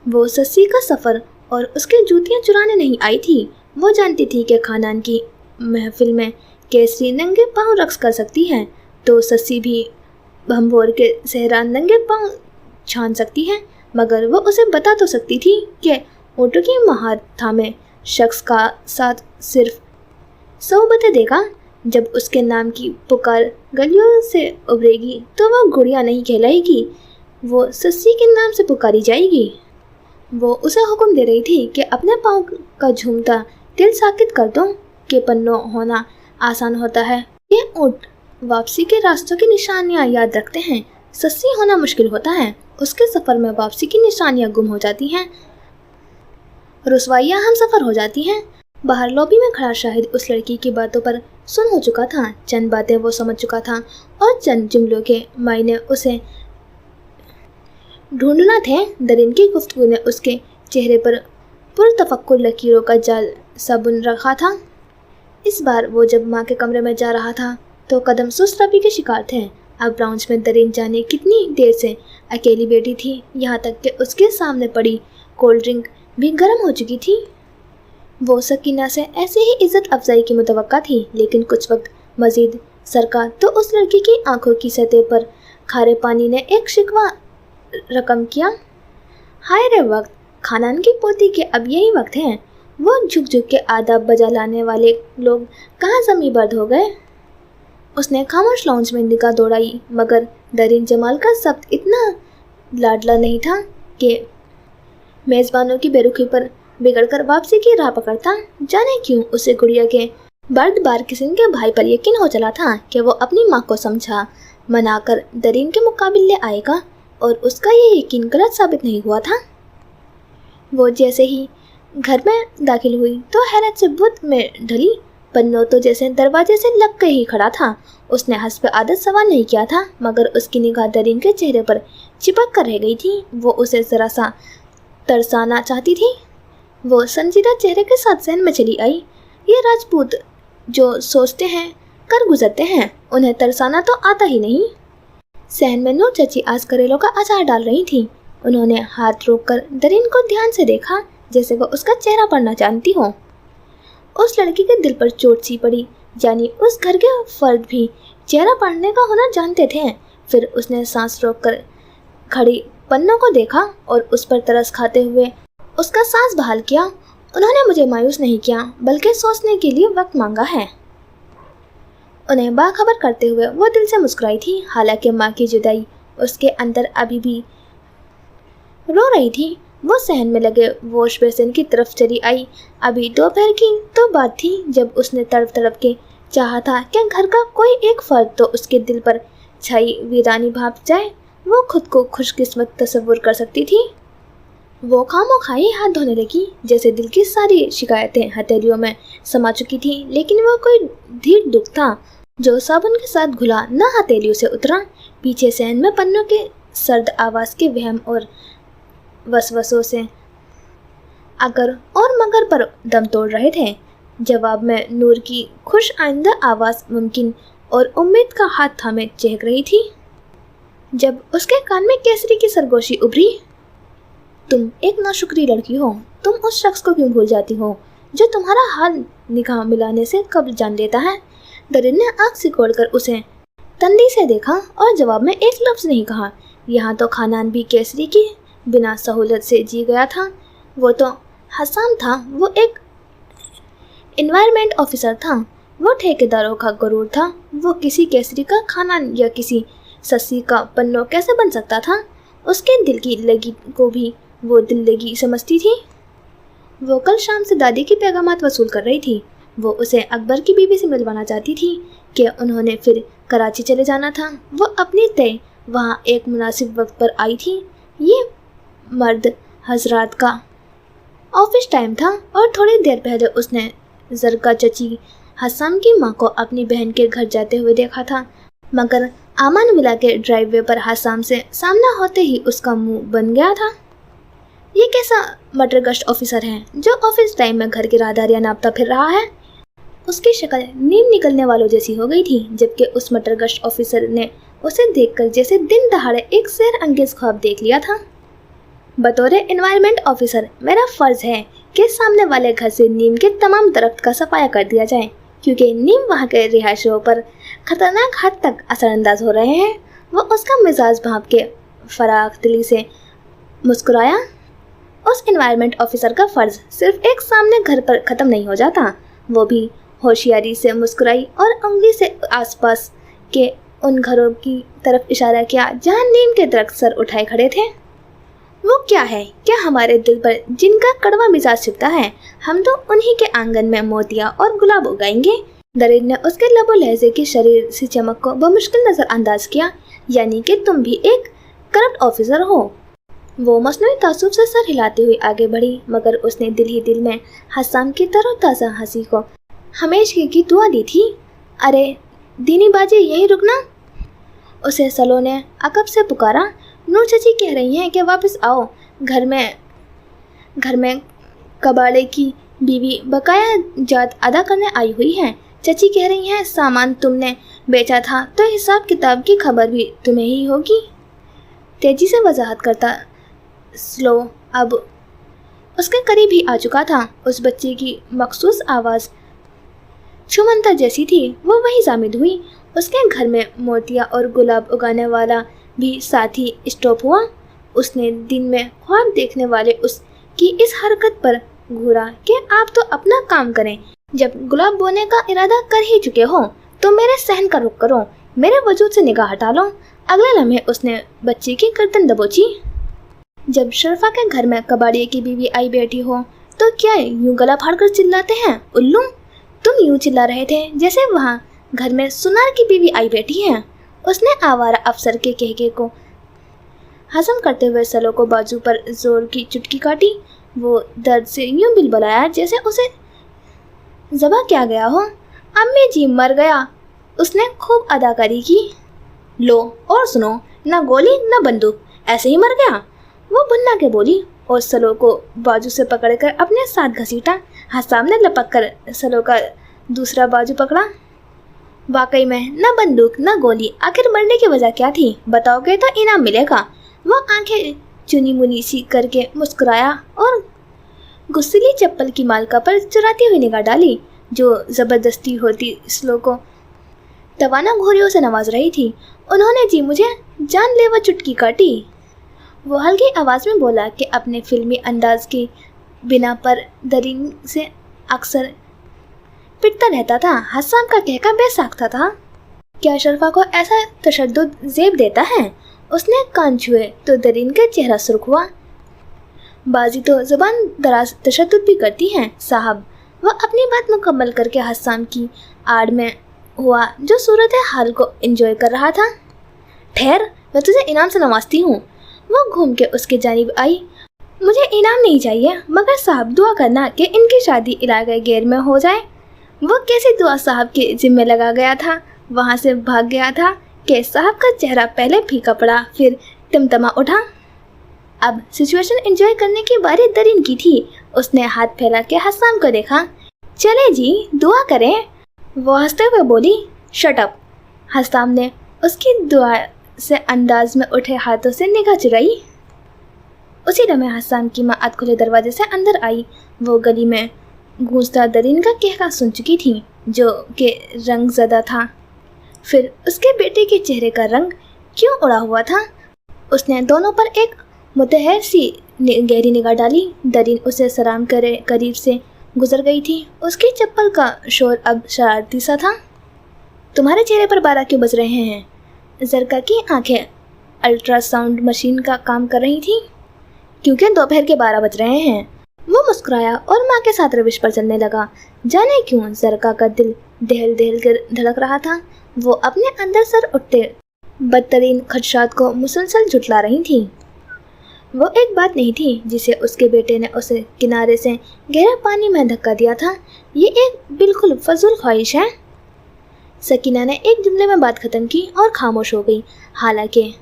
वो सस्सी का सफ़र और उसके जूतियाँ चुराने नहीं आई थी। वो जानती थी कि खानदान की महफिल में केसरी नंगे पाँव रक्स कर सकती है तो सस्सी भी भंबोर के सहरा नंगे पाँव छान सकती है, मगर वो उसे बता तो सकती थी कि ऊँटों की महार थामे शख्स का साथ सिर्फ सोबत देगा। जब उसके नाम की पुकार गलियों से उभरेगी तो वो गुड़िया नहीं कहलाएगी, वो सस्सी के नाम से पुकारी जाएगी। वो उसे हुक्म दे रही थी कि अपने पाँव का झूमता दिल साकित कर दो कि पन्नों होना आसान होता है। ये ऊँट वापसी के रास्तों की निशानियाँ याद रखते हैं, सस्सी होना मुश्किल होता है। उसके सफ़र में वापसी की निशानियाँ गुम हो जाती हैं, रुसवाइयाँ हम सफ़र हो जाती हैं। बाहर लॉबी में खड़ा शाहिद उस लड़की की बातों पर सुन हो चुका था। चंद बातें वो समझ चुका था और चंद जुमलों के मायने उसे ढूंढना थे। दरीन की गुफ्तगू ने उसके चेहरे पर पुरतफक्कुर लकीरों का जाल सा बुन रखा था। इस बार वो जब माँ के कमरे में जा रहा था तो कदम सुस्त रबी के शिकार थे। अब ब्राउंस में दरीन जाने कितनी देर से अकेली बैठी थी, यहाँ तक कि उसके सामने पड़ी कोल्ड ड्रिंक भी गर्म हो चुकी थी। वो सकीना से ऐसे ही इज़्ज़त अफजाई की मुतवक्का थी, लेकिन कुछ वक्त मज़ीद सरका तो उस लड़की की आंखों की सतह पर खारे पानी ने एक शिकवा रकम किया। हाय रे वक्त, खानदान की पोती के अब यही वक्त है। वो झुक झुक के आदाब बजा लाने वाले लोग कहाँ ज़मी बर्द हो गए। उसने खामोश लाउंज में निगाह दौड़ाई, मगर दरीन जमाल का शब्द इतना लाडला नहीं था कि मेज़बानों की बेरुखी पर बिगड़कर वापसी की राह पकड़ता। जाने क्यों उसे गुड़िया के बर्दबार किस्म के भाई पर यकीन हो चला था कि वो अपनी माँ को समझा मनाकर दरीन के मुकाबले आएगा, और उसका ये यकीन गलत साबित नहीं हुआ था। वो जैसे ही घर में दाखिल हुई तो हैरत से बुत में ढली। पन्नों तो जैसे दरवाजे से लग के ही खड़ा था। उसने हस्ब आदत सवाल नहीं किया था, मगर उसकी निगाह दरीन के चेहरे पर चिपक कर रह गई थी। वो उसे ज़रा सा तरसाना चाहती थी। वो संजीदा चेहरे के साथ सहन में चली आई। ये राजपूत जो सोचते हैं कर गुजरते हैं, उन्हें तरसाना तो आता ही नहीं। सहन में नूर चची आज करेलों का अचार डाल रही थी। उन्होंने हाथ रोककर दरीन को ध्यान से देखा, जैसे वो उसका चेहरा पढ़ना जानती हो। उस लड़की के दिल पर चोट सी पड़ी, यानी उस घर के फर्द भी चेहरा पढ़ने का हुनर जानते थे। फिर उसने सांस रोककर खड़ी पन्नों को देखा और उस पर तरस खाते हुए उसका सांस बहाल किया। उन्होंने मुझे मायूस नहीं किया, बल्कि सोचने के लिए वक्त मांगा है। उन्हें बाखबर करते हुए वो दिल से मुस्कुराई थी। हालांकि माँ की जुदाई उसके अंदर अभी भी रो रही थी। वो सहन में लगे वॉश बेसिन की तरफ चली आई। अभी दोपहर की तो बात थी जब उसने तड़प तड़प के चाहा था कि घर का कोई एक फर्द तो उसके दिल पर छाई वीरानी भाप जाए। वो खुद को खुशकिस्मत तस्वुर कर सकती थी। वो खामोखाई हाथ धोने लगी, जैसे दिल की सारी शिकायतें हथेलियों में समा चुकी थी। लेकिन वो कोई धीर दुख था जो साबुन के साथ घुला न हथेलियों से उतरा। पीछे सहन में पन्नों के सर्द आवाज़ के वहम और वसवसों से अगर और मगर पर दम तोड़ रहे थे। जवाब में नूर की खुश आइंदा आवाज़ मुमकिन और उम्मीद का हाथ थामे चहक रही थी। जब उसके कान में केसरी की सरगोशी उभरी, तुम एक नाशुक्री लड़की हो। तुम उस शख्स को क्यों भूल जाती हो जो तुम्हारा हाल निगाह मिलाने से कब जान लेता है। दरीन ने आँख सिकोड़कर उसे तंदी से देखा और जवाब में एक लफ्ज़ नहीं कहा। यहाँ तो खानदान भी केसरी की बिना सहूलत से जी गया था। वो तो हसान था, वो एक एनवायरनमेंट ऑफिसर था। वो ठेकेदारों का गुरूर था। वो किसी केसरी का खाना या किसी सस्सी का पन्नो कैसे बन सकता था। उसके दिल की लगी को भी वो दिल लगी समझती थी। वो कल शाम से दादी की पैगामात वसूल कर रही थी। वो उसे अकबर की बीवी से मिलवाना चाहती थी कि उन्होंने फिर कराची चले जाना था। वो अपनी तय वहाँ एक मुनासिब वक्त पर आई थी। ये मर्द हजरात का ऑफिस टाइम था और थोड़ी देर पहले उसने जरका चची हसन की माँ को अपनी बहन के घर जाते हुए देखा था, मगर आमान विला के ड्राइववे पर हसन से सामना होते ही उसका मुंह बन गया था। ये कैसा मटरगश्त ऑफिसर है जो ऑफिस टाइम में घर की राहदारियां नापता फिर रहा है। उसकी शक्ल नीम निकलने वालों जैसी हो गई थी, जबकि उस मटरगश्त ऑफिसर ने उसे देखकर जैसे दिन दहाड़े एक सैर अंगेज ख्वाब देख लिया था। बतौर एनवायरनमेंट ऑफिसर मेरा फर्ज है कि सामने वाले घर से नीम के तमाम दरख्त का सफाया कर दिया जाए, क्योंकि नीम वहाँ के रिहायशियों पर खतरनाक हद तक असरअंदाज हो रहे हैं। वो उसका मिजाज भाप के फराख दिली से मुस्कुराया। उस एनवायरनमेंट ऑफिसर का फर्ज सिर्फ एक सामने घर पर ख़त्म नहीं हो जाता। वो भी होशियारी से मुस्कुराई और उंगली से आसपास के उन घरों की तरफ इशारा किया जहाँ नीम के दरख्त सर उठाए खड़े थे। वो क्या है, क्या हमारे दिल पर जिनका कड़वा मिजाज छिपता है, हम तो उन्हीं के आंगन में मोतिया और गुलाब उगाएंगे। दरिन ने उसके लबो लहजे की शरीर से चमक को बमुश्किल नज़रअंदाज किया। यानी कि तुम भी एक करप्ट ऑफिसर हो। वो मसनूई तासुब से सर हिलाती हुई आगे बढ़ी, मगर उसने दिल ही दिल में हसन की तरोताज़ा हंसी को हमेशा की दुआ दी थी। अरे दीनी बाजी यहीं रुकना, उसे सलो ने अकब से पुकारा। नूर चची कह रही हैं कि वापस आओ, घर में कबाड़े की बीवी बकाया जात अदा करने आई हुई है। चची कह रही हैं सामान तुमने बेचा था तो हिसाब किताब की खबर भी तुम्हें ही होगी। तेजी से वजाहत करता स्लो अब उसके करीब ही आ चुका था। उस बच्चे की मखसूस आवाज़ छुमंतर जैसी थी। वो वही जामिद हुई। उसके घर में मोतिया और गुलाब उगाने वाला भी साथ ही स्टॉप हुआ। उसने दिन में ख्वाब देखने वाले उसकी इस हरकत पर घूरा कि आप तो अपना काम करें। जब गुलाब बोने का इरादा कर ही चुके हो तो मेरे सहन का रुख करो, मेरे वजूद से निगाह हटा लो। अगले लम्हे उसने बच्चे की गर्दन दबोची। जब शरफा के घर में कबाड़िए की बीवी आई बैठी हो तो क्या यूं गला फाड़कर चिल्लाते हैं उल्लू? तुम यूं चिल्ला रहे थे जैसे वहाँ घर में सुनार की बीवी आई बैठी है। उसने आवारा अफसर के कहके को हजम करते हुए सलो को बाजू पर जोर की चुटकी काटी। वो दर्द से यूं बिलबलाया जैसे उसे ज़बा किया गया हो। अम्मी जी मर गया, उसने खूब अदाकारी की। लो और सुनो, ना गोली ना बंदूक, ऐसे ही मर गया, वो भुन्ना के बोली और सलो को बाजू से पकड़कर अपने साथ घसीटा। हसाम ने लपक कर सलो का दूसरा बाजू पकड़ा। वाकई में न बंदूक न गोली, आखिर मरने की वजह क्या थी? बताओगे तो इनाम मिलेगा। वो आंखें चुनी मुनी सी करके मुस्कुराया और गुस्सीली चप्पल की मालका पर चुराती हुई निगाह डाली, जो ज़बरदस्ती होती स्लो को तवाना घोरियों से नवाज रही थी। उन्होंने जी मुझे जानलेवा चुटकी काटी। वो हल्की आवाज़ में बोला कि अपने फिल्मी अंदाज की बिना पर दरीन से अक्सर पिटता रहता था। हसन का कहका बेसाख्ता था। क्या शरफा को ऐसा तशद्दुद ज़ेब देता है? उसने कान छुए तो दरीन का चेहरा सुर्ख हुआ। बाजी तो ज़बान दराज तशद्दुद भी करती हैं साहब। वह अपनी बात मुकम्मल करके हसन की आड़ में हुआ जो सूरत हाल को एंजॉय कर रहा था। ठहर, मैं तुझे इनाम से नवाजती हूँ। वो घूम के उसके जानिब आई। मुझे इनाम नहीं चाहिए, मगर साहब दुआ करना कि इनकी शादी इलाके गैर में हो जाए। वो कैसी दुआ साहब के जिम्मे लगा गया था, वहाँ से भाग गया था कि साहब का चेहरा पहले फीका पड़ा, फिर टिमटमा उठा। अब सिचुएशन एंजॉय करने की बारी दरीन की थी। उसने हाथ फैला के हसन को देखा। चले जी, दुआ करें, वो हंसते हुए बोली। Shut up. हसन ने उसकी दुआ से अंदाज में उठे हाथों से निगाह चुराई। उसी लम्हे हसन की माँ अध खुले दरवाजे से अंदर आई। वो गली में गूंजता दरीन का कहका सुन चुकी थी, जो कि रंग ज़दा था। फिर उसके बेटे के चेहरे का रंग क्यों उड़ा हुआ था? उसने दोनों पर एक मुतहर सी गहरी निगाह डाली। दरीन उसे सलाम करे करीब से गुजर गई थी। उसकी चप्पल का शोर अब शरारती सा था। तुम्हारे चेहरे पर 12 क्यों बज रहे हैं? ज़रका की आंखें अल्ट्रासाउंड मशीन का काम कर रही थी। क्योंकि दोपहर के 12 बज रहे हैं। वो मुस्कुराया और माँ के साथ रविश पर चलने लगा। जाने क्यों ज़रका का दिल दहल दहल कर धड़क रहा था। वो अपने अंदर सर उठते बदतरीन खदशात को मुसलसल झुठला रही थी। वो एक बात नहीं थी जिसे उसके बेटे ने उसे किनारे से गहरे पानी में धक्का दिया था। ये एक बिल्कुल फजूल ख्वाहिश है। सकीना ने एक जुमले में बात खत्म की और खामोश हो गई। हालांकि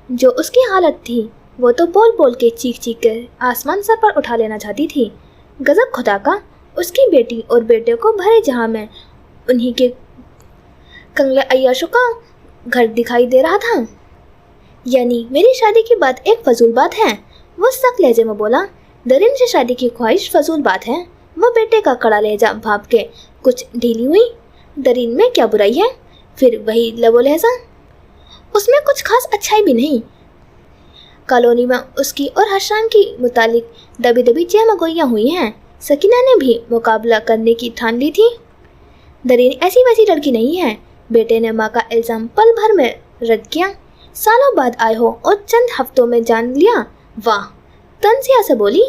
जो उसकी हालत थी वो तो बोल बोल के चीख चीख कर आसमान सर पर उठा लेना चाहती थी। गजब खुदा का, उसकी बेटी और बेटे को भरे जहां में उन्हीं के कंगले अय्याशों का घर दिखाई दे रहा था। यानी मेरी शादी की बात एक फजूल बात है? वो सख्त लहजे में बोला। दरिन से शादी की ख्वाहिश फजूल बात है? वो बेटे का कड़ा लहजा भाप के कुछ ढीली हुई। दरिन में क्या बुराई है? फिर वही लबो लहजा, उसमें कुछ खास अच्छाई भी नहीं। कॉलोनी में उसकी और हशाम की मुतालिक दबी दबी चहमगोइयाँ हुई हैं। सकीना ने भी मुकाबला करने की ठान ली थी। दरिन ऐसी वैसी लड़की नहीं है। बेटे ने माँ का इल्ज़ाम पल भर में रद्द किया। सालों बाद आए हो और चंद हफ्तों में जान लिया? वाह, तंजिया से बोली।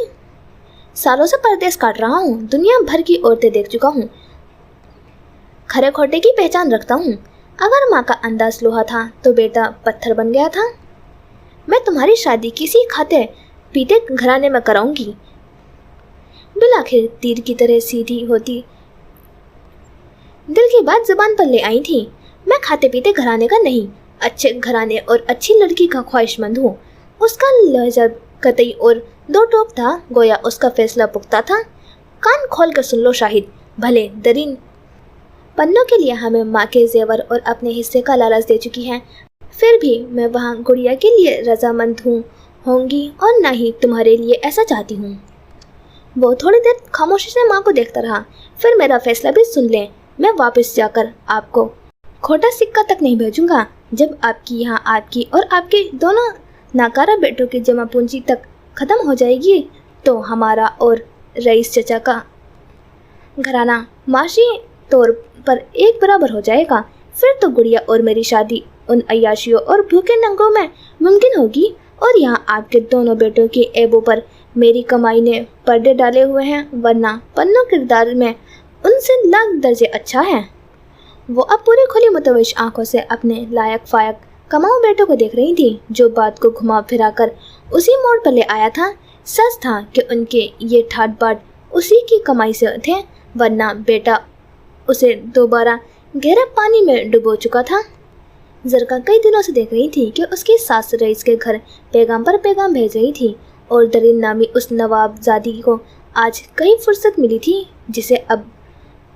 सालों से परदेश काट रहा हूँ, दुनिया भर की औरतें देख चुका हूँ, खरे खोटे की पहचान रखता हूँ। अगर माँ का अंदाज लोहा था तो बेटा पत्थर बन गया था। मैं तुम्हारी शादी किसी खाते पीते घराने में कराऊंगी। बिलाखिर तीर की तरह सीधी होती दिल की बात जुबान पर ले आई थी। मैं खाते पीते घराने का नहीं, अच्छे घराने और अच्छी लड़की का ख्वाहिशमंद हूँ। उसका लहजा कतई और दो टोक था, गोया उसका फैसला पुख्ता था। कान खोल कर सुन लो शाहिद, भले दरिन पन्नों के लिए हमें माँ के जेवर और अपने हिस्से का लालच दे चुकी है, फिर भी मैं वहाँ गुड़िया के लिए रजामंद होंगी और ना ही तुम्हारे लिए ऐसा चाहती हूँ। वो थोड़ी देर खामोशी से माँ को देखता रहा। फिर मेरा फैसला भी सुन लें, मैं वापस जाकर आपको खोटा सिक्का तक नहीं भेजूंगा। जब आपकी यहाँ आपकी और आपके दोनों नाकारा बेटों की जमा पूंजी तक खत्म हो जाएगी तो हमारा और रईस चचा का घराना माशी तौर पर एक बराबर हो जाएगा। फिर तो गुड़िया और मेरी शादी उन अय्याशियों और भूखे नंगों में मुमकिन होगी। और यहाँ आपके दोनों बेटों के ऐबों पर मेरी कमाई ने पर्दे डाले हुए हैं, वरना पन्नों किरदार में उनसे लाख दर्जे अच्छा है। वो अब पूरी खुली मुतवज्ज आंखों से अपने लायक फायक कमाऊ बेटों को देख रही थी, जो बात को घुमा फिरा कर उसी मोड़ पर ले आया था। सच था कि उनके ये ठाट बाट उसी की कमाई से थे, वरना बेटा उसे दोबारा गहरे पानी में डुबो चुका था। ज़रका कई दिनों से देख रही थी कि उसकी सास रईस के घर पैगाम पर पैगाम भेज रही थी और दरिन नामी उस नवाबजादी को आज कई फुर्सत मिली थी, जिसे अब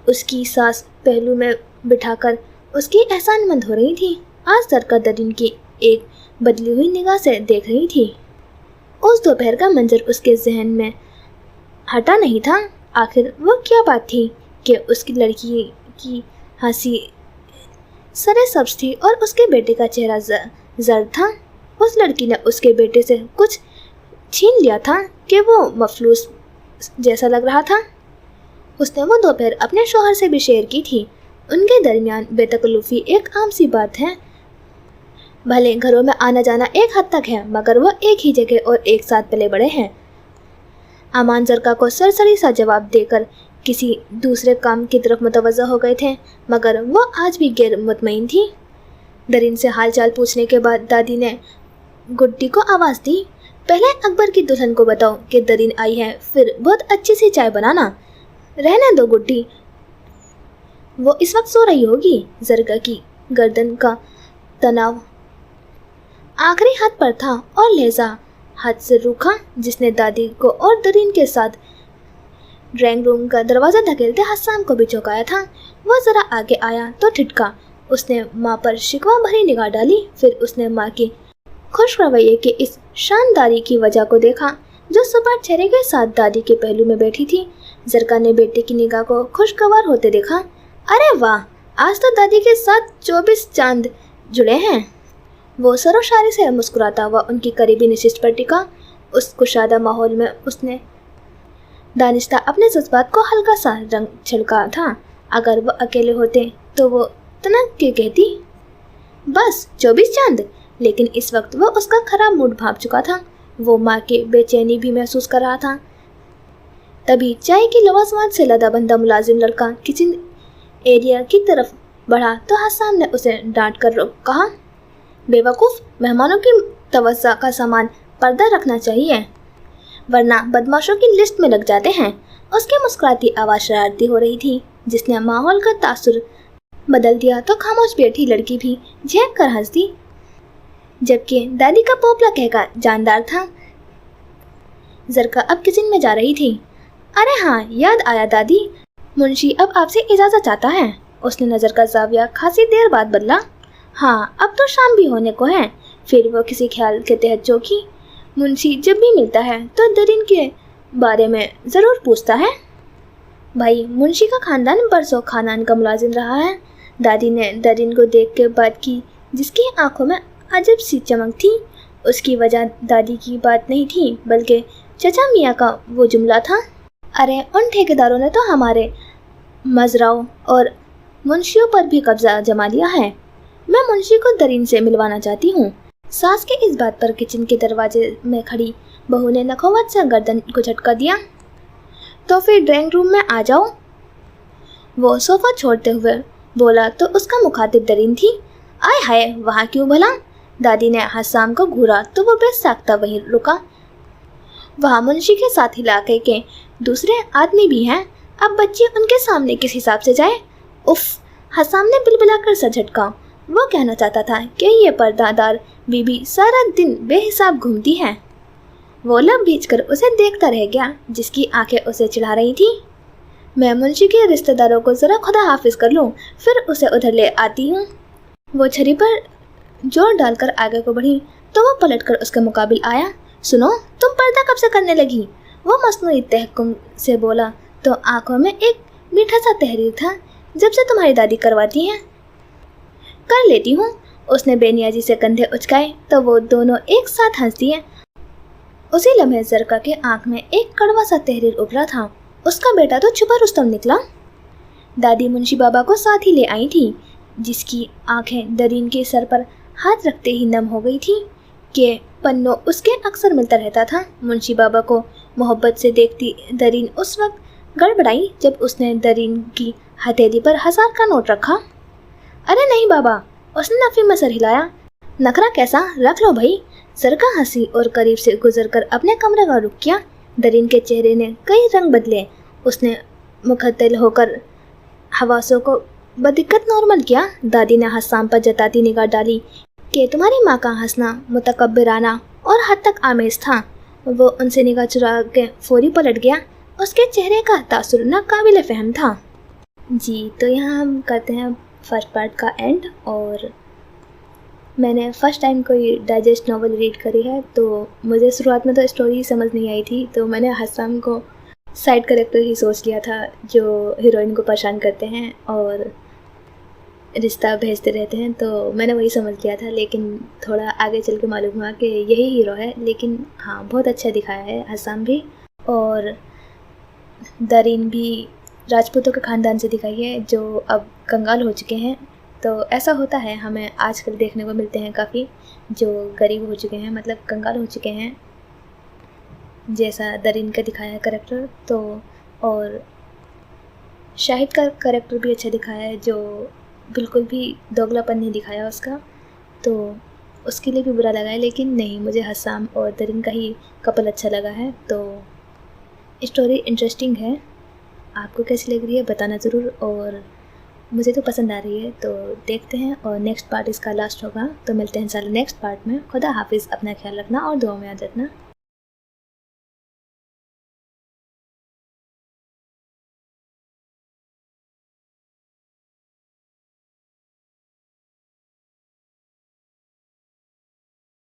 उसकी सास पहलू में बिठाकर उसकी एहसानमंद हो रही थी। आज ज़रका दरिन की एक बदली हुई निगाह से देख रही थी। उस दोपहर का मंजर उसके जहन में हटा नहीं था। आखिर वो क्या बात थी कि उसकी लड़की की हंसी सरे सब्ज थी और उसके बेटे का चेहरा जर्द था। उस लड़की ने उसके बेटे से कुछ छीन लिया था कि वो मफलूस जैसा लग रहा था। उसने वो दोपहर अपने शौहर से भी शेयर की थी। उनके दरमियान बेतकल्लुफ़ी एक आम सी बात है। भले घरों में आना जाना एक हद तक है, मगर वो एक ही जगह और एक साथ पले बड़े हैं। अमान ज़रका को सरसरी सा जवाब देकर किसी दूसरे काम की तरफ मुतवज्जा हो गए थे, मगर वो आज भी गैर मुतमईन थी। दरिन से हालचाल पूछने के बाद दादी ने गुड्डी को आवाज़ दी, पहले अकबर की दुल्हन को बताओ कि दरिन आई है, फिर बहुत अच्छी सी चाय बनाना। रहने दो गुड्डी, वो इस वक्त सो रही होगी। ज़रका की गर्दन का तनाव आखिरी हाथ पर था और लहजा हाथ से रूखा, जिसने दादी को और दरिन के साथ ड्राइंग रूम का दरवाज़ा धकेलते हस्सान को भी चौंकाया था। वो ज़रा आगे आया तो ठिठका। उसने माँ पर शिकवा भरी निगाह डाली, फिर उसने माँ की खुश रवैये के इस शानदारी की वजह को देखा जो सपाट चेहरे के साथ दादी के पहलू में बैठी थी। ज़रका ने बेटे की निगाह को खुशगवार होते देखा। अरे वाह, आज तो दादी के साथ 24 चांद जुड़े हैं। वो सरोशारी से मुस्कुराता हुआ उनकी करीबी नशिस्त पर टिका। उस कुशादा माहौल में उसने दानिश्ता अपने जज्बात को हल्का सा रंग छिड़का था। अगर वो अकेले होते तो वो तनक के कहती, बस 24 चांद। लेकिन इस वक्त वो उसका खराब मूड भाप चुका था। वो माँ की बेचैनी भी महसूस कर रहा था। तभी चाय की लवाजमात से लदा बंदा मुलाजिम लड़का किचन एरिया की तरफ बढ़ा तो हसन ने उसे डांट कर कहा, बेवकूफ़, मेहमानों की तवज्जो का सामान पर्दा रखना चाहिए वरना बदमाशों की लिस्ट में लग जाते हैं। उसकी मुस्कुराती आवाज़ शरारती हो रही थी, जिसने माहौल का तासुर बदल दिया। तो खामोश बैठी लड़की भी झेप कर हंस दी, जबकि दादी का पोपला कहका जानदार था। जरका अब किचन में जा रही थी। अरे हाँ, याद आया दादी, मुंशी अब आपसे इजाज़त चाहता है। उसने नज़र का जाविया खासी देर बाद बदला। हाँ, अब तो शाम भी होने को है। फिर वो किसी ख्याल के तहत चौंकी। मुंशी जब भी मिलता है तो दरिन के बारे में ज़रूर पूछता है। भाई, मुंशी का खानदान बरसों खानदान का मुलाजिम रहा है। दादी ने दरिन को देख के बात की, जिसकी आंखों में अजब सी चमक थी। उसकी वजह दादी की बात नहीं थी, बल्कि चचा मियाँ का वो जुमला था, अरे उन ठेकेदारों ने तो हमारे मजराओं और मुंशियों पर भी कब्जा जमा लिया है। मैं मुंशी को दरिन से मिलवाना चाहती हूँ। सास के इस बात पर किचन के दरवाजे में खड़ी बहू ने नखोवत से गर्दन को झटका दिया। तो फिर ड्राइंग रूम में आ जाओ, वो सोफा छोड़ते हुए बोला तो उसका मुखातिब दरिन थी। आय हाय, वहाँ क्यों भला? दादी ने हसाम को घूरा तो वो बेसाख्ता वहीं रुका। वहाँ मुंशी के साथ इलाके के दूसरे आदमी भी हैं। अब बच्ची उनके सामने किस हिसाब से जाए? उफ, हसाम ने बिलबिला कर सर झटका। वो कहना चाहता था कि ये पर्दादार बीबी सारा दिन बेहिसाब घूमती है। वो लब भींचकर उसे देखता रह गया, जिसकी आंखें उसे चिढ़ा रही थी। मैं मुंशी के रिश्तेदारों को ज़रा खुदा हाफिज कर लूँ, फिर उसे उधर ले आती हूँ। वो छड़ी पर जोर डालकर आगे को बढ़ी तो वो पलटकर उसके मुकाबिल आया। सुनो, तुम पर्दा कब से करने लगी? वो मसनूई तहक्कुम से बोला तो आंखों में एक मीठा सा तहरीर था। जब से तुम्हारी दादी करवाती हैं। कर लेती हूँ। उसने बेनियाजी से कंधे उचकाए तो वो दोनों एक साथ हंस दिए। उसी लम्हे जरका के आंख में एक कड़वा सा तहरीर उभरा था। उसका बेटा तो छुपा रुस्तम निकला। दादी मुंशी बाबा को साथ ही ले आई थी, जिसकी आंखें दरीन के सर पर हाथ रखते ही नम हो गई थी कि पन्नों उसके अक्सर मिलता रहता था। मुंशी बाबा को मोहब्बत से देखती दरीन उस वक्त गड़बड़ाई जब उसने दरीन की हथेली पर 1000 का नोट रखा। अरे नहीं बाबा, उसने नफी में सर हिलाया। नखरा कैसा, रख लो भाई। सरका हंसी और करीब से गुजरकर अपने कमरे का रुख किया। दरीन के चेहरे ने कई रंग बदले। उसने मुखतल होकर हवासों को बदिक्कत नॉर्मल किया। दादी ने हसाम पर जताती निगाह डाली कि तुम्हारी माँ का हंसना मुतकब्बिराना और हद तक आमेज था। वो उनसे निगाह चुरा के फौरी पलट गया। उसके चेहरे का तासुर नाकाबिल फहम था। जी, तो यहाँ हम करते हैं फर्स्ट पार्ट का एंड। और मैंने फ़र्स्ट टाइम कोई डाइजेस्ट नॉवल रीड करी है, तो मुझे शुरुआत में तो स्टोरी समझ नहीं आई थी, तो मैंने हसाम को साइड कैरेक्टर ही सोच लिया था जो हीरोइन को परेशान करते हैं और रिश्ता भेजते रहते हैं, तो मैंने वही समझ लिया था। लेकिन थोड़ा आगे चल के मालूम हुआ कि यही हीरो है। लेकिन हाँ, बहुत अच्छा दिखाया है हसाम भी, और दरीन भी राजपूतों के ख़ानदान से दिखाई है जो अब कंगाल हो चुके हैं। तो ऐसा होता है, हमें आजकल देखने को मिलते हैं काफ़ी जो गरीब हो चुके हैं, मतलब कंगाल हो चुके हैं, जैसा दरीन का दिखाया है करेक्टर। तो और शाहिद का करेक्टर भी अच्छा दिखाया है, जो बिल्कुल भी दोगलापन नहीं दिखाया उसका, तो उसके लिए भी बुरा लगा है। लेकिन नहीं, मुझे हसाम और दरीन का ही कपल अच्छा लगा है। तो स्टोरी इंटरेस्टिंग है। आपको कैसी लग रही है बताना ज़रूर, और मुझे तो पसंद आ रही है। तो देखते हैं, और नेक्स्ट पार्ट इसका लास्ट होगा। तो मिलते हैं इंशाल्लाह नेक्स्ट पार्ट में। खुदा हाफिज़, अपना ख्याल रखना और दुआ में याद रखना।